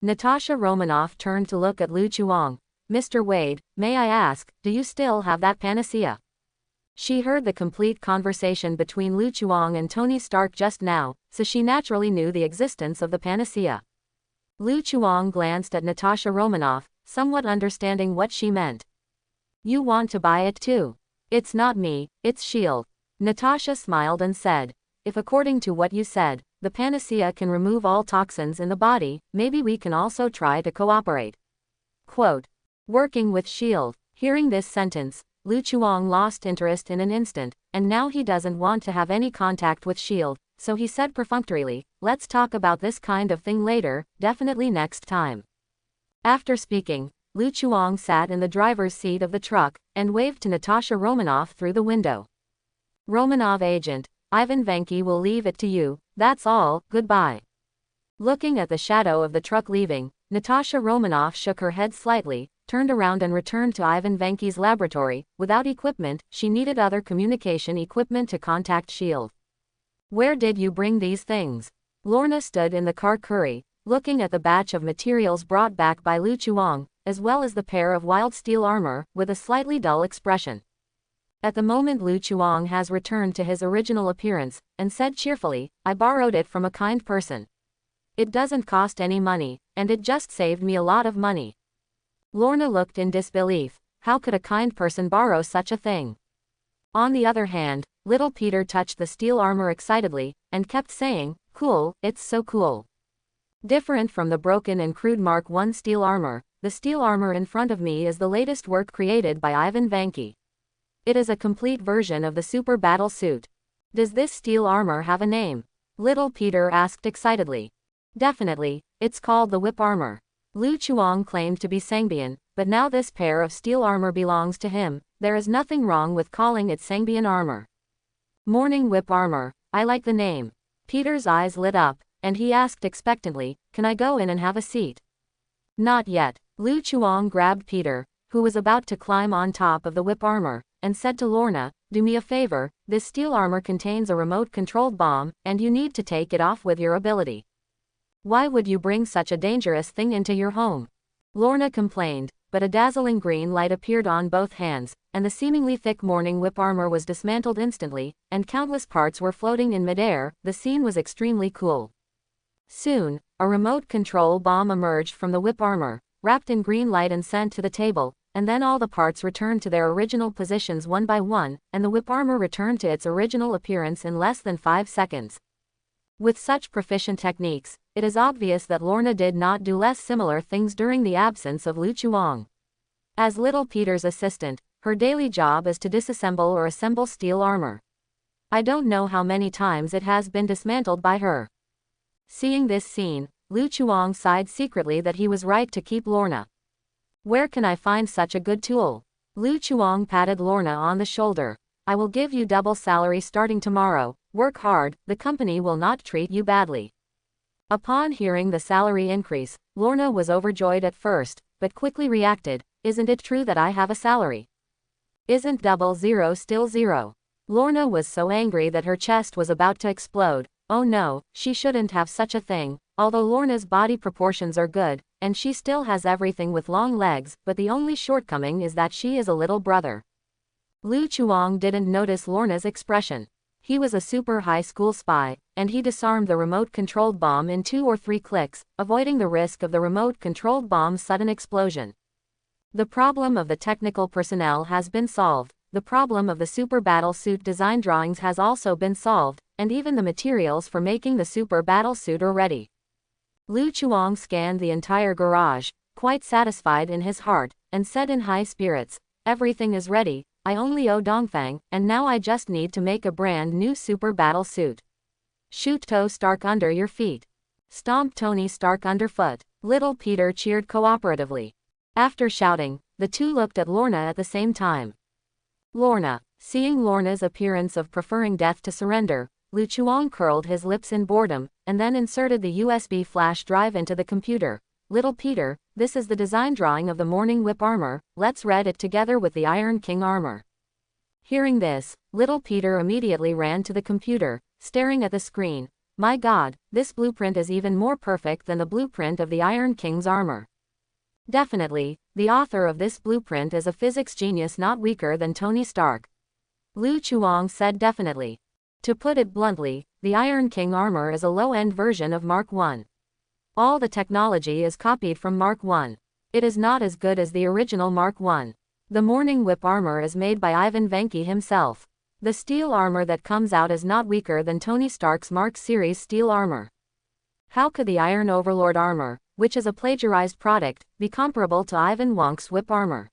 Natasha Romanoff turned to look at Lu Chuang. "Mr. Wade, may I ask, do you still have that panacea?" She heard the complete conversation between Lu Chuang and Tony Stark just now, so she naturally knew the existence of the panacea. Lu Chuang glanced at Natasha Romanoff, somewhat understanding what she meant. "You want to buy it too?" "It's not me, it's S.H.I.E.L.D." Natasha smiled and said, "If according to what you said, the panacea can remove all toxins in the body, maybe we can also try to cooperate." Quote, "Working with S.H.I.E.L.D." Hearing this sentence, Lu Chuang lost interest in an instant, and now he doesn't want to have any contact with S.H.I.E.L.D., so he said perfunctorily, "Let's talk about this kind of thing later, definitely next time." After speaking, Lu Chuang sat in the driver's seat of the truck, and waved to Natasha Romanoff through the window. "Romanov agent, Ivan Vanki will leave it to you, that's all, goodbye." Looking at the shadow of the truck leaving, Natasha Romanoff shook her head slightly, turned around and returned to Ivan Vanke's laboratory. Without equipment, she needed other communication equipment to contact S.H.I.E.L.D. Where did you bring these things? Lorna stood in the car curry, looking at the batch of materials brought back by Lu Chuang, as well as the pair of wild steel armor, with a slightly dull expression. At the moment Lu Chuang has returned to his original appearance, and said cheerfully, I borrowed it from a kind person. It doesn't cost any money, and it just saved me a lot of money. Lorna looked in disbelief. How could a kind person borrow such a thing? On the other hand, little Peter touched the steel armor excitedly, and kept saying, cool, it's so cool. Different from the broken and crude Mark I steel armor, the steel armor in front of me is the latest work created by Ivan Vanke. It is a complete version of the super battle suit. Does this steel armor have a name? Little Peter asked excitedly. Definitely, it's called the whip armor. Lu Chuang claimed to be Sangbian, but now this pair of steel armor belongs to him. There is nothing wrong with calling it Sangbian armor. Morning whip armor, I like the name. Peter's eyes lit up, and he asked expectantly, can I go in and have a seat? Not yet. Lu Chuang grabbed Peter, who was about to climb on top of the whip armor, and said to Lorna, do me a favor, this steel armor contains a remote-controlled bomb, and you need to take it off with your ability. Why would you bring such a dangerous thing into your home? Lorna complained, but a dazzling green light appeared on both hands, and the seemingly thick morning whip armor was dismantled instantly, and countless parts were floating in midair. The scene was extremely cool. Soon, a remote control bomb emerged from the whip armor, wrapped in green light and sent to the table, and then all the parts returned to their original positions one by one, and the whip armor returned to its original appearance in less than 5 seconds. With such proficient techniques, it is obvious that Lorna did not do less similar things during the absence of Lu Chuang. As little Peter's assistant, her daily job is to disassemble or assemble steel armor. I don't know how many times it has been dismantled by her. Seeing this scene, Lu Chuang sighed secretly that he was right to keep Lorna. Where can I find such a good tool? Lu Chuang patted Lorna on the shoulder. I will give you double salary starting tomorrow. Work hard, the company will not treat you badly. Upon hearing the salary increase, Lorna was overjoyed at first, but quickly reacted, isn't it true that I have a salary? Isn't 00 still 0? Lorna was so angry that her chest was about to explode. Oh no, she shouldn't have such a thing. Although Lorna's body proportions are good, and she still has everything with long legs, but the only shortcoming is that she is a little brother. Lu Chuang didn't notice Lorna's expression. He was a super high school spy, and he disarmed the remote-controlled bomb in 2 or 3 clicks, avoiding the risk of the remote-controlled bomb's sudden explosion. The problem of the technical personnel has been solved. The problem of the super battle suit design drawings has also been solved, and even the materials for making the super battle suit are ready. Lu Chuang scanned the entire garage, quite satisfied in his heart, and said in high spirits, everything is ready. I only owe Dongfang, and now I just need to make a brand new super battle suit. Shoot Toe Stark under your feet. Stomp Tony Stark underfoot. Little Peter cheered cooperatively. After shouting, the two looked at Lorna at the same time. Lorna. Seeing Lorna's appearance of preferring death to surrender, Lu Chuang curled his lips in boredom, and then inserted the USB flash drive into the computer. Little Peter, this is the design drawing of the morning whip armor, let's read it together with the Iron King armor. Hearing this, little Peter immediately ran to the computer, staring at the screen. My God, this blueprint is even more perfect than the blueprint of the Iron King's armor. Definitely, the author of this blueprint is a physics genius not weaker than Tony Stark. Lu Chuang said definitely. To put it bluntly, the Iron King armor is a low-end version of Mark I. All the technology is copied from Mark I. It is not as good as the original Mark I. The morning whip armor is made by Ivan Vanke himself. The steel armor that comes out is not weaker than Tony Stark's Mark series steel armor. How could the Iron Overlord armor, which is a plagiarized product, be comparable to Ivan Wonk's whip armor?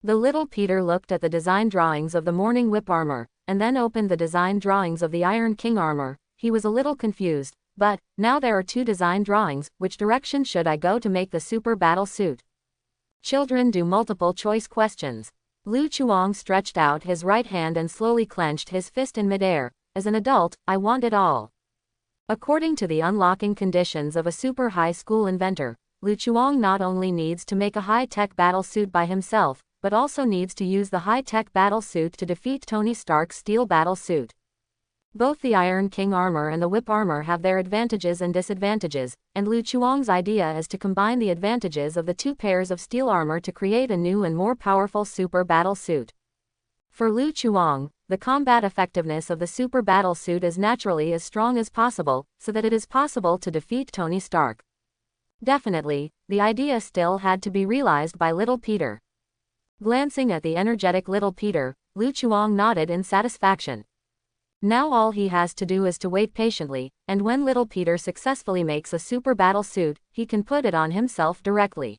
The little Peter looked at the design drawings of the morning whip armor, and then opened the design drawings of the Iron King armor. He was a little confused. But, now there are 2 design drawings, which direction should I go to make the super battle suit? Children do multiple choice questions. Lu Chuang stretched out his right hand and slowly clenched his fist in midair. As an adult, I want it all. According to the unlocking conditions of a super high school inventor, Lu Chuang not only needs to make a high-tech battle suit by himself, but also needs to use the high-tech battle suit to defeat Tony Stark's steel battle suit. Both the Iron King armor and the Whip armor have their advantages and disadvantages, and Lu Chuang's idea is to combine the advantages of the two pairs of steel armor to create a new and more powerful super battle suit. For Lu Chuang, the combat effectiveness of the super battle suit is naturally as strong as possible, so that it is possible to defeat Tony Stark. Definitely, the idea still had to be realized by little Peter. Glancing at the energetic little Peter, Lu Chuang nodded in satisfaction. Now all he has to do is to wait patiently, and when little Peter successfully makes a super battle suit, he can put it on himself directly.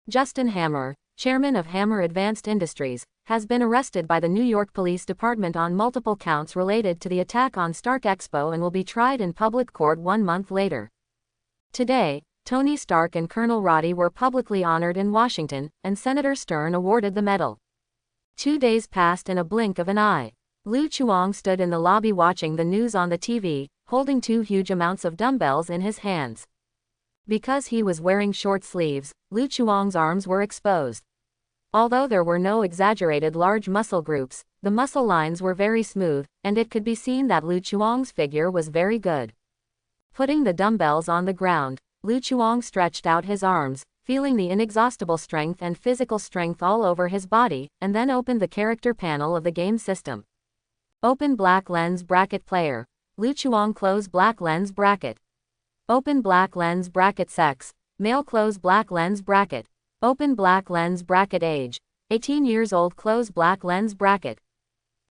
Justin Hammer, chairman of Hammer Advanced Industries, has been arrested by the New York Police Department on multiple counts related to the attack on Stark Expo and will be tried in public court 1 month later. Today, Tony Stark and Colonel Roddy were publicly honored in Washington, and Senator Stern awarded the medal. 2 days passed in a blink of an eye. Lu Chuang stood in the lobby watching the news on the TV, holding 2 huge amounts of dumbbells in his hands. Because he was wearing short sleeves, Lu Chuang's arms were exposed. Although there were no exaggerated large muscle groups, the muscle lines were very smooth, and it could be seen that Lu Chuang's figure was very good. Putting the dumbbells on the ground, Lu Chuang stretched out his arms, feeling the inexhaustible strength and physical strength all over his body, and then opened the character panel of the game system. Open black lens bracket player. Lu Chuang close black lens bracket. Open black lens bracket sex. Male close black lens bracket. Open black lens bracket age. 18 years old close black lens bracket.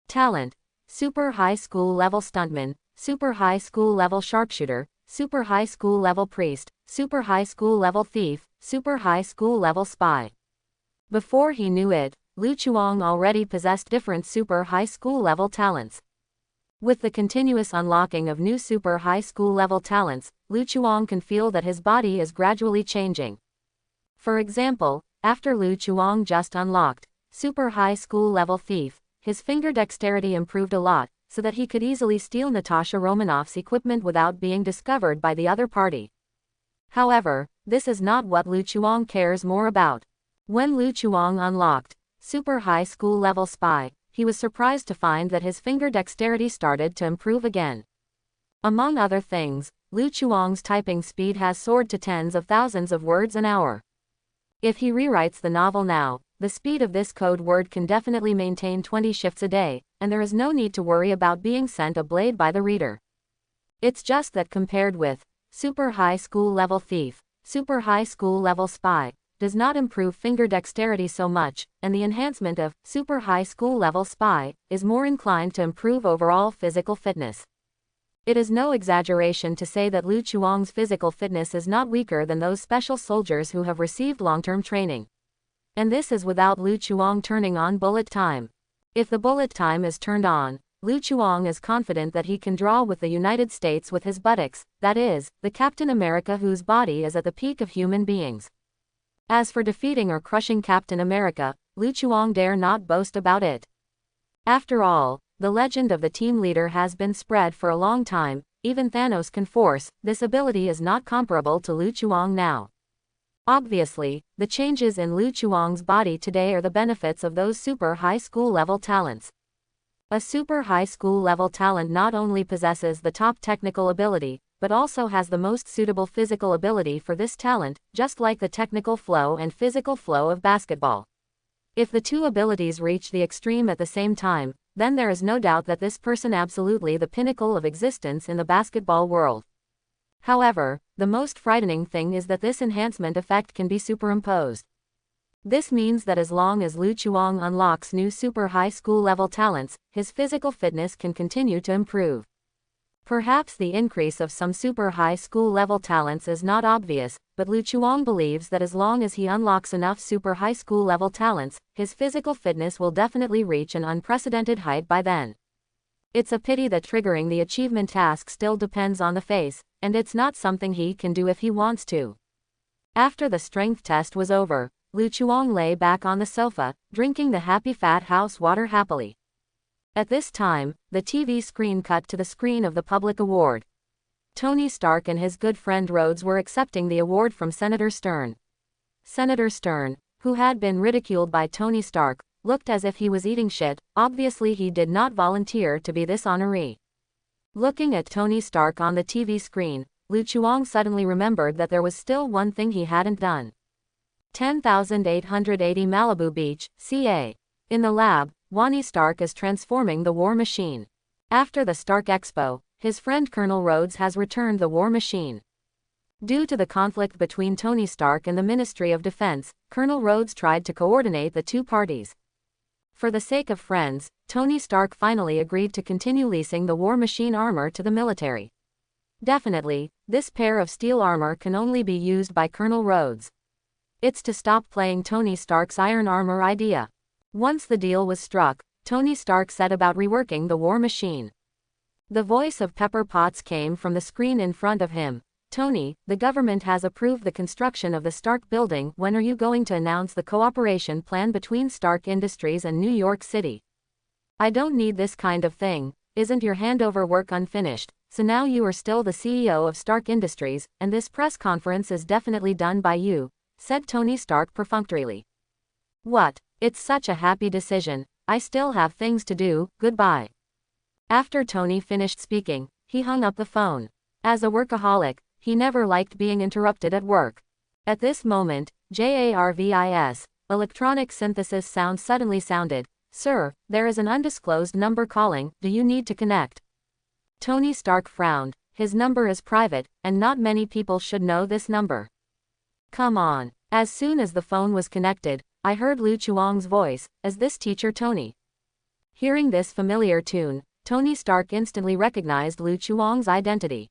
Talent. Super high school level stuntman, super high school level sharpshooter, super high school level priest, super high school level thief, super high school level spy. Before he knew it, Lu Chuang already possessed different super high school level talents. With the continuous unlocking of new super high school level talents, Lu Chuang can feel that his body is gradually changing. For example, after Lu Chuang just unlocked super high school level thief, his finger dexterity improved a lot, so that he could easily steal Natasha Romanoff's equipment without being discovered by the other party. However, this is not what Lu Chuang cares more about. When Lu Chuang unlocked super high school level spy, he was surprised to find that his finger dexterity started to improve again. Among other things, Lu Chuang's typing speed has soared to tens of thousands of words an hour. If he rewrites the novel now, the speed of this code word can definitely maintain 20 shifts a day, and there is no need to worry about being sent a blade by the reader. It's just that compared with super high school level thief, super high school level spy does not improve finger dexterity so much, and the enhancement of super high school level spy is more inclined to improve overall physical fitness. It is no exaggeration to say that Lu Chuang's physical fitness is not weaker than those special soldiers who have received long-term training. And this is without Lu Chuang turning on bullet time. If the bullet time is turned on, Lu Chuang is confident that he can draw with the United States with his buttocks, that is, the Captain America whose body is at the peak of human beings. As for defeating or crushing Captain America, Lu Chuang dare not boast about it. After all, the legend of the team leader has been spread for a long time, even Thanos can force. This ability is not comparable to Lu Chuang now. Obviously, the changes in Lu Chuang's body today are the benefits of those super high school level talents. A super high school level talent not only possesses the top technical ability, but also has the most suitable physical ability for this talent, just like the technical flow and physical flow of basketball. If the two abilities reach the extreme at the same time, then there is no doubt that this person absolutely the pinnacle of existence in the basketball world. However, the most frightening thing is that this enhancement effect can be superimposed. This means that as long as Lu Chuang unlocks new super high school level talents, his physical fitness can continue to improve. Perhaps the increase of some super high school level talents is not obvious, but Lu Chuang believes that as long as he unlocks enough super high school level talents, his physical fitness will definitely reach an unprecedented height by then. It's a pity that triggering the achievement task still depends on the face, and it's not something he can do if he wants to. After the strength test was over, Lu Chuang lay back on the sofa, drinking the Happy Fat House water happily. At this time, the TV screen cut to the screen of the public award. Tony Stark and his good friend Rhodes were accepting the award from Senator Stern. Senator Stern, who had been ridiculed by Tony Stark, looked as if he was eating shit. Obviously he did not volunteer to be this honoree. Looking at Tony Stark on the TV screen, Lu Chuang suddenly remembered that there was still one thing he hadn't done. 10,880 Malibu Beach, CA. In the lab, Wani Stark is transforming the war machine. After the Stark Expo, his friend Colonel Rhodes has returned the war machine. Due to the conflict between Tony Stark and the Ministry of Defense, Colonel Rhodes tried to coordinate the two parties. For the sake of friends, Tony Stark finally agreed to continue leasing the war machine armor to the military. Definitely, this pair of steel armor can only be used by Colonel Rhodes. It's to stop playing Tony Stark's iron armor idea. Once the deal was struck, Tony Stark set about reworking the war machine. The voice of Pepper Potts came from the screen in front of him. Tony, the government has approved the construction of the Stark building. When are you going to announce the cooperation plan between Stark Industries and New York City? I don't need this kind of thing. Isn't your handover work unfinished? So now you are still the CEO of Stark Industries, and this press conference is definitely done by you, said Tony Stark perfunctorily. What? It's such a happy decision. I still have things to do. Goodbye. After Tony finished speaking, he hung up the phone. As a workaholic, he never liked being interrupted at work. At this moment, JARVIS, electronic synthesis sound suddenly sounded. Sir, there is an undisclosed number calling. Do you need to connect? Tony Stark frowned. His number is private, and not many people should know this number. Come on. As soon as the phone was connected, I heard Lu Chuang's voice. Is this teacher Tony? Hearing this familiar tune, Tony Stark instantly recognized Lu Chuang's identity.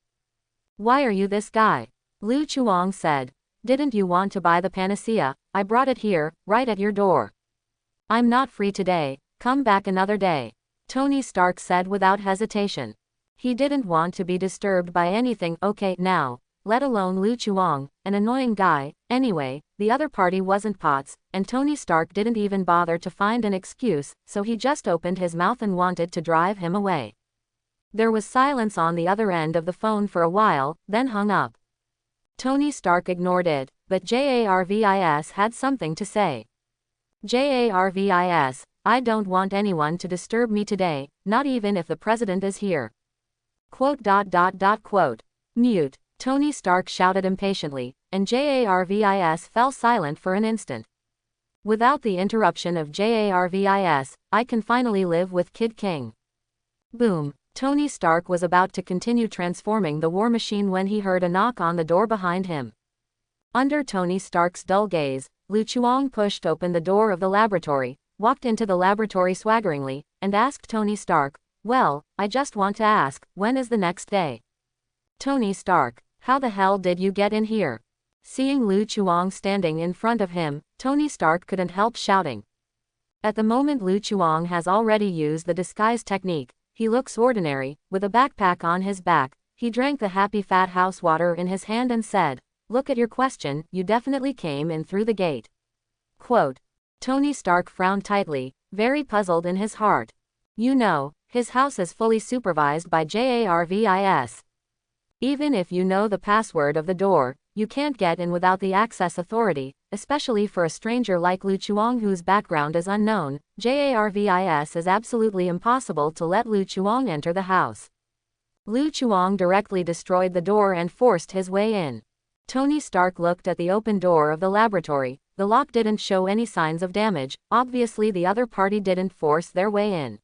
Why are you this guy? Lu Chuang said. Didn't you want to buy the panacea? I brought it here, right at your door. I'm not free today. Come back another day. Tony Stark said without hesitation. He didn't want to be disturbed by anything, okay, now, let alone Lu Chuang, an annoying guy. Anyway, the other party wasn't Potts, and Tony Stark didn't even bother to find an excuse, so he just opened his mouth and wanted to drive him away. There was silence on the other end of the phone for a while, then hung up. Tony Stark ignored it, but JARVIS had something to say. JARVIS, I don't want anyone to disturb me today, not even if the president is here. Quote. Mute. Tony Stark shouted impatiently, and JARVIS fell silent for an instant. Without the interruption of JARVIS, I can finally live with Kid King. Boom. Tony Stark was about to continue transforming the war machine when he heard a knock on the door behind him. Under Tony Stark's dull gaze, Lu Chuang pushed open the door of the laboratory, walked into the laboratory swaggeringly, and asked Tony Stark, well, I just want to ask, when is the next day? Tony Stark, how the hell did you get in here? Seeing Lu Chuang standing in front of him, Tony Stark couldn't help shouting. At the moment Lu Chuang has already used the disguise technique. He looks ordinary, with a backpack on his back. He drank the happy fat house water in his hand and said, look at your question, you definitely came in through the gate. Quote. Tony Stark frowned tightly, very puzzled in his heart. You know, his house is fully supervised by JARVIS. Even if you know the password of the door, you can't get in without the access authority, especially for a stranger like Lu Chuang whose background is unknown. JARVIS is absolutely impossible to let Lu Chuang enter the house. Lu Chuang directly destroyed the door and forced his way in. Tony Stark looked at the open door of the laboratory. The lock didn't show any signs of damage. Obviously the other party didn't force their way in.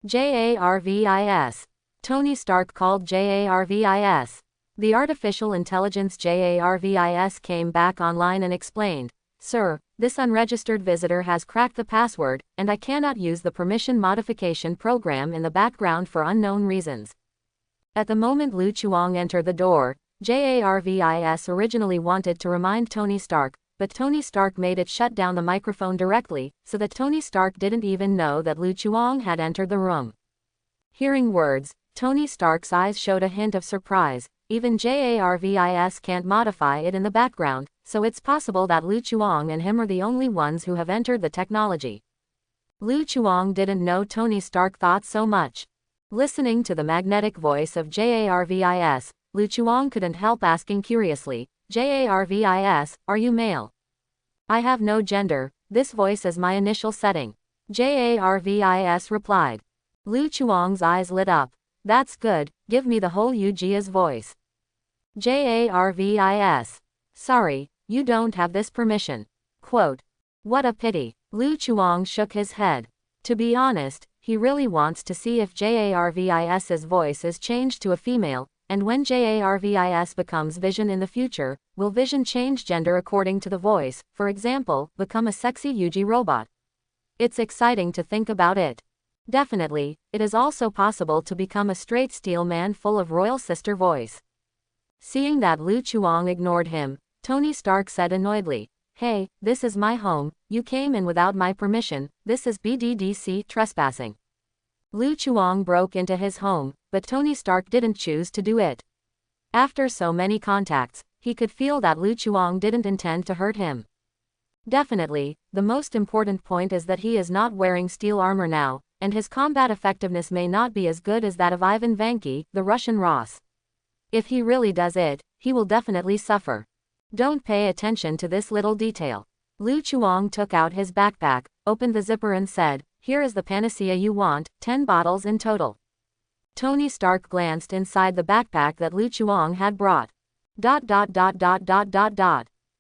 JARVIS. Tony Stark called JARVIS. The artificial intelligence JARVIS came back online and explained, Sir, this unregistered visitor has cracked the password, and I cannot use the permission modification program in the background for unknown reasons. At the moment Lu Chuang entered the door, JARVIS originally wanted to remind Tony Stark, but Tony Stark made it shut down the microphone directly, so that Tony Stark didn't even know that Lu Chuang had entered the room. Hearing words, Tony Stark's eyes showed a hint of surprise. Even JARVIS can't modify it in the background, so it's possible that Lu Chuang and him are the only ones who have entered the technology. Lu Chuang didn't know Tony Stark thought so much. Listening to the magnetic voice of JARVIS, Lu Chuang couldn't help asking curiously, "Jarvis, are you male?" "I have no gender, this voice is my initial setting," Jarvis replied. Lu Chuang's eyes lit up. "That's good, give me the whole Yujia's voice." Jarvis. "Sorry, you don't have this permission." Quote. "What a pity." Lu Chuang shook his head. To be honest, he really wants to see if Jarvis's voice is changed to a female, and when Jarvis becomes Vision in the future, will Vision change gender according to the voice, for example, become a sexy Yuji robot? It's exciting to think about it. Definitely, it is also possible to become a straight steel man full of royal sister voice. Seeing that Lu Chuang ignored him, Tony Stark said annoyedly, "Hey, this is my home, you came in without my permission, this is BDDC trespassing." Lu Chuang broke into his home, but Tony Stark didn't choose to do it. After so many contacts, he could feel that Lu Chuang didn't intend to hurt him. Definitely, the most important point is that he is not wearing steel armor now, and his combat effectiveness may not be as good as that of Ivan Vanki, the Russian Ross. If he really does it, he will definitely suffer. Don't pay attention to this little detail. Lu Chuang took out his backpack, opened the zipper and said, "Here is the panacea you want, 10 bottles in total." Tony Stark glanced inside the backpack that Lu Chuang had brought.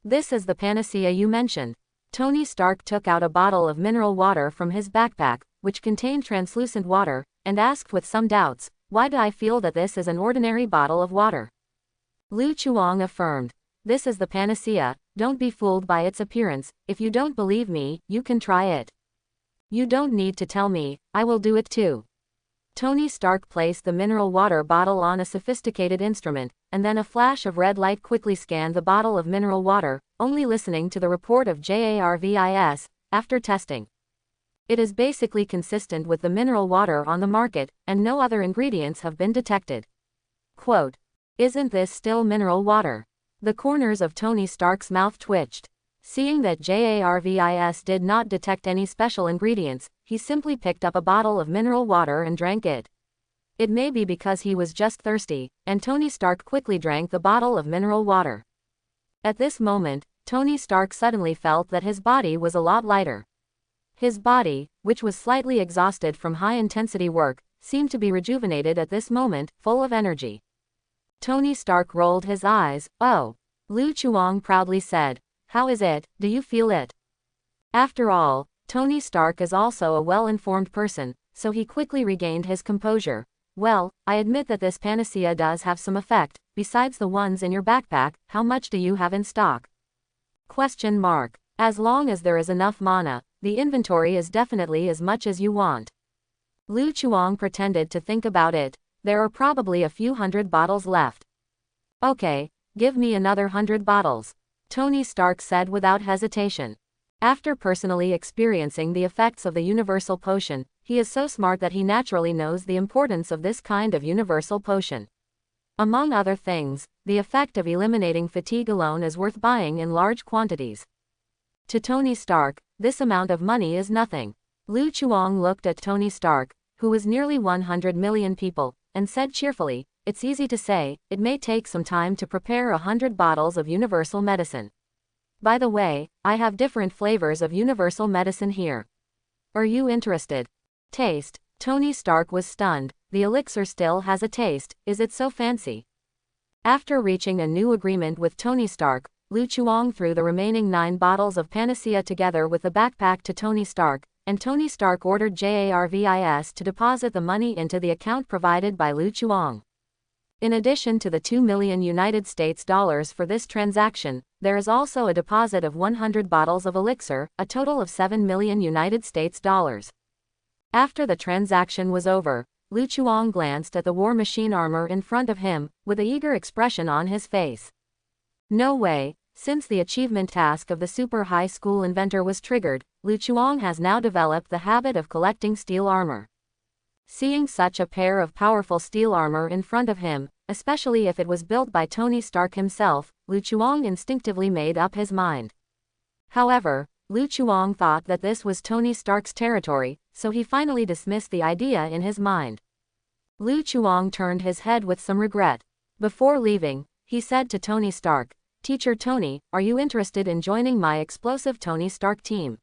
"This is the panacea you mentioned." Tony Stark took out a bottle of mineral water from his backpack, which contained translucent water, and asked with some doubts, "Why do I feel that this is an ordinary bottle of water?" Lu Chuang affirmed, "This is the panacea, don't be fooled by its appearance, if you don't believe me, you can try it." "You don't need to tell me, I will do it too." Tony Stark placed the mineral water bottle on a sophisticated instrument, and then a flash of red light quickly scanned the bottle of mineral water, only listening to the report of Jarvis, after testing. It is basically consistent with the mineral water on the market, and no other ingredients have been detected. Quote. "Isn't this still mineral water?" The corners of Tony Stark's mouth twitched. Seeing that Jarvis did not detect any special ingredients, he simply picked up a bottle of mineral water and drank it. It may be because he was just thirsty, and Tony Stark quickly drank the bottle of mineral water. At this moment, Tony Stark suddenly felt that his body was a lot lighter. His body, which was slightly exhausted from high-intensity work, seemed to be rejuvenated at this moment, full of energy. Tony Stark rolled his eyes. "Oh." Lu Chuang proudly said, "How is it, do you feel it?" After all, Tony Stark is also a well-informed person, so he quickly regained his composure. "Well, I admit that this panacea does have some effect, besides the ones in your backpack, how much do you have in stock?" Question mark. "As long as there is enough mana, the inventory is definitely as much as you want." Lu Chuang pretended to think about it. "There are probably a few hundred bottles left." "Okay, give me another 100 bottles." Tony Stark said without hesitation. After personally experiencing the effects of the universal potion, he is so smart that he naturally knows the importance of this kind of universal potion. Among other things, the effect of eliminating fatigue alone is worth buying in large quantities. To Tony Stark, this amount of money is nothing. Lu Chuang looked at Tony Stark, who was nearly 100 million people, and said cheerfully, "It's easy to say, it may take some time to prepare 100 bottles of universal medicine. By the way, I have different flavors of universal medicine here. Are you interested?" Taste. Tony Stark was stunned. The elixir still has a taste, is it so fancy? After reaching a new agreement with Tony Stark, Lu Chuang threw the remaining 9 bottles of panacea together with the backpack to Tony Stark, and Tony Stark ordered Jarvis to deposit the money into the account provided by Lu Chuang. In addition to the $2 million United States dollars for this transaction, there is also a deposit of 100 bottles of elixir, a total of $7 million United States dollars. After the transaction was over, Lu Chuang glanced at the war machine armor in front of him, with an eager expression on his face. No way, since the achievement task of the super high school inventor was triggered, Lu Chuang has now developed the habit of collecting steel armor. Seeing such a pair of powerful steel armor in front of him, especially if it was built by Tony Stark himself, Lu Chuang instinctively made up his mind. However, Lu Chuang thought that this was Tony Stark's territory, so he finally dismissed the idea in his mind. Lu Chuang turned his head with some regret. Before leaving, he said to Tony Stark, "Teacher Tony, are you interested in joining my explosive Tony Stark team?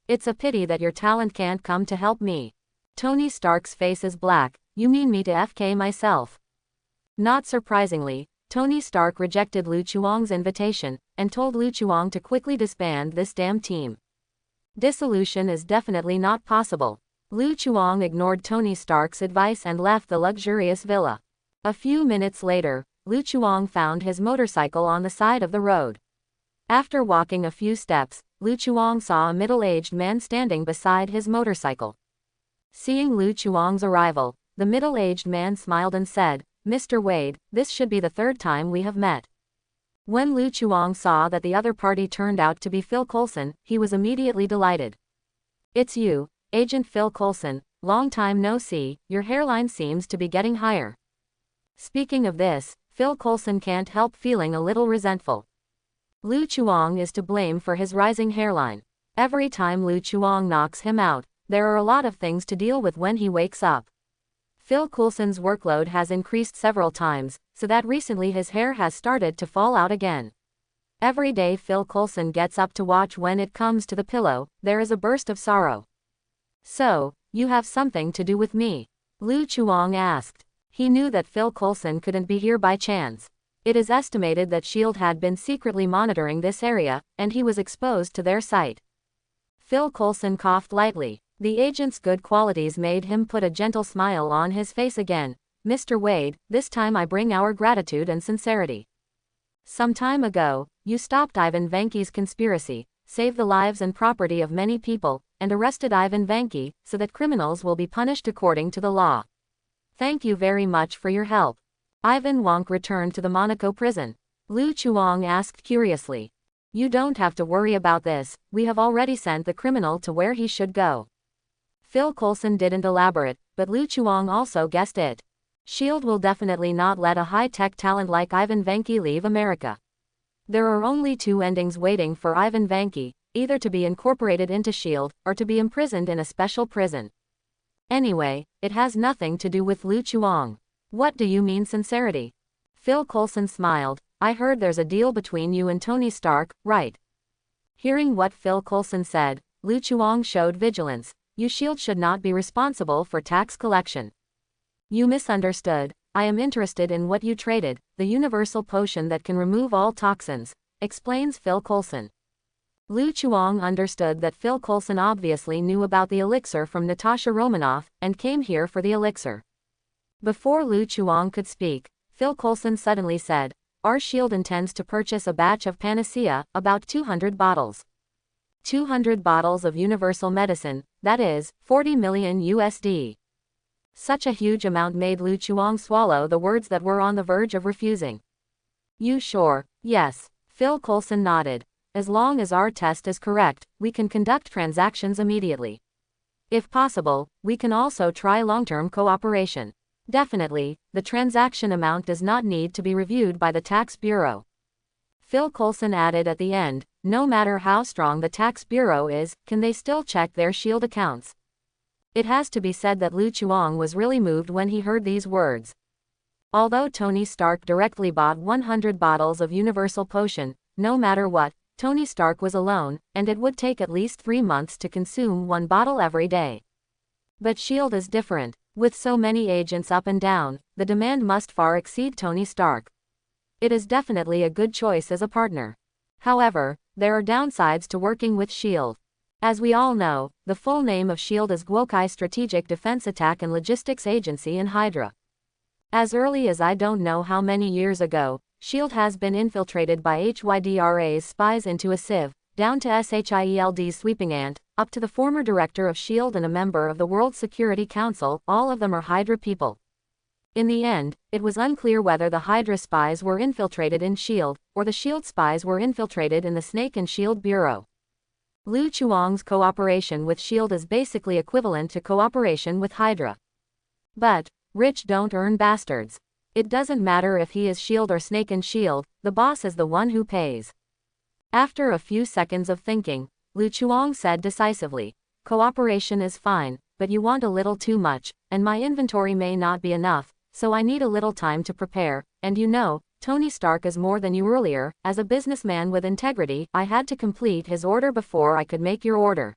It's a pity that your talent can't come to help me." Tony Stark's face is black. "You mean me to FK myself?" Not surprisingly, Tony Stark rejected Lu Chuang's invitation, and told Lu Chuang to quickly disband this damn team. Dissolution is definitely not possible. Lu Chuang ignored Tony Stark's advice and left the luxurious villa. A few minutes later, Lu Chuang found his motorcycle on the side of the road. After walking a few steps, Lu Chuang saw a middle-aged man standing beside his motorcycle. Seeing Lu Chuang's arrival, the middle-aged man smiled and said, "Mr. Wade, this should be the third time we have met." When Lu Chuang saw that the other party turned out to be Phil Coulson, he was immediately delighted. "It's you, Agent Phil Coulson, long time no see, your hairline seems to be getting higher." Speaking of this, Phil Coulson can't help feeling a little resentful. Lu Chuang is to blame for his rising hairline. Every time Lu Chuang knocks him out, there are a lot of things to deal with when he wakes up. Phil Coulson's workload has increased several times, so that recently his hair has started to fall out again. Every day Phil Coulson gets up to watch when it comes to the pillow, there is a burst of sorrow. "So, you have something to do with me?" Lu Chuang asked. He knew that Phil Coulson couldn't be here by chance. It is estimated that S.H.I.E.L.D. had been secretly monitoring this area, and he was exposed to their sight. Phil Coulson coughed lightly. The agent's good qualities made him put a gentle smile on his face again. "Mr. Wade, this time I bring our gratitude and sincerity. Some time ago, you stopped Ivan Vanky's conspiracy, saved the lives and property of many people, and arrested Ivan Vanky, so that criminals will be punished according to the law. Thank you very much for your help." Ivan Wonk returned to the Monaco prison. Lu Chuang asked curiously, "You don't have to worry about this, we have already sent the criminal to where he should go." Phil Coulson didn't elaborate, but Lu Chuang also guessed it. S.H.I.E.L.D. will definitely not let a high-tech talent like Ivan Vanky leave America. There are only two endings waiting for Ivan Vanky, either to be incorporated into S.H.I.E.L.D., or to be imprisoned in a special prison. Anyway, it has nothing to do with Lu Chuang. "What do you mean sincerity?" Phil Coulson smiled. "I heard there's a deal between you and Tony Stark, right?" Hearing what Phil Coulson said, Lu Chuang showed vigilance. "You S.H.I.E.L.D. should not be responsible for tax collection." "You misunderstood. I am interested in what you traded, the universal potion that can remove all toxins," explains Phil Coulson. Lu Chuang understood that Phil Coulson obviously knew about the elixir from Natasha Romanoff, and came here for the elixir. Before Lu Chuang could speak, Phil Coulson suddenly said, "Our S.H.I.E.L.D. intends to purchase a batch of panacea, about 200 bottles. 200 bottles of universal medicine, that is, 40 million USD. Such a huge amount made Lu Chuang swallow the words that were on the verge of refusing. "You sure?" "Yes." Phil Coulson nodded. "As long as our test is correct, we can conduct transactions immediately. If possible, we can also try long-term cooperation. Definitely, the transaction amount does not need to be reviewed by the Tax Bureau." Phil Coulson added at the end, "No matter how strong the Tax Bureau is, can they still check their S.H.I.E.L.D. accounts?" It has to be said that Lu Chuang was really moved when he heard these words. Although Tony Stark directly bought 100 bottles of universal potion, no matter what, Tony Stark was alone, and it would take at least 3 months to consume 1 bottle every day. But S.H.I.E.L.D. is different. With so many agents up and down, the demand must far exceed Tony Stark. It is definitely a good choice as a partner. However, there are downsides to working with S.H.I.E.L.D. As we all know, the full name of S.H.I.E.L.D. is Guokai Strategic Defense Attack and Logistics Agency in Hydra. As early as I don't know how many years ago, S.H.I.E.L.D. has been infiltrated by HYDRA's spies into a sieve, down to SHIELD's sweeping ant, up to the former director of S.H.I.E.L.D. and a member of the World Security Council, all of them are Hydra people. In the end, it was unclear whether the Hydra spies were infiltrated in S.H.I.E.L.D., or the S.H.I.E.L.D. spies were infiltrated in the Snake and S.H.I.E.L.D. Bureau. Lu Chuang's cooperation with S.H.I.E.L.D. is basically equivalent to cooperation with Hydra. But, rich don't earn bastards. It doesn't matter if he is S.H.I.E.L.D. or Snake and S.H.I.E.L.D., the boss is the one who pays. After a few seconds of thinking, Lu Chuang said decisively, "Cooperation is fine, but you want a little too much, and my inventory may not be enough, so I need a little time to prepare, and you know, Tony Stark is more than you earlier. As a businessman with integrity, I had to complete his order before I could make your order.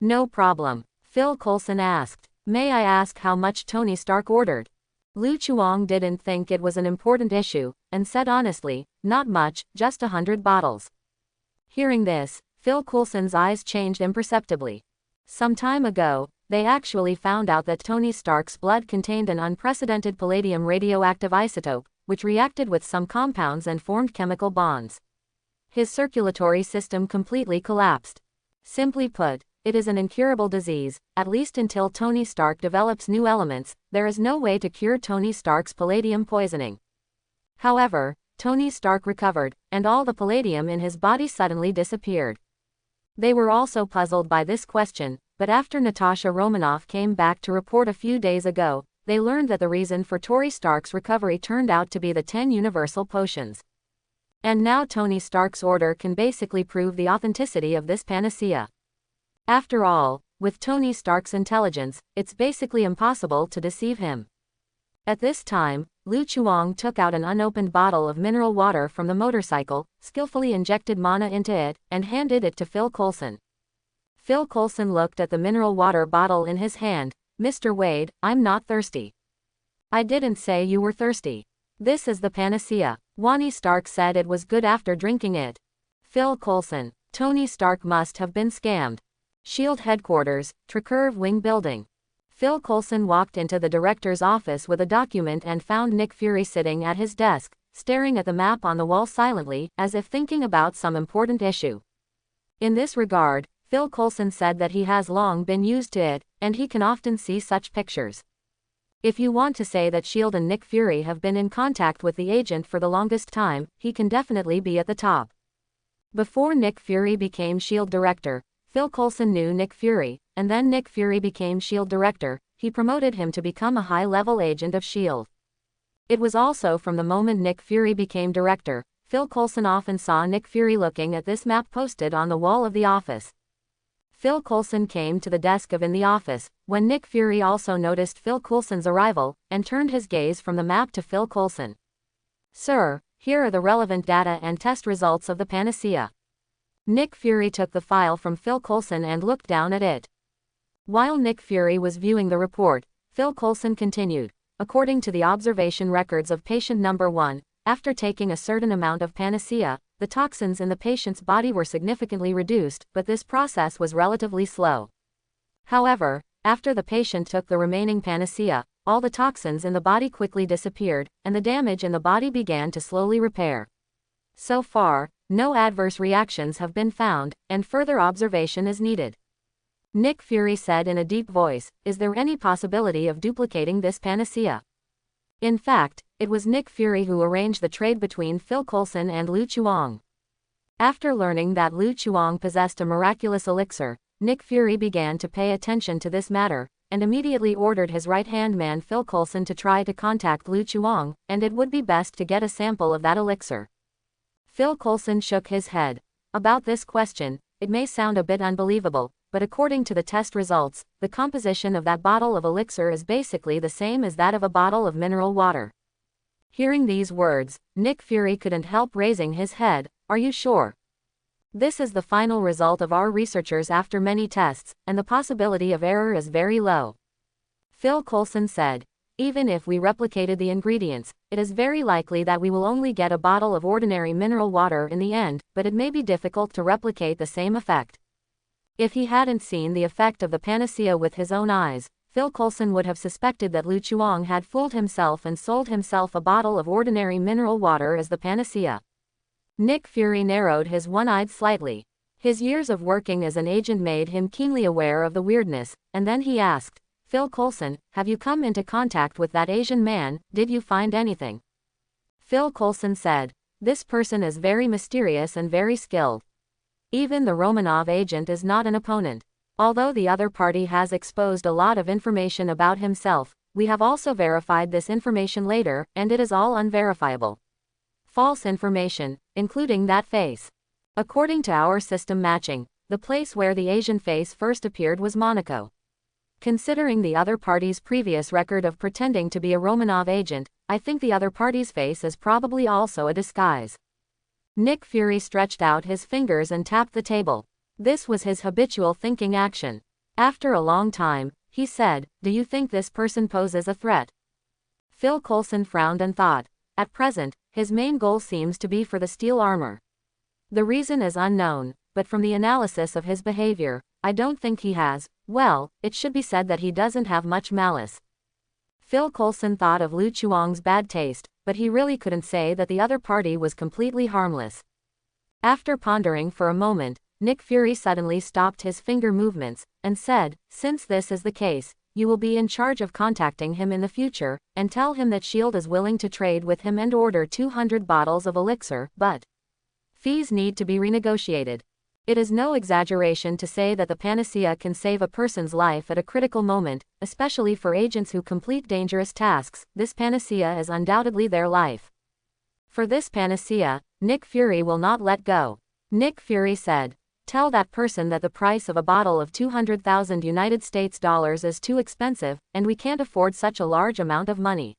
No problem. Phil Coulson asked. May I ask how much Tony Stark ordered? Lu Chuang didn't think it was an important issue, and said honestly, not much, just 100 bottles. Hearing this, Phil Coulson's eyes changed imperceptibly. Some time ago, they actually found out that Tony Stark's blood contained an unprecedented palladium radioactive isotope, which reacted with some compounds and formed chemical bonds. His circulatory system completely collapsed. Simply put, it is an incurable disease. At least until Tony Stark develops new elements, there is no way to cure Tony Stark's palladium poisoning. However, Tony Stark recovered, and all the palladium in his body suddenly disappeared. They were also puzzled by this question, but after Natasha Romanoff came back to report a few days ago, they learned that the reason for Tony Stark's recovery turned out to be the 10 universal potions. And now Tony Stark's order can basically prove the authenticity of this panacea. After all, with Tony Stark's intelligence, it's basically impossible to deceive him. At this time, Lu Chuang took out an unopened bottle of mineral water from the motorcycle, skillfully injected mana into it, and handed it to Phil Coulson. Phil Coulson looked at the mineral water bottle in his hand. Mr. Wade, I'm not thirsty. I didn't say you were thirsty. This is the panacea. Wani Stark said it was good after drinking it. Phil Coulson. Tony Stark must have been scammed. SHIELD Headquarters, Tricurve Wing Building. Phil Coulson walked into the director's office with a document and found Nick Fury sitting at his desk, staring at the map on the wall silently, as if thinking about some important issue. In this regard, Phil Coulson said that he has long been used to it, and he can often see such pictures. If you want to say that SHIELD and Nick Fury have been in contact with the agent for the longest time, he can definitely be at the top. Before Nick Fury became SHIELD director, Phil Coulson knew Nick Fury, and then Nick Fury became SHIELD director. He promoted him to become a high-level agent of SHIELD. It was also from the moment Nick Fury became director, Phil Coulson often saw Nick Fury looking at this map posted on the wall of the office. Phil Coulson came to the desk in the office, when Nick Fury also noticed Phil Coulson's arrival, and turned his gaze from the map to Phil Coulson. Sir, here are the relevant data and test results of the panacea. Nick Fury took the file from Phil Coulson and looked down at it. While Nick Fury was viewing the report, Phil Coulson continued. According to the observation records of patient number 1, after taking a certain amount of panacea, the toxins in the patient's body were significantly reduced, but this process was relatively slow. However, after the patient took the remaining panacea, all the toxins in the body quickly disappeared, and the damage in the body began to slowly repair. So far, no adverse reactions have been found, and further observation is needed. Nick Fury said in a deep voice, "Is there any possibility of duplicating this panacea?" In fact, it was Nick Fury who arranged the trade between Phil Coulson and Lu Chuang. After learning that Lu Chuang possessed a miraculous elixir, Nick Fury began to pay attention to this matter, and immediately ordered his right-hand man Phil Coulson to try to contact Lu Chuang, and it would be best to get a sample of that elixir. Phil Coulson shook his head. About this question, it may sound a bit unbelievable, but according to the test results, the composition of that bottle of elixir is basically the same as that of a bottle of mineral water. Hearing these words, Nick Fury couldn't help raising his head. Are you sure? This is the final result of our researchers after many tests, and the possibility of error is very low. Phil Coulson said, even if we replicated the ingredients, it is very likely that we will only get a bottle of ordinary mineral water in the end, but it may be difficult to replicate the same effect. If he hadn't seen the effect of the panacea with his own eyes, Phil Coulson would have suspected that Lu Chuang had fooled himself and sold himself a bottle of ordinary mineral water as the panacea. Nick Fury narrowed his one eye slightly. His years of working as an agent made him keenly aware of the weirdness, and then he asked, Phil Coulson, have you come into contact with that Asian man? Did you find anything? Phil Coulson said, this person is very mysterious and very skilled. Even the Romanov agent is not an opponent. Although the other party has exposed a lot of information about himself, we have also verified this information later, and it is all unverifiable. False information, including that face. According to our system matching, the place where the Asian face first appeared was Monaco. Considering the other party's previous record of pretending to be a Romanov agent, I think the other party's face is probably also a disguise. Nick Fury stretched out his fingers and tapped the table. This was his habitual thinking action. After a long time, he said, "Do you think this person poses a threat?" Phil Coulson frowned and thought. At present, his main goal seems to be for the steel armor. The reason is unknown, but from the analysis of his behavior, I don't think he has, well, it should be said that he doesn't have much malice. Phil Coulson thought of Lu Chuang's bad taste, but he really couldn't say that the other party was completely harmless. After pondering for a moment, Nick Fury suddenly stopped his finger movements, and said, "Since this is the case, you will be in charge of contacting him in the future, and tell him that S.H.I.E.L.D. is willing to trade with him and order 200 bottles of elixir, but fees need to be renegotiated. It is no exaggeration to say that the panacea can save a person's life at a critical moment, especially for agents who complete dangerous tasks. This panacea is undoubtedly their life. For this panacea, Nick Fury will not let go." Nick Fury said, "Tell that person that the price of a bottle of 200,000 United States dollars is too expensive, and we can't afford such a large amount of money.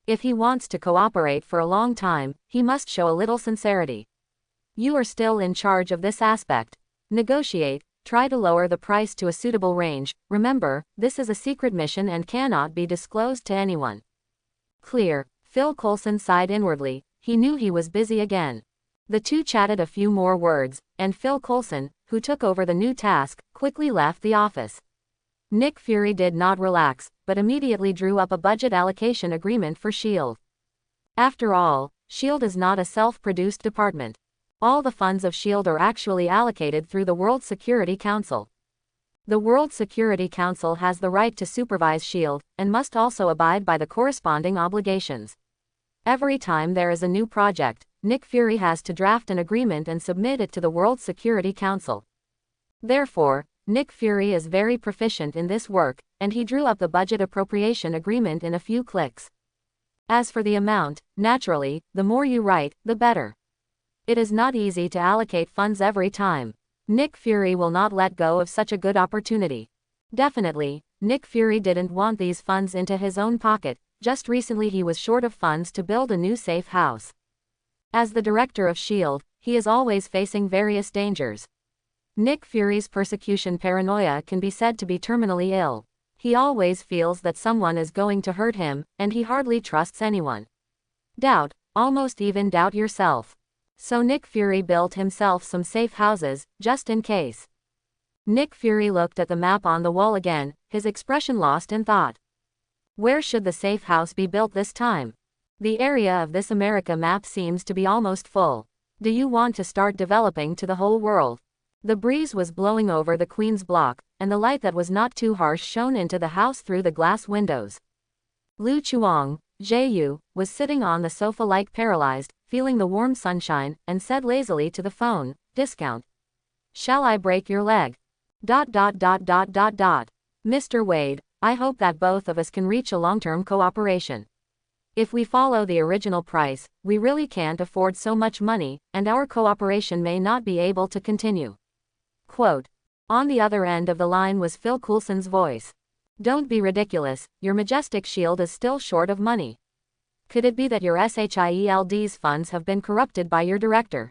If he wants to cooperate for a long time, he must show a little sincerity. You are still in charge of this aspect. Negotiate, try to lower the price to a suitable range. Remember, this is a secret mission and cannot be disclosed to anyone." Clear. Phil Coulson sighed inwardly. He knew he was busy again. The two chatted a few more words, and Phil Coulson, who took over the new task, quickly left the office. Nick Fury did not relax, but immediately drew up a budget allocation agreement for S.H.I.E.L.D. After all, S.H.I.E.L.D. is not a self-produced department. All the funds of S.H.I.E.L.D. are actually allocated through the World Security Council. The World Security Council has the right to supervise S.H.I.E.L.D., and must also abide by the corresponding obligations. Every time there is a new project, Nick Fury has to draft an agreement and submit it to the World Security Council. Therefore, Nick Fury is very proficient in this work, and he drew up the budget appropriation agreement in a few clicks. As for the amount, naturally, the more you write, the better. It is not easy to allocate funds every time. Nick Fury will not let go of such a good opportunity. Definitely, Nick Fury didn't want these funds into his own pocket. Just recently he was short of funds to build a new safe house. As the director of S.H.I.E.L.D., he is always facing various dangers. Nick Fury's persecution paranoia can be said to be terminally ill. He always feels that someone is going to hurt him, and he hardly trusts anyone. Doubt, almost even doubt yourself. So Nick Fury built himself some safe houses, just in case. Nick Fury looked at the map on the wall again, his expression lost in thought. Where should the safe house be built this time? The area of this America map seems to be almost full. Do you want to start developing to the whole world? The breeze was blowing over the Queen's block, and the light that was not too harsh shone into the house through the glass windows. Lu Chuang, Zhe, was sitting on the sofa like paralyzed, feeling the warm sunshine, and said lazily to the phone, "Discount. Shall I break your leg? ... Mr. Wade, I hope that both of us can reach a long-term cooperation. If we follow the original price, we really can't afford so much money, and our cooperation may not be able to continue." Quote. On the other end of the line was Phil Coulson's voice. "Don't be ridiculous, your majestic S.H.I.E.L.D. is still short of money. Could it be that your S.H.I.E.L.D.'s funds have been corrupted by your director?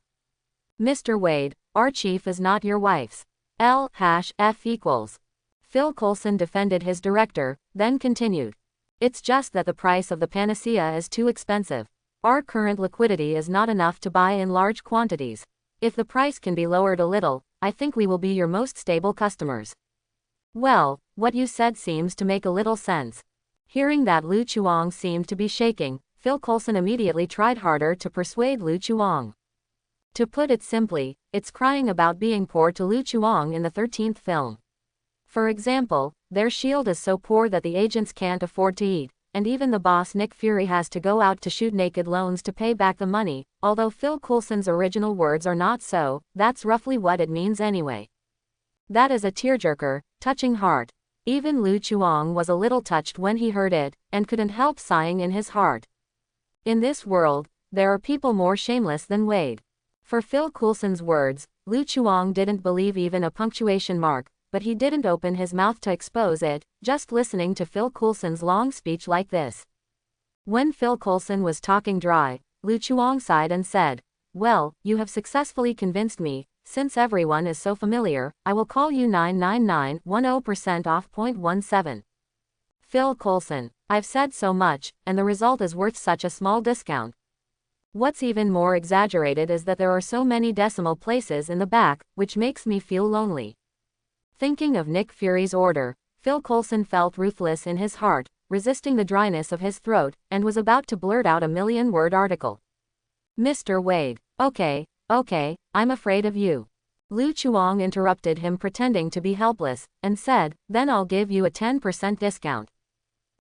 Mr. Wade, our chief is not your wife's. L-F equals. Phil Coulson defended his director, then continued. "It's just that the price of the panacea is too expensive. Our current liquidity is not enough to buy in large quantities. If the price can be lowered a little, I think we will be your most stable customers." Well, what you said seems to make a little sense. Hearing that Lu Chuang seemed to be shaking, Phil Coulson immediately tried harder to persuade Lu Chuang. To put it simply, it's crying about being poor to Lu Chuang in the 13th film. For example, their S.H.I.E.L.D. is so poor that the agents can't afford to eat, and even the boss Nick Fury has to go out to shoot naked loans to pay back the money. Although Phil Coulson's original words are not so, that's roughly what it means anyway. That is a tearjerker, touching heart. Even Lu Chuang was a little touched when he heard it, and couldn't help sighing in his heart. In this world, there are people more shameless than Wade. For Phil Coulson's words, Lu Chuang didn't believe even a punctuation mark, but he didn't open his mouth to expose it, just listening to Phil Coulson's long speech like this. When Phil Coulson was talking dry, Lu Chuang sighed and said, "Well, you have successfully convinced me. Since everyone is so familiar, I will call you 99910% off 0.17. Phil Coulson, I've said so much, and the result is worth such a small discount. What's even more exaggerated is that there are so many decimal places in the back, which makes me feel lonely." Thinking of Nick Fury's order, Phil Coulson felt ruthless in his heart, resisting the dryness of his throat, and was about to blurt out a million-word article. "Mr. Wade, okay, I'm afraid of you." Lu Chuang interrupted him, pretending to be helpless, and said, "Then I'll give you a 10% discount."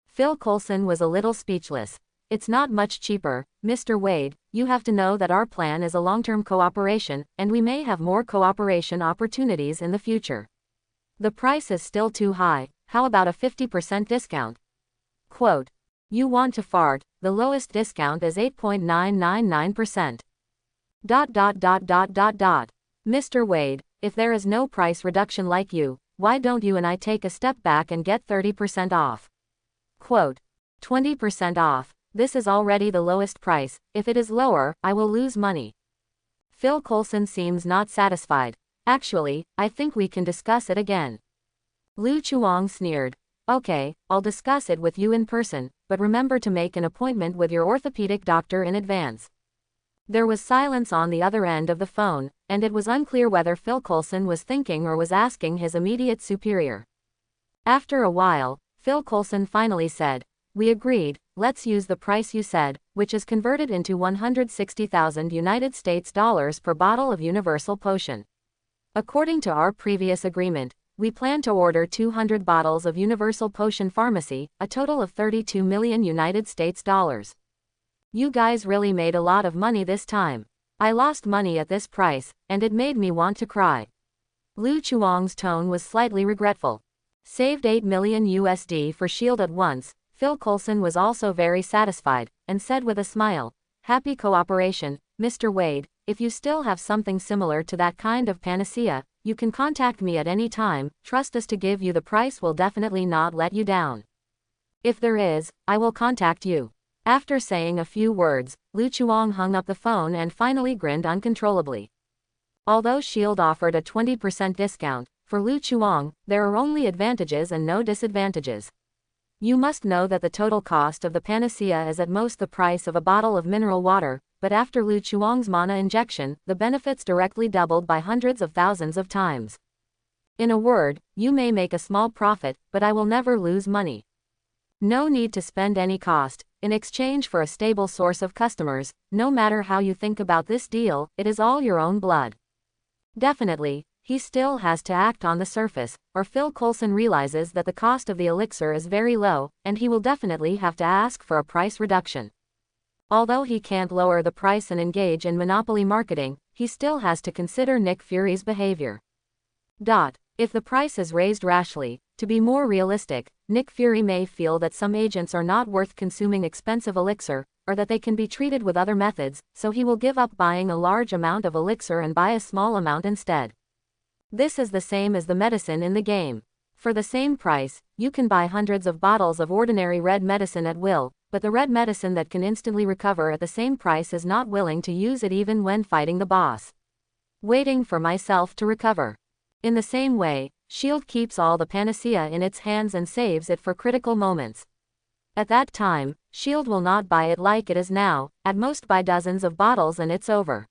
Phil Coulson was a little speechless. "It's not much cheaper, Mr. Wade. You have to know that our plan is a long-term cooperation, and we may have more cooperation opportunities in the future. The price is still too high. How about a 50% discount?" Quote, "You want to fart, the lowest discount is 8.999%. Mr. Wade, if there is no price reduction like you, why don't you and I take a step back and get 30% off?" Quote, 20% off, this is already the lowest price. If it is lower, I will lose money. Phil Coulson seems not satisfied. "Actually, I think we can discuss it again." Lu Chuang sneered. "Okay, I'll discuss it with you in person, but remember to make an appointment with your orthopedic doctor in advance." There was silence on the other end of the phone, and it was unclear whether Phil Coulson was thinking or was asking his immediate superior. After a while, Phil Coulson finally said, "We agreed, let's use the price you said, which is converted into 160,000 United States dollars per bottle of Universal Potion. According to our previous agreement, we plan to order 200 bottles of Universal Potion Pharmacy, a total of 32 million United States dollars. You guys really made a lot of money this time. I lost money at this price, and it made me want to cry." Lu Chuang's tone was slightly regretful. Saved 8 million USD for S.H.I.E.L.D. at once. Phil Coulson was also very satisfied, and said with a smile, "Happy cooperation, Mr. Wade. If you still have something similar to that kind of panacea, you can contact me at any time. Trust us to give you the price. Will definitely not let you down. If there is, I will contact you." After saying a few words, Lu Chuang hung up the phone and finally grinned uncontrollably. Although S.H.I.E.L.D. offered a 20% discount, for Lu Chuang, there are only advantages and no disadvantages. You must know that the total cost of the panacea is at most the price of a bottle of mineral water, but after Lu Chuang's mana injection, the benefits directly doubled by hundreds of thousands of times. In a word, you may make a small profit, but I will never lose money. No need to spend any cost, in exchange for a stable source of customers. No matter how you think about this deal, it is all your own blood. Definitely, he still has to act on the surface, or Phil Coulson realizes that the cost of the elixir is very low, and he will definitely have to ask for a price reduction. Although he can't lower the price and engage in monopoly marketing, he still has to consider Nick Fury's behavior. If the price is raised rashly, to be more realistic, Nick Fury may feel that some agents are not worth consuming expensive elixir, or that they can be treated with other methods, so he will give up buying a large amount of elixir and buy a small amount instead. This is the same as the medicine in the game. For the same price, you can buy hundreds of bottles of ordinary red medicine at will, but the red medicine that can instantly recover at the same price is not willing to use it even when fighting the boss. Waiting for myself to recover. In the same way, S.H.I.E.L.D. keeps all the panacea in its hands and saves it for critical moments. At that time, S.H.I.E.L.D. will not buy it like it is now, at most buy dozens of bottles and it's over.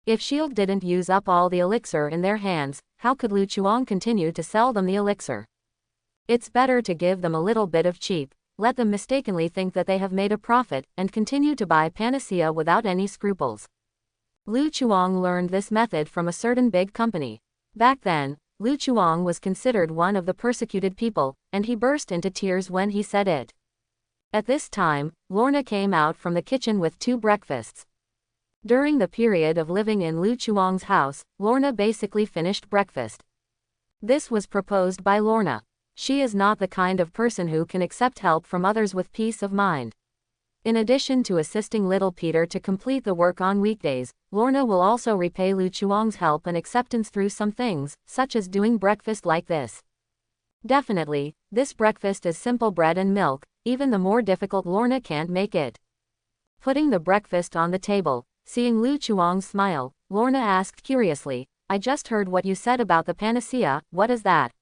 If S.H.I.E.L.D. didn't use up all the elixir in their hands, how could Lu Chuang continue to sell them the elixir? It's better to give them a little bit of cheap, let them mistakenly think that they have made a profit, and continue to buy panacea without any scruples. Lu Chuang learned this method from a certain big company. Back then, Lu Chuang was considered one of the persecuted people, and he burst into tears when he said it. At this time, Lorna came out from the kitchen with 2 breakfasts. During the period of living in Lu Chuang's house, Lorna basically finished breakfast. This was proposed by Lorna. She is not the kind of person who can accept help from others with peace of mind. In addition to assisting little Peter to complete the work on weekdays, Lorna will also repay Lu Chuang's help and acceptance through some things, such as doing breakfast like this. Definitely, this breakfast is simple bread and milk, even the more difficult Lorna can't make it. Putting the breakfast on the table, seeing Lu Chuang smile, Lorna asked curiously, I just heard what you said about the panacea, what is that?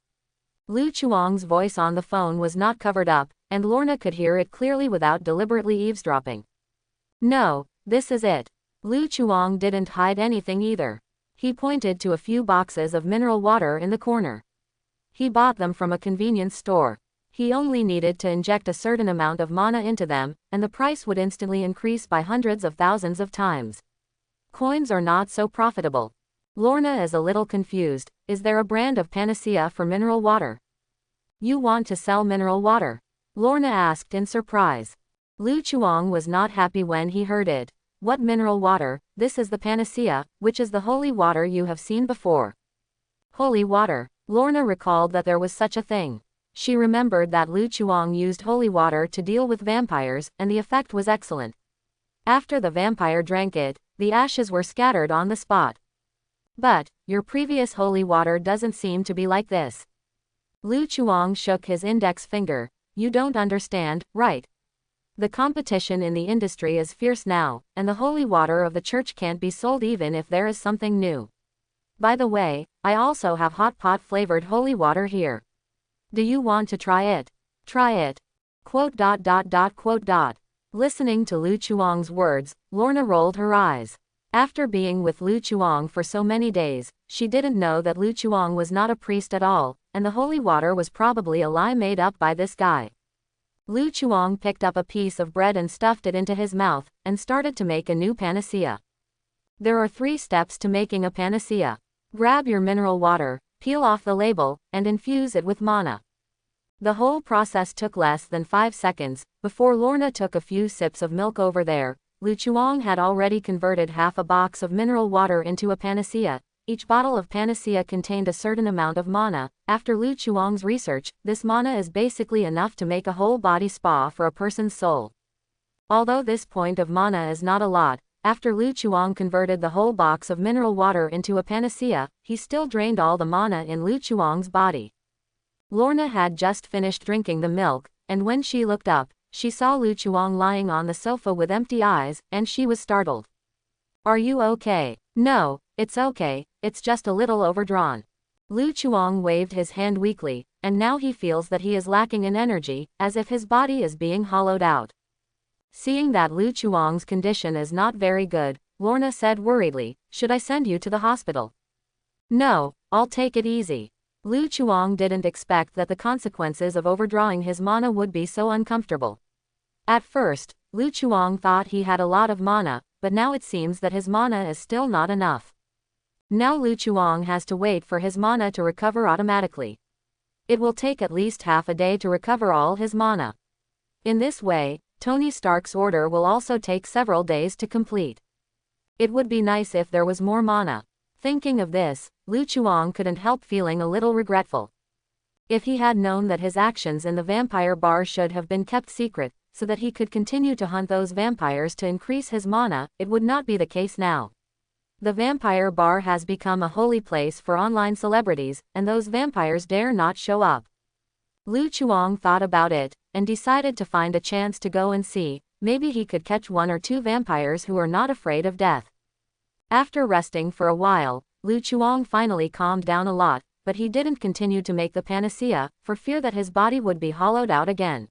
Lu Chuang's voice on the phone was not covered up, and Lorna could hear it clearly without deliberately eavesdropping. No, this is it. Lu Chuang didn't hide anything either. He pointed to a few boxes of mineral water in the corner. He bought them from a convenience store. He only needed to inject a certain amount of mana into them, and the price would instantly increase by hundreds of thousands of times. Coins are not so profitable. Lorna is a little confused. Is there a brand of panacea for mineral water? You want to sell mineral water? Lorna asked in surprise. Lu Chuang was not happy when he heard it. What mineral water? This is the panacea, which is the holy water you have seen before. Holy water. Lorna recalled that there was such a thing. She remembered that Lu Chuang used holy water to deal with vampires, and the effect was excellent. After the vampire drank it, the ashes were scattered on the spot. But, your previous holy water doesn't seem to be like this. Lu Chuang shook his index finger. You don't understand, right? The competition in the industry is fierce now, and the holy water of the church can't be sold even if there is something new. By the way, I also have hot pot flavored holy water here. Do you want to try it? Try it. ... Listening to Lu Chuang's words, Lorna rolled her eyes. After being with Lu Chuang for so many days, she didn't know that Lu Chuang was not a priest at all, and the holy water was probably a lie made up by this guy. Lu Chuang picked up a piece of bread and stuffed it into his mouth, and started to make a new panacea. There are 3 steps to making a panacea. Grab your mineral water, peel off the label, and infuse it with mana. The whole process took less than 5 seconds. Before Lorna took a few sips of milk over there, Lu Chuang had already converted half a box of mineral water into a panacea. Each bottle of panacea contained a certain amount of mana. After Lu Chuang's research, this mana is basically enough to make a whole body spa for a person's soul. Although this point of mana is not a lot, after Lu Chuang converted the whole box of mineral water into a panacea, he still drained all the mana in Lu Chuang's body. Lorna had just finished drinking the milk, and when she looked up, she saw Lu Chuang lying on the sofa with empty eyes, and she was startled. Are you okay? No, it's okay, it's just a little overdrawn. Lu Chuang waved his hand weakly, and now he feels that he is lacking in energy, as if his body is being hollowed out. Seeing that Lu Chuang's condition is not very good, Lorna said worriedly, should I send you to the hospital? No, I'll take it easy. Lu Chuang didn't expect that the consequences of overdrawing his mana would be so uncomfortable. At first, Lu Chuang thought he had a lot of mana, but now it seems that his mana is still not enough. Now Lu Chuang has to wait for his mana to recover automatically. It will take at least half a day to recover all his mana. In this way, Tony Stark's order will also take several days to complete. It would be nice if there was more mana. Thinking of this, Lu Chuang couldn't help feeling a little regretful. If he had known that his actions in the vampire bar should have been kept secret, so that he could continue to hunt those vampires to increase his mana, it would not be the case now. The vampire bar has become a holy place for online celebrities, and those vampires dare not show up. Lu Chuang thought about it, and decided to find a chance to go and see. Maybe he could catch 1 or 2 vampires who are not afraid of death. After resting for a while, Lu Chuang finally calmed down a lot, but he didn't continue to make the panacea, for fear that his body would be hollowed out again.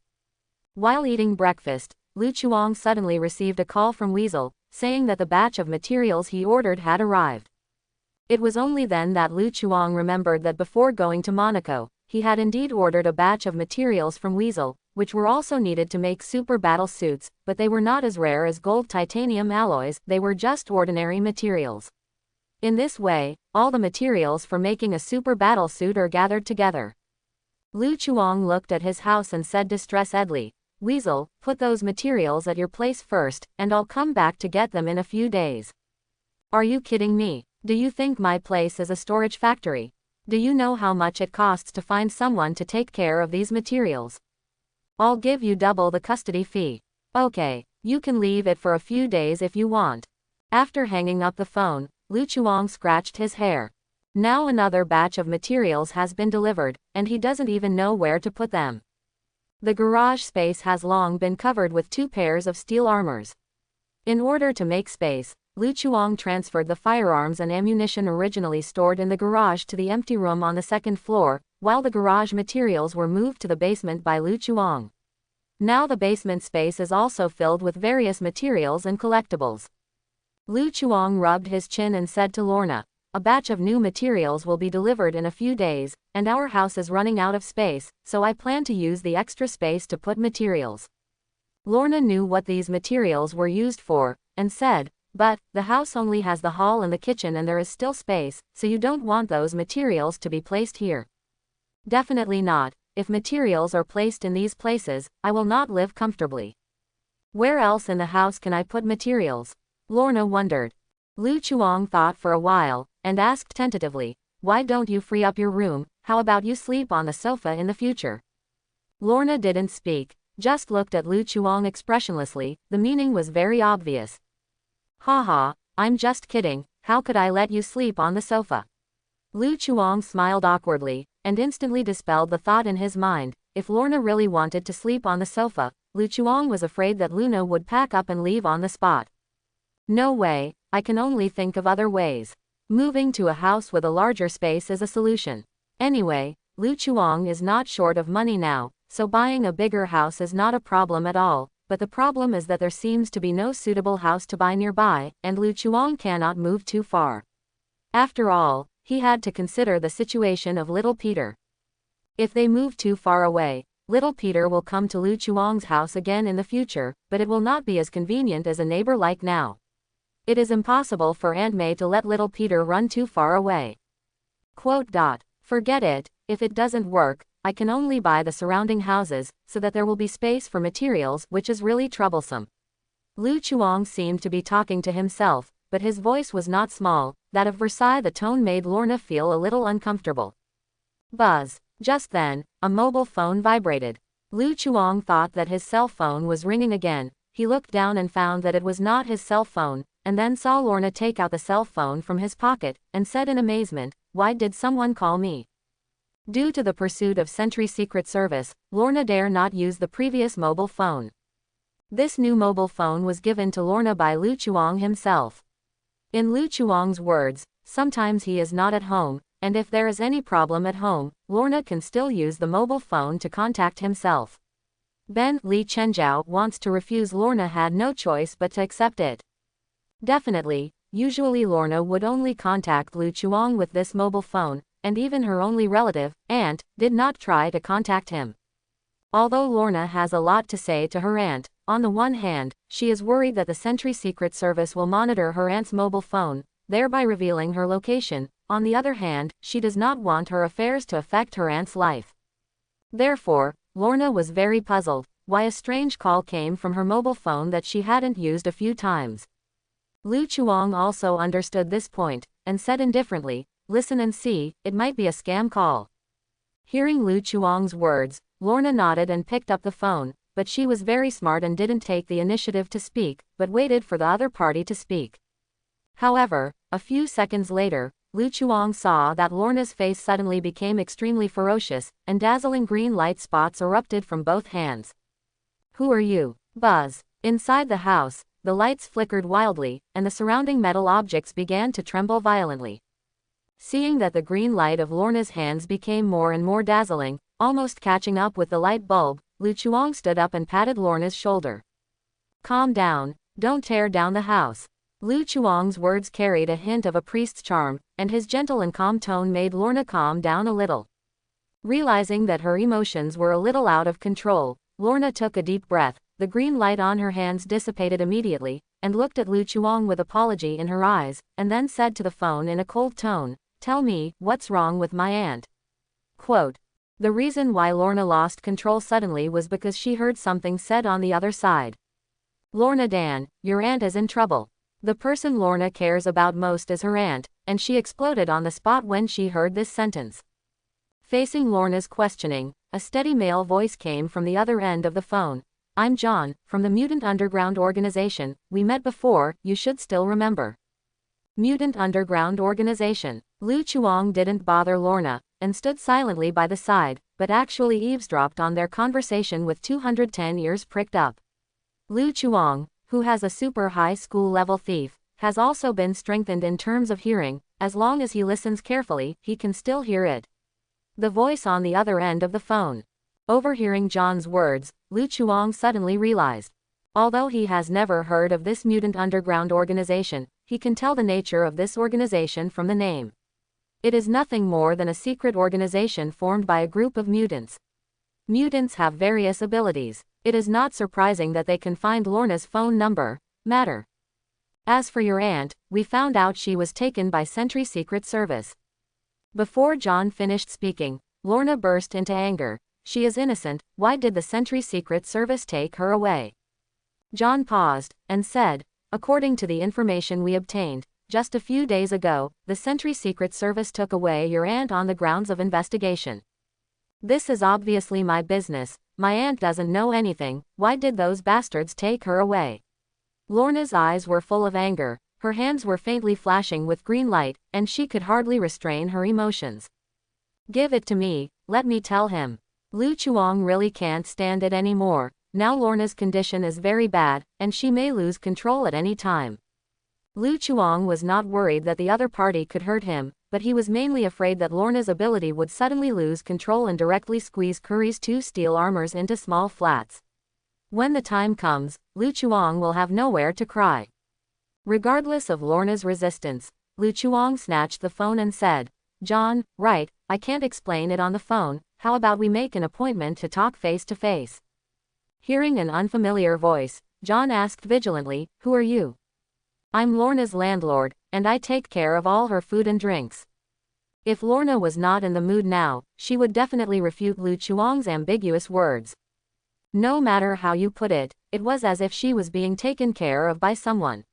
While eating breakfast, Lu Chuang suddenly received a call from Weasel, saying that the batch of materials he ordered had arrived. It was only then that Lu Chuang remembered that before going to Monaco, he had indeed ordered a batch of materials from Weasel, which were also needed to make super battle suits, but they were not as rare as gold titanium alloys, they were just ordinary materials. In this way, all the materials for making a super battle suit are gathered together. Lu Chuang looked at his house and said distressedly, Weasel, put those materials at your place first, and I'll come back to get them in a few days. Are you kidding me? Do you think my place is a storage factory? Do you know how much it costs to find someone to take care of these materials? I'll give you double the custody fee. Okay, you can leave it for a few days if you want. After hanging up the phone, Lu Chuang scratched his hair. Now another batch of materials has been delivered, and he doesn't even know where to put them. The garage space has long been covered with 2 pairs of steel armors. In order to make space, Lu Chuang transferred the firearms and ammunition originally stored in the garage to the empty room on the 2nd floor, while the garage materials were moved to the basement by Lu Chuang. Now the basement space is also filled with various materials and collectibles. Lu Chuang rubbed his chin and said to Lorna, "A batch of new materials will be delivered in a few days, and our house is running out of space, so I plan to use the extra space to put materials." Lorna knew what these materials were used for, and said, "But, the house only has the hall and the kitchen and there is still space, so you don't want those materials to be placed here." "Definitely not. If materials are placed in these places, I will not live comfortably." "Where else in the house can I put materials?" Lorna wondered. Lu Chuang thought for a while, and asked tentatively, "Why don't you free up your room? How about you sleep on the sofa in the future?" Lorna didn't speak, just looked at Lu Chuang expressionlessly. The meaning was very obvious. "Haha, I'm just kidding, how could I let you sleep on the sofa?" Lu Chuang smiled awkwardly, and instantly dispelled the thought in his mind. If Lorna really wanted to sleep on the sofa, Lu Chuang was afraid that Luna would pack up and leave on the spot. "No way, I can only think of other ways. Moving to a house with a larger space is a solution. Anyway, Lu Chuang is not short of money now, so buying a bigger house is not a problem at all, but the problem is that there seems to be no suitable house to buy nearby, and Lu Chuang cannot move too far. After all, he had to consider the situation of little Peter. If they move too far away, little Peter will come to Lu Chuang's house again in the future, but it will not be as convenient as a neighbor like now. It is impossible for Aunt May to let little Peter run too far away. Forget it, if it doesn't work, I can only buy the surrounding houses, so that there will be space for materials, which is really troublesome." Lu Chuang seemed to be talking to himself, but his voice was not small. That of Versailles. The tone made Lorna feel a little uncomfortable. Buzz. Just then, a mobile phone vibrated. Lu Chuang thought that his cell phone was ringing again. He looked down and found that it was not his cell phone, and then saw Lorna take out the cell phone from his pocket, and said in amazement, "Why did someone call me?" Due to the pursuit of Sentry Secret Service, Lorna dare not use the previous mobile phone. This new mobile phone was given to Lorna by Lu Chuang himself. In Lu Chuang's words, sometimes he is not at home, and if there is any problem at home, Lorna can still use the mobile phone to contact himself. Ben Li Chenjiao wants to refuse. Lorna had no choice but to accept it. Definitely, usually Lorna would only contact Lu Chuang with this mobile phone, and even her only relative, aunt, did not try to contact him. Although Lorna has a lot to say to her aunt, on the one hand, she is worried that the Sentry Secret Service will monitor her aunt's mobile phone, thereby revealing her location. On the other hand, she does not want her affairs to affect her aunt's life. Therefore, Lorna was very puzzled why a strange call came from her mobile phone that she hadn't used a few times. Lu Chuang also understood this point, and said indifferently, "Listen and see, it might be a scam call." Hearing Lu Chuang's words, Lorna nodded and picked up the phone, but she was very smart and didn't take the initiative to speak, but waited for the other party to speak. However, a few seconds later, Lu Chuang saw that Lorna's face suddenly became extremely ferocious, and dazzling green light spots erupted from both hands. "Who are you?" Buzz. Inside the house, the lights flickered wildly, and the surrounding metal objects began to tremble violently. Seeing that the green light of Lorna's hands became more and more dazzling, almost catching up with the light bulb, Lu Chuang stood up and patted Lorna's shoulder. "Calm down, don't tear down the house." Lu Chuang's words carried a hint of a priest's charm, and his gentle and calm tone made Lorna calm down a little. Realizing that her emotions were a little out of control, Lorna took a deep breath. The green light on her hands dissipated immediately, and looked at Lu Chuang with apology in her eyes, and then said to the phone in a cold tone, "Tell me, what's wrong with my aunt?" The reason why Lorna lost control suddenly was because she heard something said on the other side. "Lorna Dan, your aunt is in trouble." The person Lorna cares about most is her aunt, and she exploded on the spot when she heard this sentence. Facing Lorna's questioning, a steady male voice came from the other end of the phone. I'm John, from the Mutant Underground Organization. We met before, you should still remember. Mutant Underground Organization. Lu Chuang didn't bother Lorna, and stood silently by the side, but actually eavesdropped on their conversation with 210 ears pricked up. Lu Chuang, who has a super high school level thief, has also been strengthened in terms of hearing. As long as he listens carefully, he can still hear it. The voice on the other end of the phone. Overhearing John's words, Lu Chuang suddenly realized. Although he has never heard of this Mutant Underground Organization, he can tell the nature of this organization from the name. It is nothing more than a secret organization formed by a group of mutants. Mutants have various abilities. It is not surprising that they can find Lorna's phone number. Matter. As for your aunt, we found out she was taken by Sentry Secret Service. Before John finished speaking, Lorna burst into anger. She is innocent, why did the Sentry Secret Service take her away? John paused, and said, according to the information we obtained, just a few days ago, the Sentry Secret Service took away your aunt on the grounds of investigation. This is obviously my business, my aunt doesn't know anything, why did those bastards take her away? Lorna's eyes were full of anger, her hands were faintly flashing with green light, and she could hardly restrain her emotions. Give it to me, let me tell him. Lu Chuang really can't stand it anymore. Now Lorna's condition is very bad, and she may lose control at any time. Lu Chuang was not worried that the other party could hurt him, but he was mainly afraid that Lorna's ability would suddenly lose control and directly squeeze Curry's two steel armors into small flats. When the time comes, Lu Chuang will have nowhere to cry. Regardless of Lorna's resistance, Lu Chuang snatched the phone and said, John, right, I can't explain it on the phone, how about we make an appointment to talk face to face? Hearing an unfamiliar voice, John asked vigilantly, who are you? I'm Lorna's landlord, and I take care of all her food and drinks. If Lorna was not in the mood now, she would definitely refute Lu Chuang's ambiguous words. No matter how you put it, it was as if she was being taken care of by someone.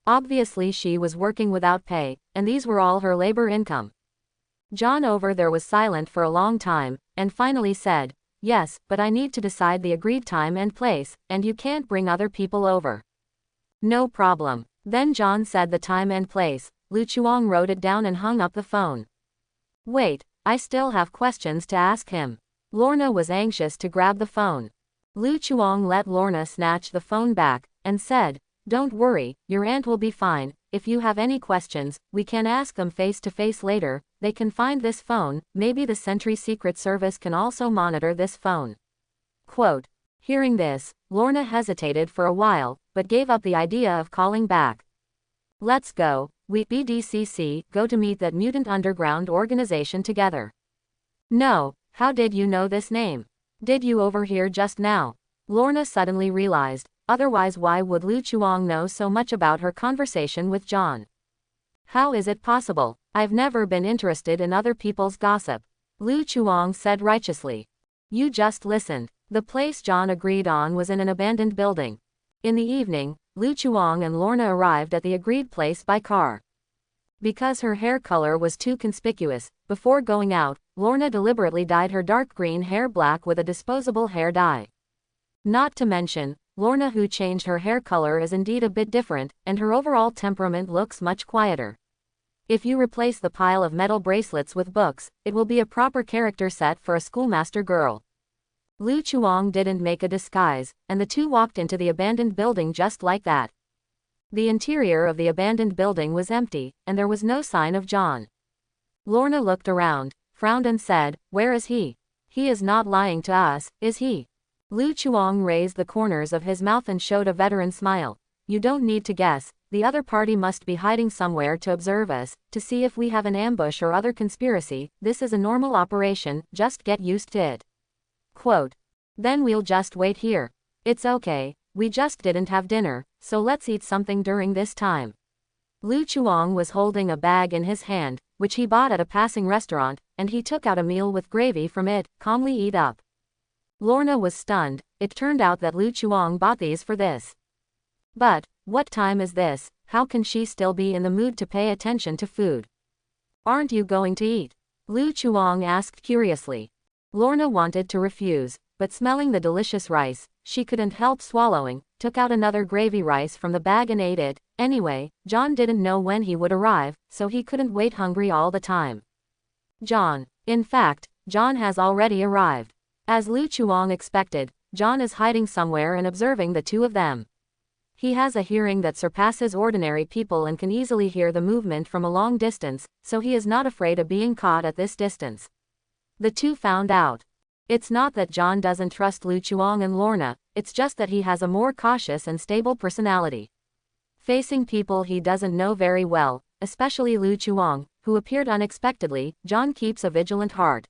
Obviously she was working without pay, and these were all her labor income. John over there was silent for a long time, and finally said, yes, but I need to decide the agreed time and place, and you can't bring other people over. No problem. Then John said the time and place. Lu Chuang wrote it down and hung up the phone. Wait, I still have questions to ask him. Lorna was anxious to grab the phone. Lu Chuang let Lorna snatch the phone back, and said, don't worry, your aunt will be fine. If you have any questions, we can ask them face to face later. They can find this phone, maybe the Sentry Secret Service can also monitor this phone. Quote. Hearing this, Lorna hesitated for a while, but gave up the idea of calling back. Let's go, we BDCC go to meet that Mutant Underground Organization together. No, how did you know this name? Did you overhear just now? Lorna suddenly realized, otherwise why would Lu Chuang know so much about her conversation with John? How is it possible? I've never been interested in other people's gossip. Lu Chuang said righteously. You just listened. The place John agreed on was in an abandoned building. In the evening, Lu Chuang and Lorna arrived at the agreed place by car. Because her hair color was too conspicuous, before going out, Lorna deliberately dyed her dark green hair black with a disposable hair dye. Not to mention, Lorna who changed her hair color is indeed a bit different, and her overall temperament looks much quieter. If you replace the pile of metal bracelets with books, it will be a proper character set for a schoolmaster girl. Lu Chuang didn't make a disguise, and the two walked into the abandoned building just like that. The interior of the abandoned building was empty, and there was no sign of John. Lorna looked around, frowned and said, where is he? He is not lying to us, is he? Lu Chuang raised the corners of his mouth and showed a veteran smile. You don't need to guess, the other party must be hiding somewhere to observe us, to see if we have an ambush or other conspiracy. This is a normal operation, just get used to it. Quote. Then we'll just wait here. It's okay, we just didn't have dinner, so let's eat something during this time. Lu Chuang was holding a bag in his hand, which he bought at a passing restaurant, and he took out a meal with gravy from it, calmly eat up. Lorna was stunned. It turned out that Lu Chuang bought these for this. But, what time is this? How can she still be in the mood to pay attention to food? Aren't you going to eat? Lu Chuang asked curiously. Lorna wanted to refuse, but smelling the delicious rice, She couldn't help swallowing, took out another gravy rice from the bag and ate it. Anyway, John didn't know when he would arrive, so he couldn't wait hungry all the time. In fact, John has already arrived. As Lu Chuang expected, John is hiding somewhere and observing the two of them. He has a hearing that surpasses ordinary people and can easily hear the movement from a long distance, so he is not afraid of being caught at this distance. The two found out. It's not that John doesn't trust Lu Chuang and Lorna, it's just that he has a more cautious and stable personality. Facing people he doesn't know very well, especially Lu Chuang, who appeared unexpectedly, John keeps a vigilant heart.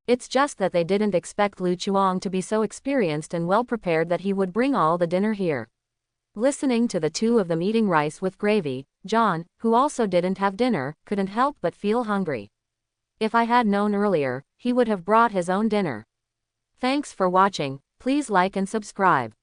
It's just that they didn't expect Lu Chuang to be so experienced and well prepared that he would bring all the dinner here. Listening to the two of them eating rice with gravy, John, who also didn't have dinner, couldn't help but feel hungry. If I had known earlier, he would have brought his own dinner. Thanks for watching, please like and subscribe.